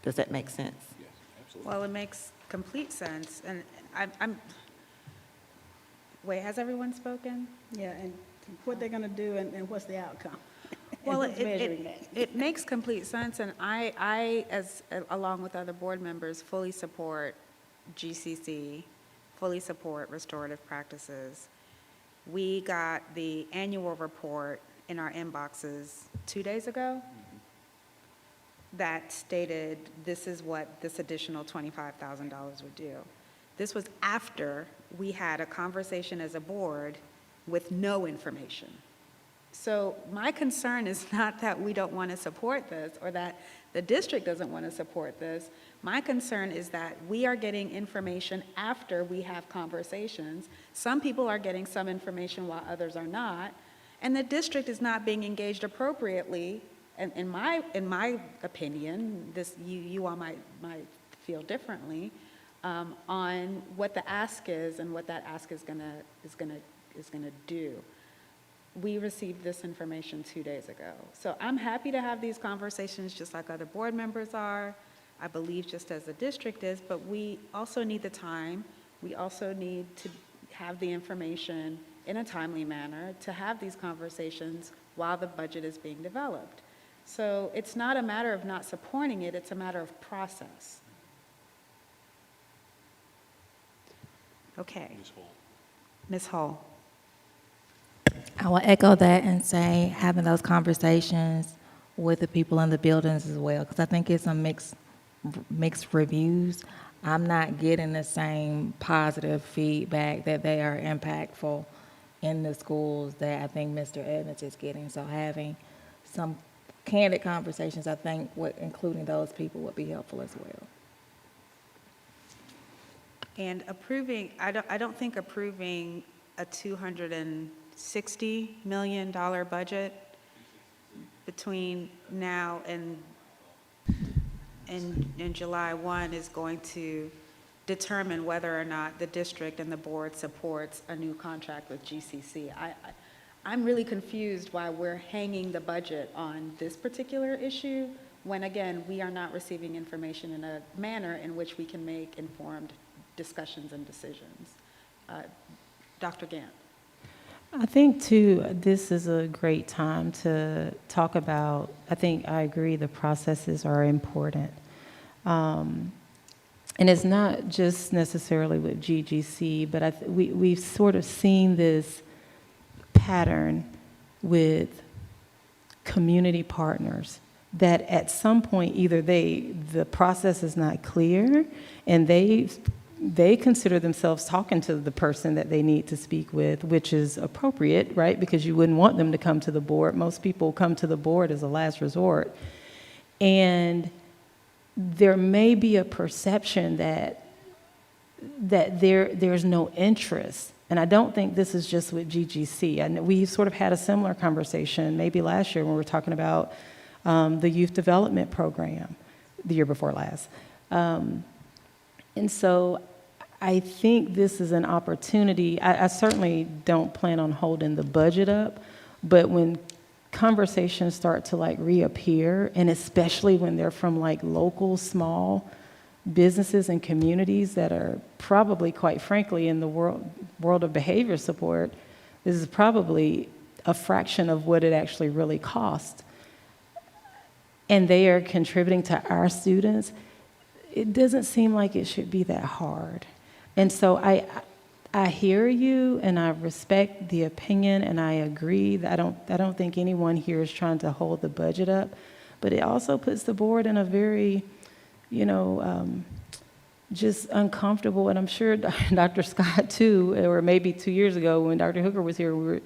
Does that make sense? Yes, absolutely. Well, it makes complete sense. And wait, has everyone spoken? Yeah, and what they're going to do and what's the outcome. Well, And who's measuring that. it makes complete sense, and I, along with other board members, fully support GCC, fully support restorative practices. We got the annual report in our inboxes 2 days ago that stated this is what this additional $25,000 would do. This was after we had a conversation as a board with no information. So my concern is not that we don't want to support this or that the district doesn't want to support this. My concern is that we are getting information after we have conversations. Some people are getting some information while others are not. And the district is not being engaged appropriately, and in my opinion, you all might feel differently, on what the ask is and what that ask is gonna do. We received this information 2 days ago. So I'm happy to have these conversations just like other board members are, I believe just as the district is, but we also need the time. We also need to have the information in a timely manner to have these conversations while the budget is being developed. So it's not a matter of not supporting it, it's a matter of process. Okay. Ms. Hall. Ms. Hull. I will echo that and say having those conversations with the people in the buildings as well, because I think it's a mixed reviews. I'm not getting the same positive feedback that they are impactful in the schools that I think Mr. Evans is getting. So having some candid conversations, I think, including those people, would be helpful as well. And approving, I don't think approving a $260 million budget between now and July 1 is going to determine whether or not the district and the board supports a new contract with GCC. I'm really confused why we're hanging the budget on this particular issue when, again, we are not receiving information in a manner in which we can make informed discussions and decisions. Dr. Gant. I think, too, this is a great time to talk about, I think I agree the processes are important. And it's not just necessarily with GGC, but we've sort of seen this pattern with community partners that at some point either the process is not clear and they consider themselves talking to the person that they need to speak with, which is appropriate, right? Because you wouldn't want them to come to the board. Most people come to the board as a last resort. And there may be a perception that there's no interest. And I don't think this is just with GGC. And we sort of had a similar conversation maybe last year when we were talking about the youth development program, the year before last. And so I think this is an opportunity. I certainly don't plan on holding the budget up, but when conversations start to reappear, and especially when they're from local small businesses and communities that are probably, quite frankly, in the world of behavior support, this is probably a fraction of what it actually really costs. And they are contributing to our students. It doesn't seem like it should be that hard. And so I hear you and I respect the opinion and I agree that I don't think anyone here is trying to hold the budget up, but it also puts the board in a very, just uncomfortable, and I'm sure Dr. Scott too, or maybe 2 years ago when Dr. Hooker was here,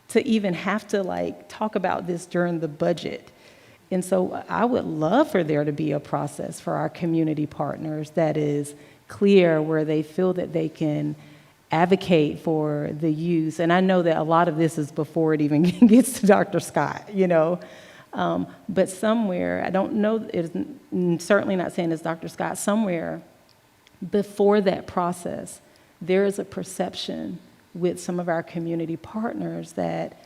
to even have to talk about this during the budget. And so I would love for there to be a process for our community partners that is clear, where they feel that they can advocate for the youth. And I know that a lot of this is before it even gets to Dr. Scott, but somewhere, I don't know, it's certainly not saying it's Dr. Scott, somewhere before that process, there is a perception with some of our community partners that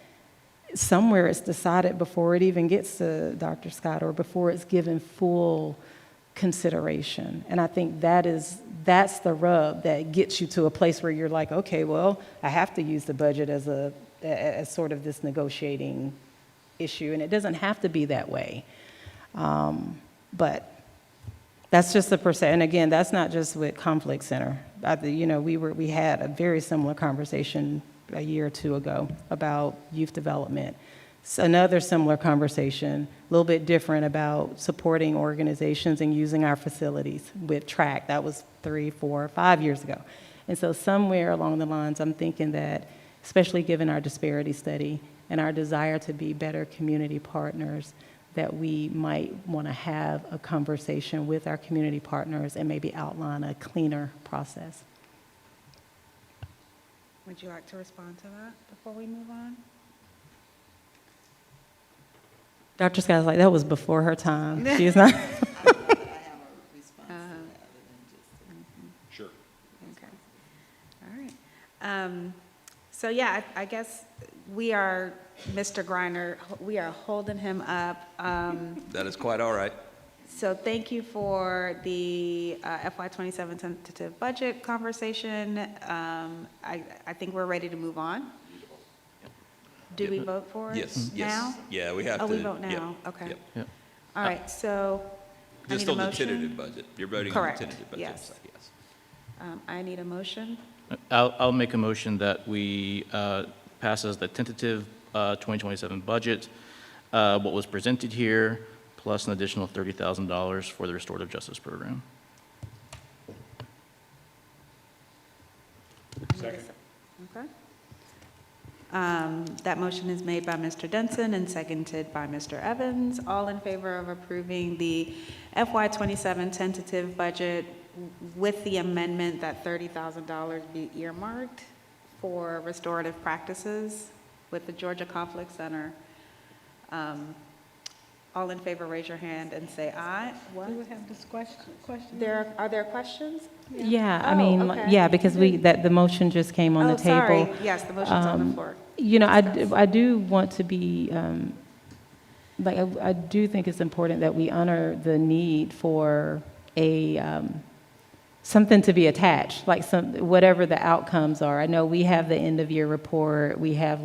somewhere it's decided before it even gets to Dr. Scott or before it's given full consideration. And I think that's the rub that gets you to a place where you're like, okay, well, I have to use the budget as sort of this negotiating issue, and it doesn't have to be that way. But that's just the percent. And again, that's not just with Conflict Center. We had a very similar conversation a year or two ago about youth development. So another similar conversation, a little bit different, about supporting organizations and using our facilities with TRAC. That was 3, 4, 5 years ago. And so somewhere along the lines, I'm thinking that, especially given our disparity study and our desire to be better community partners, that we might want to have a conversation with our community partners and maybe outline a cleaner process. Would you like to respond to that before we move on? Dr. Scott's like, that was before her time. She's not. Sure. Okay. All right. So yeah, I guess we are, Mr. Griner, we are holding him up. That is quite all right. So thank you for the FY27 tentative budget conversation. I think we're ready to move on. Do we vote for it Yes, now? yes. Yeah, we have to. Oh, we vote yep, now, okay. yep. All right, so I Just need a on the motion. tentative budget. You're voting Correct, on the tentative budget. yes. So yes. I need a motion. I'll make a motion that we pass as the tentative 2027 budget, what was presented here, plus an additional $30,000 for the restorative justice program. Second. Okay. That motion is made by Mr. Denson and seconded by Mr. Evans. All in favor of approving the FY27 tentative budget with the amendment that $30,000 be earmarked for restorative practices with the Georgia Conflict Center. All in favor, raise your hand and say aye. What? Do we have this question? Are there questions? Yeah, I Oh, mean, okay. yeah, because the motion just came on the table. Sorry. Yes, the motion's on the floor. You know, I do want to be, I do think it's important that we honor the need for something to be attached, like whatever the outcomes are. I know we have the end of year report, we have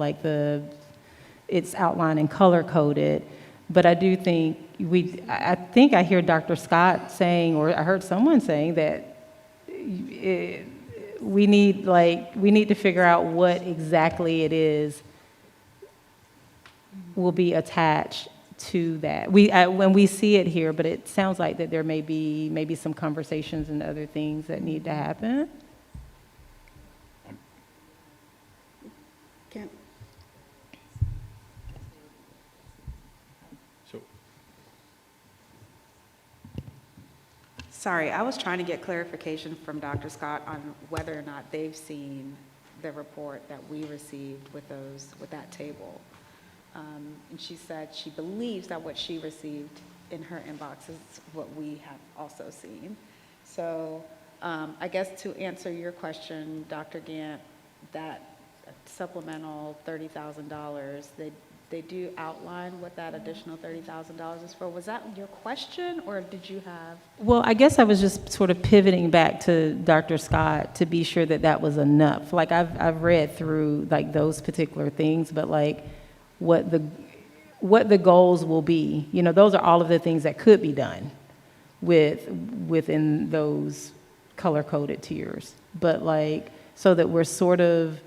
it's outlined and color coded, but I do think I think I hear Dr. Scott saying, or I heard someone saying that we need to figure out what exactly it is will be attached to that. When we see it here, but it sounds like that there may be maybe some conversations and other things that need to happen. Can, So, Sorry, I was trying to get clarification from Dr. Scott on whether or not they've seen the report that we received with that table. And she said she believes that what she received in her inbox is what we have also seen. So I guess to answer your question, Dr. Gant, that supplemental $30,000, they do outline what that additional $30,000 is for. Was that your question, or did you have? Well, I guess I was just sort of pivoting back to Dr. Scott to be sure that that was enough. Like I've read through like those particular things, but like what the goals will be, you know, those are all of the things that could be done within those color-coded tiers. But like, so that we're sort of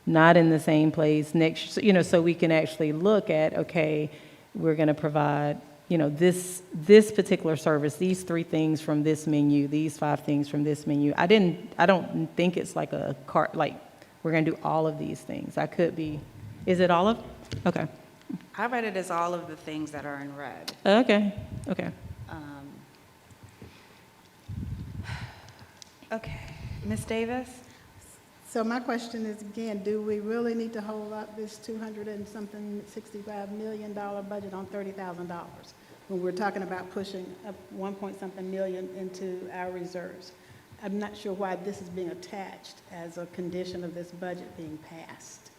not in the same place next, you know, so we can actually look at, okay, we're going to provide, you know, this particular service, these 3 things from this menu, these 5 things from this menu. I don't think it's like a cart, like we're going to do all of these things. I could be, is it all of? Okay. I read it as all of the things that are in red. Okay. Okay, Ms. Davis? so my question is, again, do we really need to hold up this $265 million budget on $30,000 when we're talking about pushing up 1-point-something million into our reserves? I'm not sure why this is being attached as a condition of this budget being passed.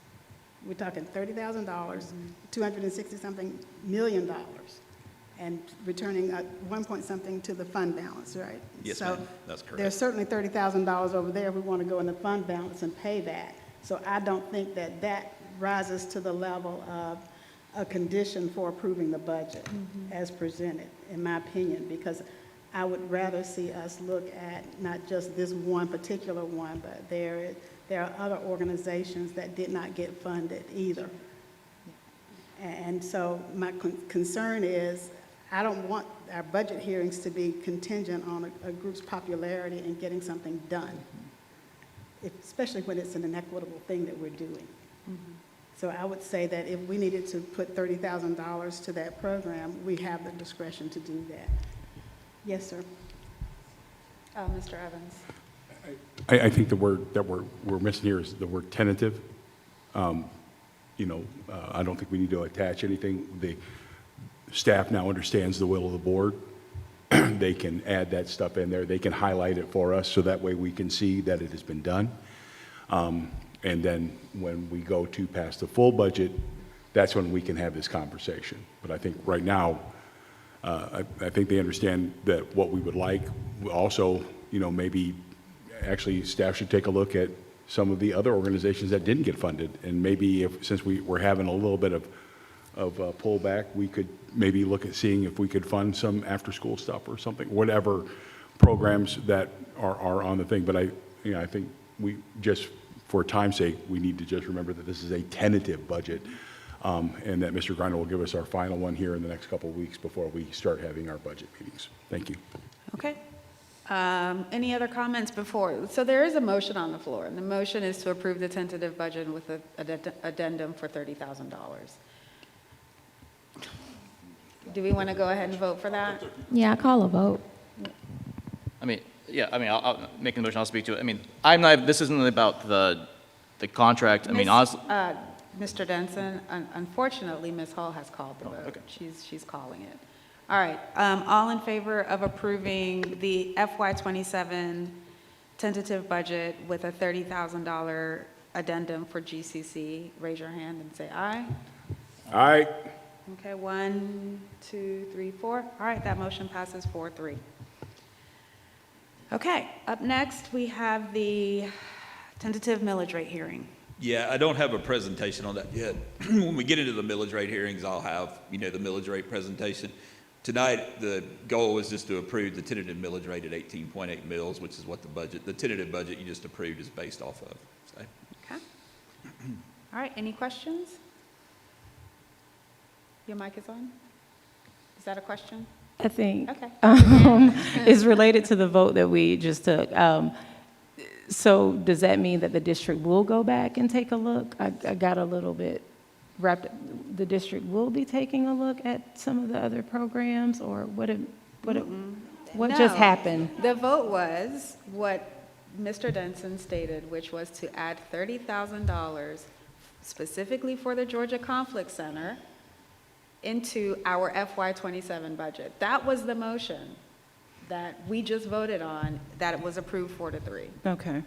We're talking $30,000, $260-something million, and returning 1-point-something to the fund balance, right? Yes, so ma'am. That's correct. There's certainly $30,000 over there if we want to go in the fund balance and pay that. So I don't think that rises to the level of a condition for approving the budget as presented, in my opinion, because I would rather see us look at not just this one particular one, but there are other organizations that did not get funded either. And so my concern is, I don't want our budget hearings to be contingent on a group's popularity in getting something done, especially when it's an inequitable thing that we're doing. So I would say that if we needed to put $30,000 to that program, we have the discretion to do that. Yes, sir. Mr. Evans? I think the word that we're missing here is the word tentative. You know, I don't think we need to attach anything. The staff now understands the will of the board. They can add that stuff in there. They can highlight it for us so that way we can see that it has been done. And then when we go to pass the full budget, that's when we can have this conversation. But I think right now, I think they understand that what we would like. Also, you know, maybe actually staff should take a look at some of the other organizations that didn't get funded. And maybe since we're having a little bit of pullback, we could maybe look at seeing if we could fund some after-school stuff or something, whatever programs that are on the thing. But I think we just, for time's sake, we need to just remember that this is a tentative budget. and that Mr. Griner will give us our final one here in the next couple of weeks before we start having our budget meetings. Thank you. Okay. Any other comments before? So there is a motion on the floor, and the motion is to approve the tentative budget with an addendum for $30,000. Do we want to go ahead and vote for that? Yeah, I call a vote. I mean, yeah, I mean, I'll make the motion, I'll speak to it. I mean, I'm not, this isn't about the contract. I mean, honestly, Mr. Denson, unfortunately, Ms. Hall has called the vote. okay. She's calling it. All right, all in favor of approving the FY27 tentative budget with a $30,000 addendum for GCC, raise your hand and say aye. Aye. Okay, 1, 2, 3, 4. All right, that motion passes 4-3. Okay, up next, we have the tentative millage rate hearing. Yeah, I don't have a presentation on that yet. When we get into the millage rate hearings, I'll have, the millage rate presentation. Tonight, the goal was just to approve the tentative millage rate at 18.8 mils, which is what the tentative budget you just approved is based off of. So. Okay. All right, any questions? Your mic is on? Is that a question? I think Okay. is related to the vote that we just took. So does that mean that the district will go back and take a look? I got a little bit wrapped. The district will be taking a look at some of the other programs, or what just No. happened? The vote was what Mr. Denson stated, which was to add $30,000 specifically for the Georgia Conflict Center into our FY27 budget. That was the motion that we just voted on, that it was approved 4-3. Okay.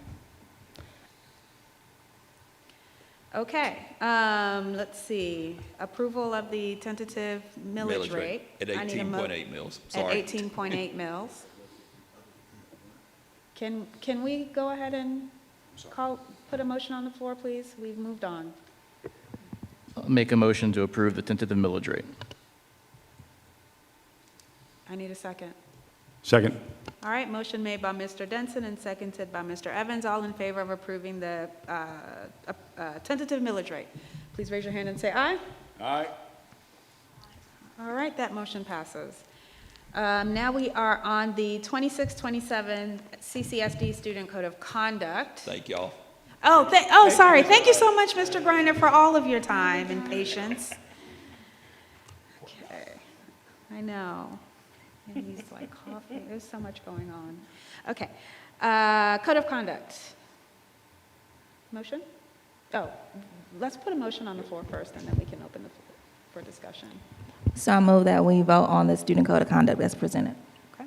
Okay, let's see. Approval of the tentative millage rate. At I need a mo- 18.8 mils, sorry. At 18.8 mils. Can we go ahead and put a motion on the floor, please? We've moved on. I'll make a motion to approve the tentative millage rate. I need a second. Second. All right, motion made by Mr. Denson and seconded by Mr. Evans. All in favor of approving the tentative millage rate. Please raise your hand and say aye. Aye. All right, that motion passes. Now we are on the 26-27 CCSD Student Code of Conduct. Thank y'all. Sorry. Thank you so much, Mr. Griner, for all of your time and patience. Okay, I know. And he's like coughing. There's so much going on. Okay, Code of Conduct. Motion? Oh, let's put a motion on the floor first, and then we can open the floor for discussion. So I move that we vote on the student code of conduct as presented. Okay.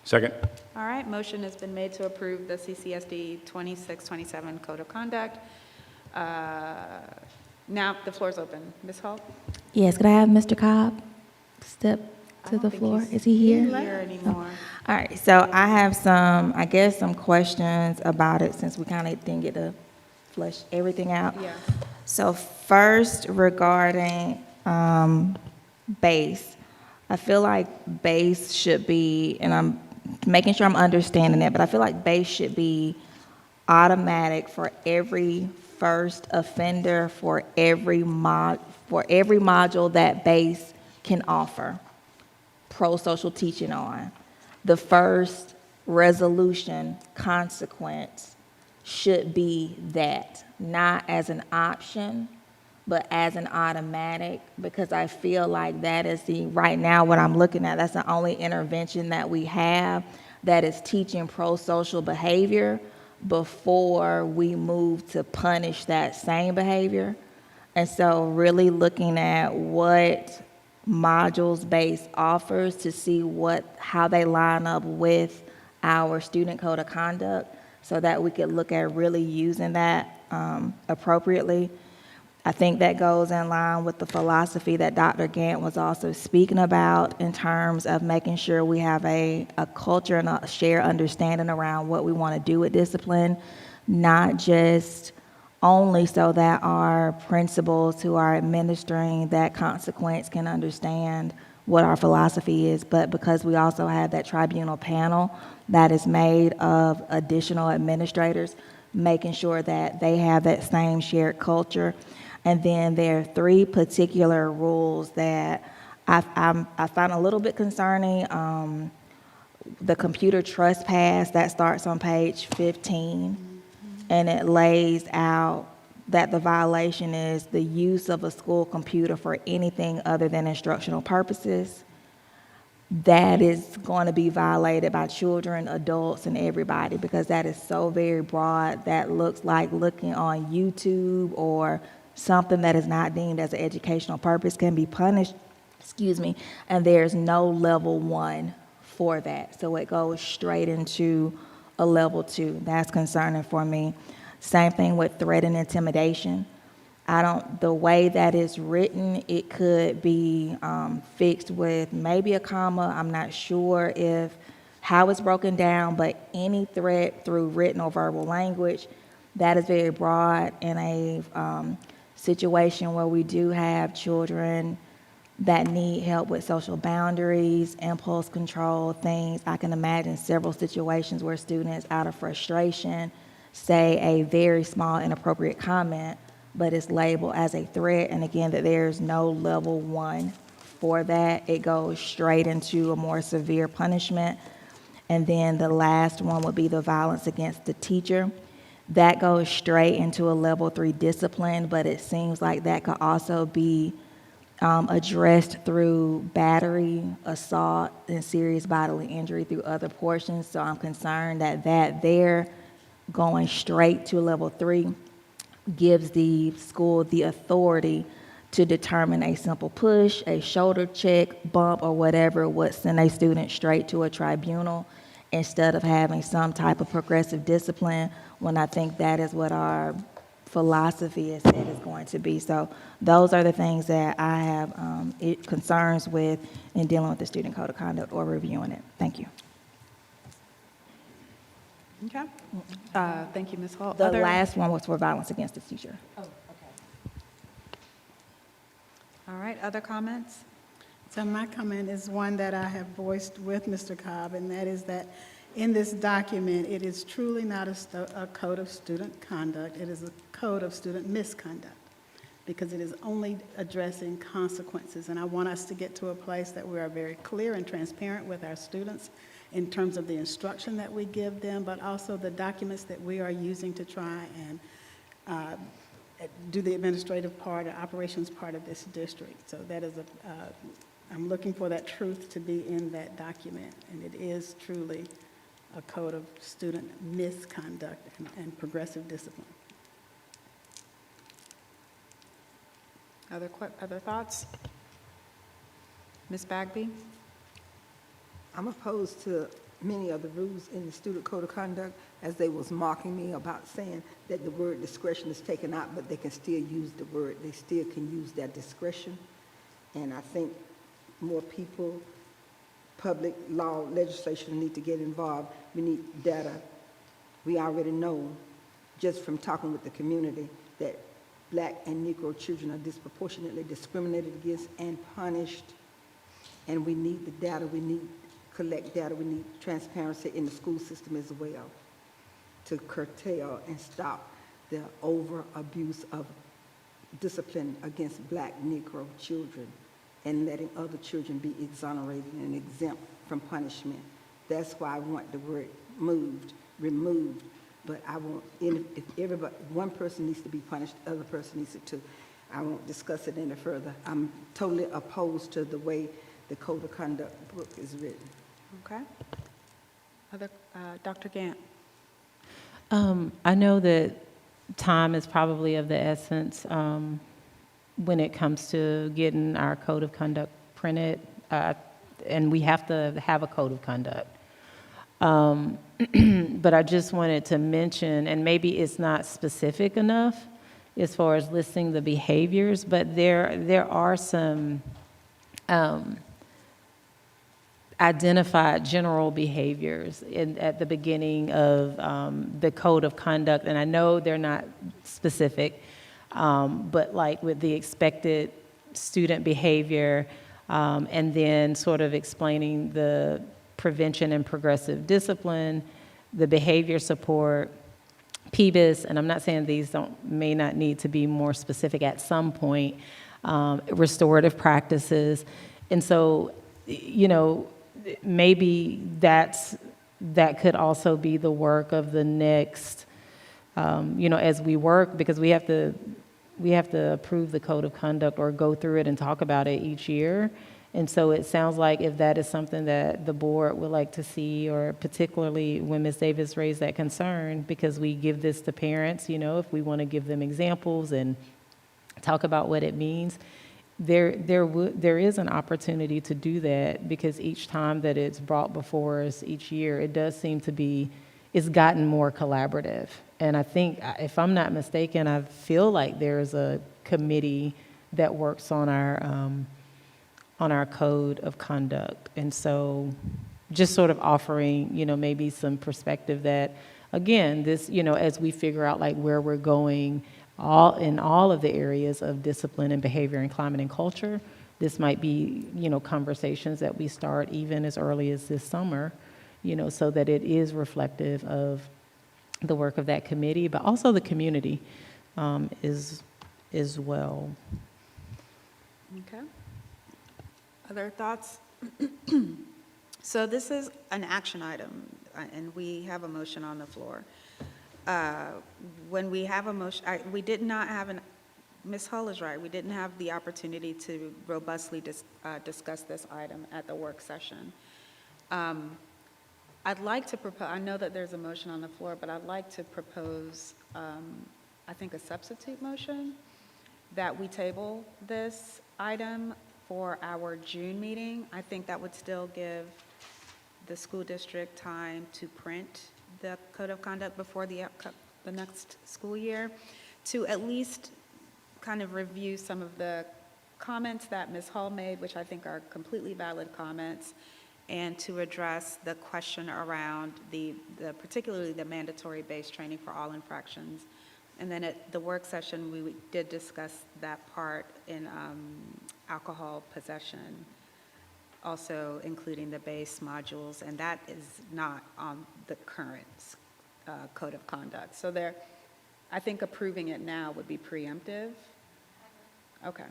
Second. All right, motion has been made to approve the CCSD 26-27 Code of Conduct. Now the floor is open. Ms. Hall? Yes, could I have Mr. Cobb step I to don't the think floor? he's Is he here? here anymore. All right, so I have some questions about it since we kind of didn't get to flesh everything out. Yeah. So first, regarding base, I feel like base should be, and I'm making sure I'm understanding it, but I feel like base should be automatic for every first offender for every module that base can offer pro-social teaching on. The first resolution consequence should be that, not as an option, but as an automatic, because I feel like that is right now what I'm looking at, that's the only intervention that we have that is teaching pro-social behavior before we move to punish that same behavior. And so really looking at what modules base offers to see how they line up with our student code of conduct so that we could look at really using that appropriately. I think that goes in line with the philosophy that Dr. Gant was also speaking about in terms of making sure we have a culture and a shared understanding around what we want to do with discipline, not just only so that our principals who are administering that consequence can understand what our philosophy is, but because we also have that tribunal panel that is made of additional administrators making sure that they have that same shared culture. And then there are 3 particular rules that I find a little bit concerning. The computer trespass, that starts on page 15, and it lays out that the violation is the use of a school computer for anything other than instructional purposes. That is going to be violated by children, adults, and everybody, because that is so very broad. That looks like looking on YouTube or something that is not deemed as an educational purpose can be punished, and there's no level 1 for that. So it goes straight into a level 2. That's concerning for me. Same thing with threat and intimidation. The way that is written, it could be fixed with maybe a comma. I'm not sure how it's broken down, but any threat through written or verbal language, that is very broad in a situation where we do have children that need help with social boundaries, impulse control, things. I can imagine several situations where students, out of frustration, say a very small inappropriate comment, but it's labeled as a threat, and again, that there's no level 1 for that. It goes straight into a more severe punishment. And then the last one would be the violence against the teacher. That goes straight into a level 3 discipline, but it seems like that could also be addressed through battery, assault, and serious bodily injury through other portions. So I'm concerned that they're going straight to level 3 gives the school the authority to determine a simple push, a shoulder check, bump, or whatever would send a student straight to a tribunal instead of having some type of progressive discipline, when I think that is what our philosophy is going to be. So those are the things that I have concerns with in dealing with the student code of conduct or reviewing it. Thank you. Okay. Thank you, Ms. Hall. The last one was for violence against the teacher. Oh, okay. All right, other comments? So my comment is one that I have voiced with Mr. Cobb, and that is that in this document, it is truly not a code of student conduct. It is a code of student misconduct, because it is only addressing consequences. And I want us to get to a place that we are very clear and transparent with our students in terms of the instruction that we give them, but also the documents that we are using to try and do the administrative part or operations part of this district. So that is I'm looking for that truth to be in that document, and it is truly a code of student misconduct and progressive discipline. Other thoughts? Ms. Bagby? I'm opposed to many of the rules in the student code of conduct, as they was mocking me about saying that the word discretion is taken out, but they can still use the word. They still can use that discretion. And I think more people, public law legislation need to get involved. We need data. We already know, just from talking with the community, that Black and Negro children are disproportionately discriminated against and punished. And we need the data. We need collect data. We need transparency in the school system as well to curtail and stop the over-abuse of discipline against Black Negro children and letting other children be exonerated and exempt from punishment. That's why I want the word removed, but I won't, if everybody, one person needs to be punished, the other person needs it too. I won't discuss it any further. I'm totally opposed to the way the Code of Conduct book is written. Okay. Dr. Gant? I know that time is probably of the essence when it comes to getting our code of conduct printed, and we have to have a code of conduct. But I just wanted to mention, and maybe it's not specific enough as far as listing the behaviors, but there are some identified general behaviors at the beginning of the code of conduct, and I know they're not specific, but like with the expected student behavior, and then sort of explaining the prevention and progressive discipline, the behavior support, PBIS, and I'm not saying these may not need to be more specific at some point, restorative practices. And so, you know, maybe that could also be the work of the next, you know, as we work, because we have to approve the code of conduct or go through it and talk about it each year. And so it sounds like if that is something that the board would like to see, or particularly when Ms. Davis raised that concern, because we give this to parents, you know, if we want to give them examples and talk about what it means, there is an opportunity to do that, because each time that it's brought before us each year, it does seem to be, it's gotten more collaborative. And I think, if I'm not mistaken, I feel like there's a committee that works on our code of conduct. And so just sort of offering, you know, maybe some perspective that, again, this, you know, as we figure out like where we're going in all of the areas of discipline and behavior and climate and culture, this might be, you know, conversations that we start even as early as this summer, you know, so that it is reflective of the work of that committee, but also the community as well. Okay. Other thoughts? So this is an action item, and we have a motion on the floor. When we have a motion, we did not have Ms. Hull is right, we didn't have the opportunity to robustly discuss this item at the work session. I'd like to propose, I know that there's a motion on the floor, but I'd like to propose, I think, a substitute motion that we table this item for our June meeting. I think that would still give the school district time to print the code of conduct before the next school year, to at least kind of review some of the comments that Ms. Hall made, which I think are completely valid comments, and to address the question around particularly the mandatory-based training for all infractions. And then at the work session, we did discuss that part in alcohol possession, also including the base modules, and that is not on the current code of conduct. So I think approving it now would be preemptive. Okay.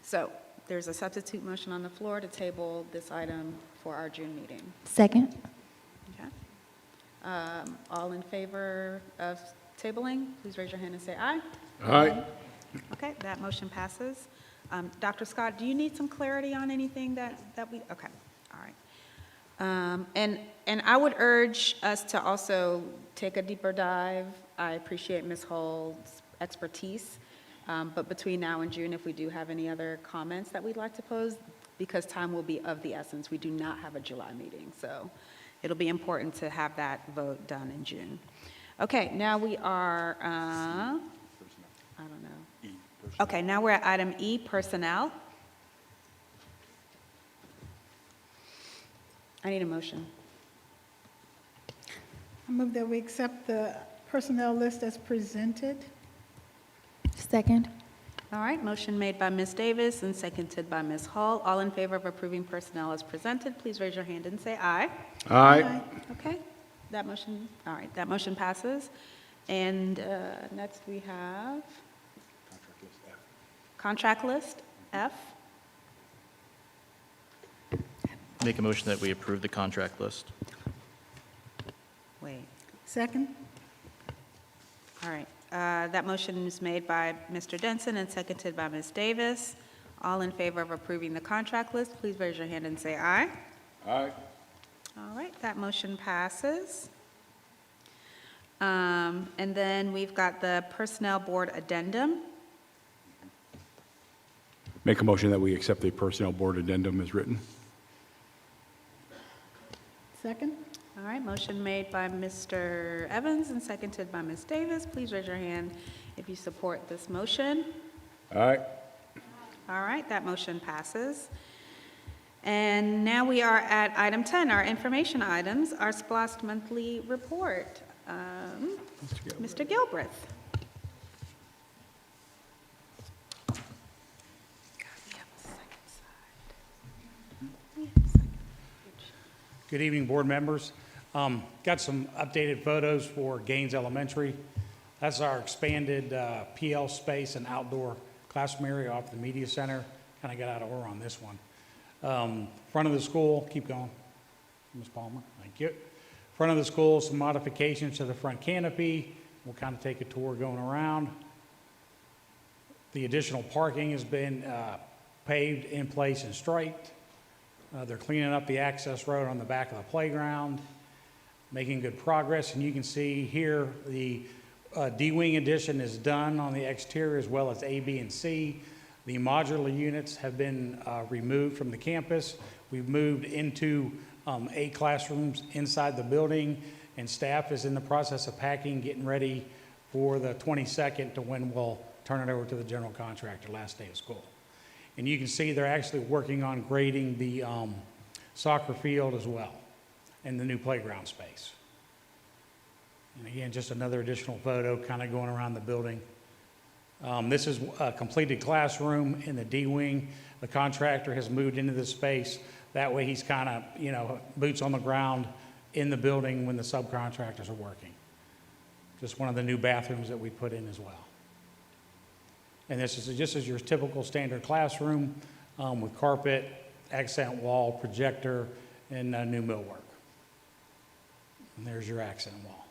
So there's a substitute motion on the floor to table this item for our June meeting. Second. Okay. All in favor of tabling, please raise your hand and say aye. Aye. Okay, that motion passes. Dr. Scott, do you need some clarity on anything that we, okay, all right. And I would urge us to also take a deeper dive. I appreciate Ms. Hull's expertise, but between now and June, if we do have any other comments that we'd like to pose, because time will be of the essence, we do not have a July meeting, so it'll be important to have that vote done in June. Okay, now we are, I don't know. Okay, now we're at item E, personnel. I need a motion. I move that we accept the personnel list as presented. Second. All right, motion made by Ms. Davis and seconded by Ms. Hall. All in favor of approving personnel as presented, please raise your hand and say aye. Aye. Okay, that motion, all right, that motion passes. And next we have contract list, F. Make a motion that we approve the contract list. Wait, Second? all right. That motion is made by Mr. Denson and seconded by Ms. Davis. All in favor of approving the contract list, please raise your hand and say aye. Aye. All right, that motion passes. And then we've got the Personnel Board addendum. Make a motion that we accept the Personnel Board addendum as written. Second? All right, motion made by Mr. Evans and seconded by Ms. Davis. Please raise your hand if you support this motion. Aye. All right, that motion passes. And now we are at item 10, our information items, our SPLOST monthly report. Mr. Gilbreth. Good evening, board members. Got some updated photos for Gaines Elementary. That's our expanded PL space and outdoor classroom area off the media center. Kind of got out of order on this one. Front of the school, keep going, Ms. Palmer, thank you. Front of the school, some modifications to the front canopy. We'll kind of take a tour going around. The additional parking has been paved, in place, and striped. They're cleaning up the access road on the back of the playground, making good progress. And you can see here the D-wing addition is done on the exterior as well as A, B, and C. The modular units have been removed from the campus. We've moved into 8 classrooms inside the building, and staff is in the process of packing, getting ready for the 22nd to when we'll turn it over to the general contractor, last day of school. And you can see they're actually working on grading the soccer field as well and the new playground space. And again, just another additional photo kind of going around the building. This is a completed classroom in the D-wing. The contractor has moved into this space. That way he's kind of, you know, boots on the ground in the building when the subcontractors are working. Just one of the new bathrooms that we put in as well. And this is just as your typical standard classroom with carpet, accent wall, projector, and new millwork. And there's your accent wall.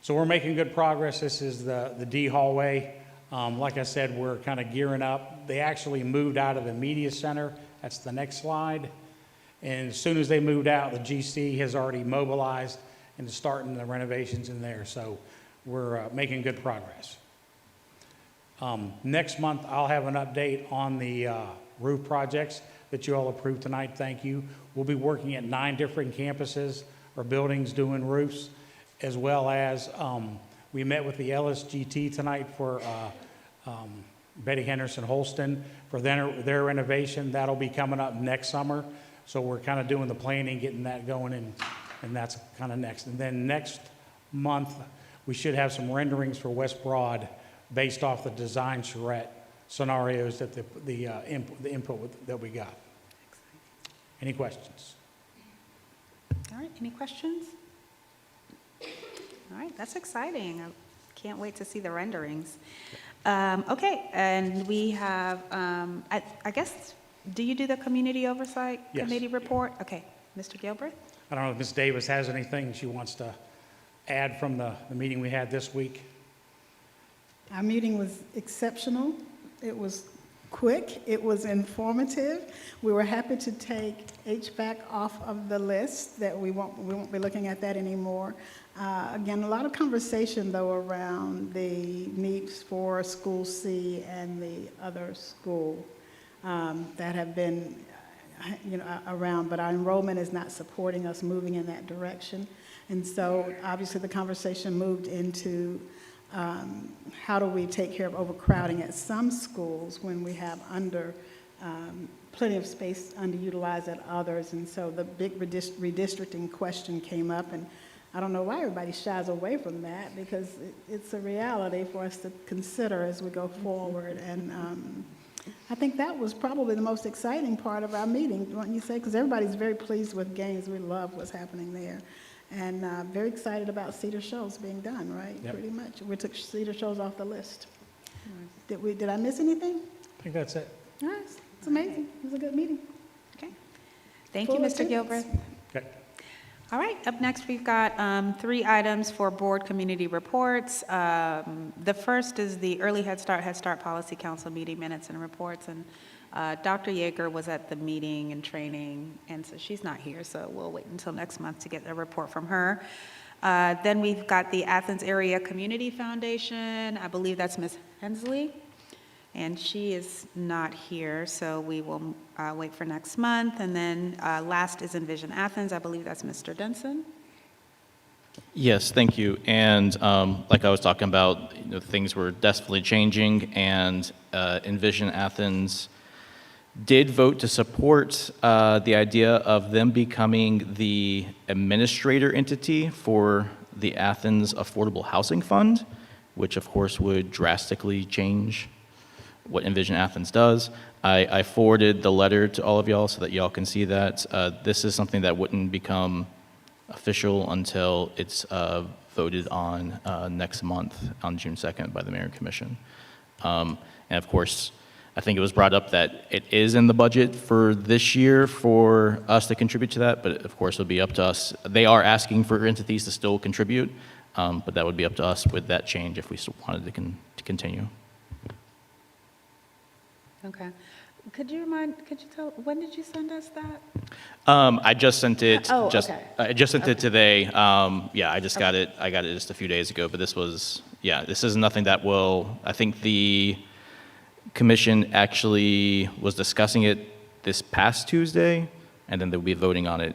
So we're making good progress. This is the D hallway. Like I said, we're kind of gearing up. They actually moved out of the media center. That's the next slide. And as soon as they moved out, the GC has already mobilized and is starting the renovations in there. So we're making good progress. Next month, I'll have an update on the roof projects that you all approved tonight. Thank you. We'll be working at 9 different campuses or buildings doing roofs, as well as we met with the LSGT tonight for Betty Henderson Holston for their renovation. That'll be coming up next summer. So we're kind of doing the planning, getting that going, and that's kind of next. And then next month, we should have some renderings for West Broad based off the design charrette scenarios that the input that we got. Any questions? All right, any questions? All right, that's exciting. I can't wait to see the renderings. Okay, and we have, I guess, do you do the community oversight committee report? Okay, Mr. Gilbert? I don't know if Ms. Davis has anything she wants to add from the meeting we had this week. Our meeting was exceptional. It was quick. It was informative. We were happy to take HVAC off of the list, that we won't be looking at that anymore. Again, a lot of conversation, though, around the needs for School C and the other school that have been, around, but our enrollment is not supporting us moving in that direction. And so, obviously, the conversation moved into how do we take care of overcrowding at some schools when we have plenty of space underutilized at others. And so the big redistricting question came up, and I don't know why everybody shies away from that, because it's a reality for us to consider as we go forward. And I think that was probably the most exciting part of our meeting, wouldn't you say? Because everybody's very pleased with Gaines. We love what's happening there. And very excited about Cedar Shoals being done, right? Yep. Pretty much. We took Cedar Shoals off the list. Did I miss anything? I think that's it. All right, it's amazing. It was a good meeting. Okay. Thank you, Mr. Gilbert. Okay. All right, up next, we've got 3 items for board community reports. The first is the Early Head Start Policy Council meeting minutes and reports. And Dr. Yeager was at the meeting and training, and so she's not here, so we'll wait until next month to get a report from her. Then we've got the Athens Area Community Foundation. I believe that's Ms. Hensley, and she is not here, so we will wait for next month. And then last is Envision Athens. I believe that's Mr. Denson. Yes, thank you. And like I was talking about, things were definitely changing, and Envision Athens did vote to support the idea of them becoming the administrator entity for the Athens Affordable Housing Fund, which of course would drastically change what Envision Athens does. I forwarded the letter to all of y'all so that y'all can see that. This is something that wouldn't become official until it's voted on next month on June 2nd by the Mayor and Commission. And of course, I think it was brought up that it is in the budget for this year for us to contribute to that, but of course it'll be up to us. They are asking for entities to still contribute, but that would be up to us with that change if we still wanted to continue. Okay. Could you tell, when did you send us that? I just sent it. Oh, just, okay. I just sent it Okay. today. Yeah, I just got Okay. it. I got it just a few days ago. But this was, yeah, this is nothing that will. I think the commission actually was discussing it this past Tuesday, and then they'll be voting on it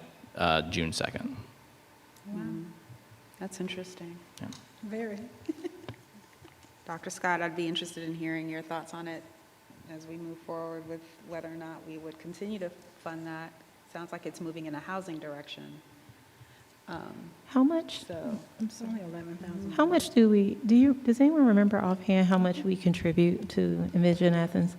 June 2nd. Wow. That's interesting. Yeah. Very. Dr. Scott, I'd be interested in hearing your thoughts on it as we move forward with whether or not we would continue to fund that. Sounds like it's moving in a housing direction. How much? So, I'm sorry, 11,000. How much does anyone remember offhand how much we contribute to Envision Athens?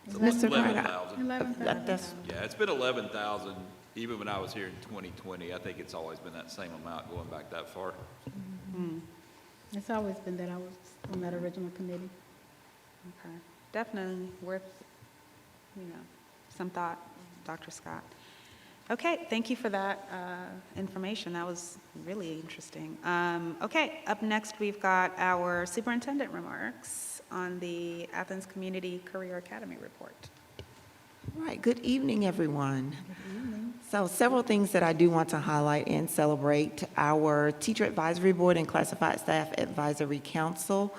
Mr. Carter, 11,000. 11,000. that's, Yeah, it's been 11,000, even when I was here in 2020. I think it's always been that same amount going back that far. It's always been that I was on that original committee. okay. Definitely worth, some thought, Dr. Scott. Okay, thank you for that information. That was really interesting. Okay, up next, we've got our superintendent remarks on the Athens Community Career Academy report. All right, good evening, everyone. So several things that I do want to highlight and celebrate. Our Teacher Advisory Board and Classified Staff Advisory Council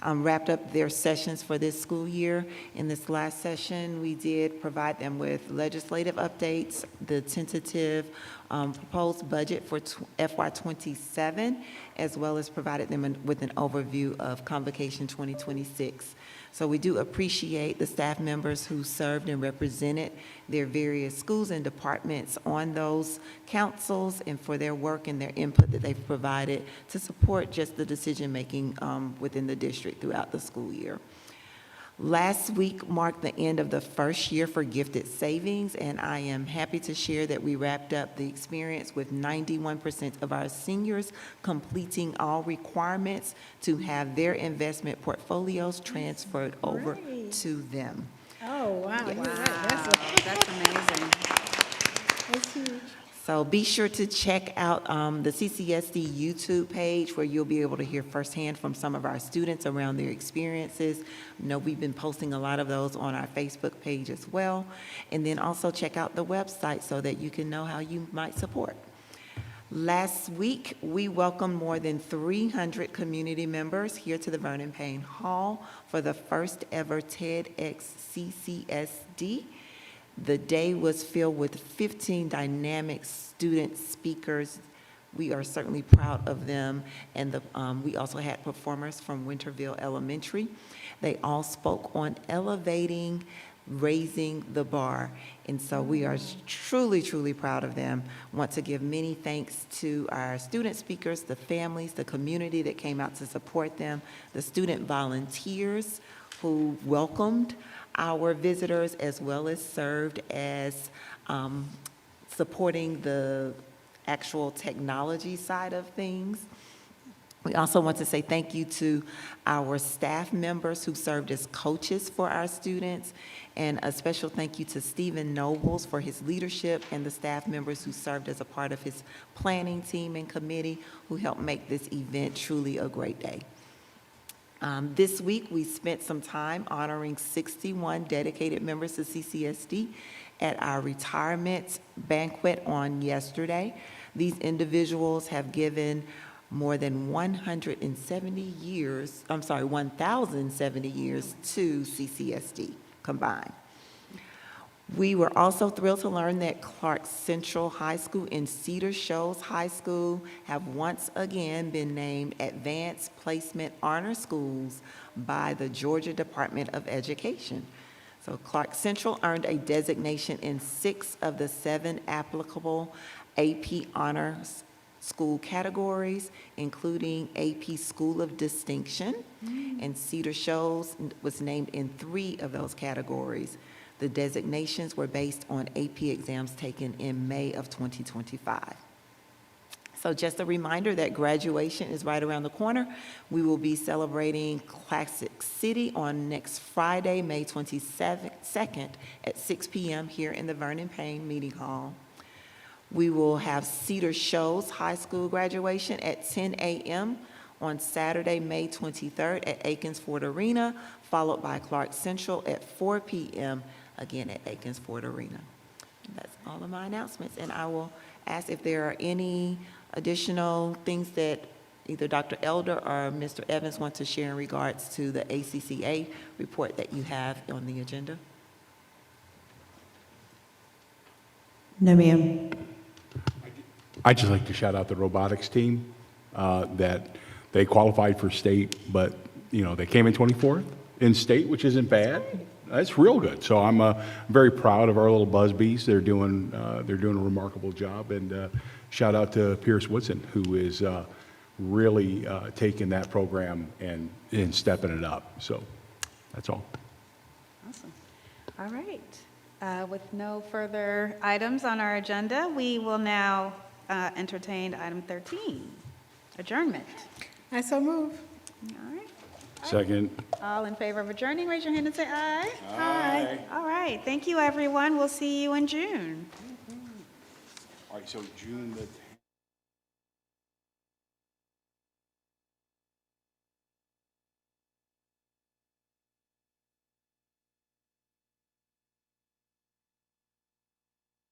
wrapped up their sessions for this school year. In this last session, we did provide them with legislative updates, the tentative proposed budget for FY27, as well as provided them with an overview of Convocation 2026. So we do appreciate the staff members who served and represented their various schools and departments on those councils and for their work and their input that they've provided to support just the decision-making within the district throughout the school year. Last week marked the end of the first year for Gifted Savings, and I am happy to share that we wrapped up the experience with 91% of our seniors completing all requirements to have their investment portfolios transferred over to them. Oh, wow. You're right. That's amazing. That's huge. So be sure to check out the CCSD YouTube page where you'll be able to hear firsthand from some of our students around their experiences. I know we've been posting a lot of those on our Facebook page as well. And then also check out the website so that you can know how you might support. Last week, we welcomed more than 300 community members here to the Vernon Payne Hall for the first ever TEDx CCSD. The day was filled with 15 dynamic student speakers. We are certainly proud of them. And we also had performers from Winterville Elementary. They all spoke on elevating, raising the bar. And so we are truly, truly proud of them. Want to give many thanks to our student speakers, the families, the community that came out to support them, the student volunteers who welcomed our visitors, as well as served as supporting the actual technology side of things. We also want to say thank you to our staff members who served as coaches for our students, and a special thank you to Stephen Nobles for his leadership and the staff members who served as a part of his planning team and committee who helped make this event truly a great day. This week, we spent some time honoring 61 dedicated members to CCSD at our retirement banquet on yesterday. These individuals have given more than 1,070 years to CCSD combined. We were also thrilled to learn that Clark Central High School and Cedar Shoals High School have once again been named Advanced Placement Honor Schools by the Georgia Department of Education. So Clark Central earned a designation in 6 of the 7 applicable AP Honors School categories, including AP School of Distinction, and Cedar Shoals was named in 3 of those categories. The designations were based on AP exams taken in May of 2025. So just a reminder that graduation is right around the corner. We will be celebrating Classic City on next Friday, May 22nd at 6 p.m. here in the Vernon Payne Meeting Hall. We will have Cedar Shows High School graduation at 10 a.m. on Saturday, May 23rd at Aikens Ford Arena, followed by Clark Central at 4 p.m., again at Aikens Ford Arena. And that's all of my announcements, and I will ask if there are any additional things that either Dr. Elder or Mr. Evans want to share in regards to the ACCA report that you have on the agenda. No, ma'am. I'd just like to shout out the robotics team, that they qualified for state, but, you know, they came in 24th in state, which isn't bad. That's real good. So I'm very proud of our little Busbies. They're doing a remarkable job. And shout out to Pierce Woodson, who is really taking that program and stepping it up. So that's all. Awesome. All right. With no further items on our agenda, we will now entertain item 13, adjournment. I so move. All right. Second. All in favor of adjourning, raise your hand and say aye. Aye. All right. Thank you, everyone. We'll see you in June. All right, so June the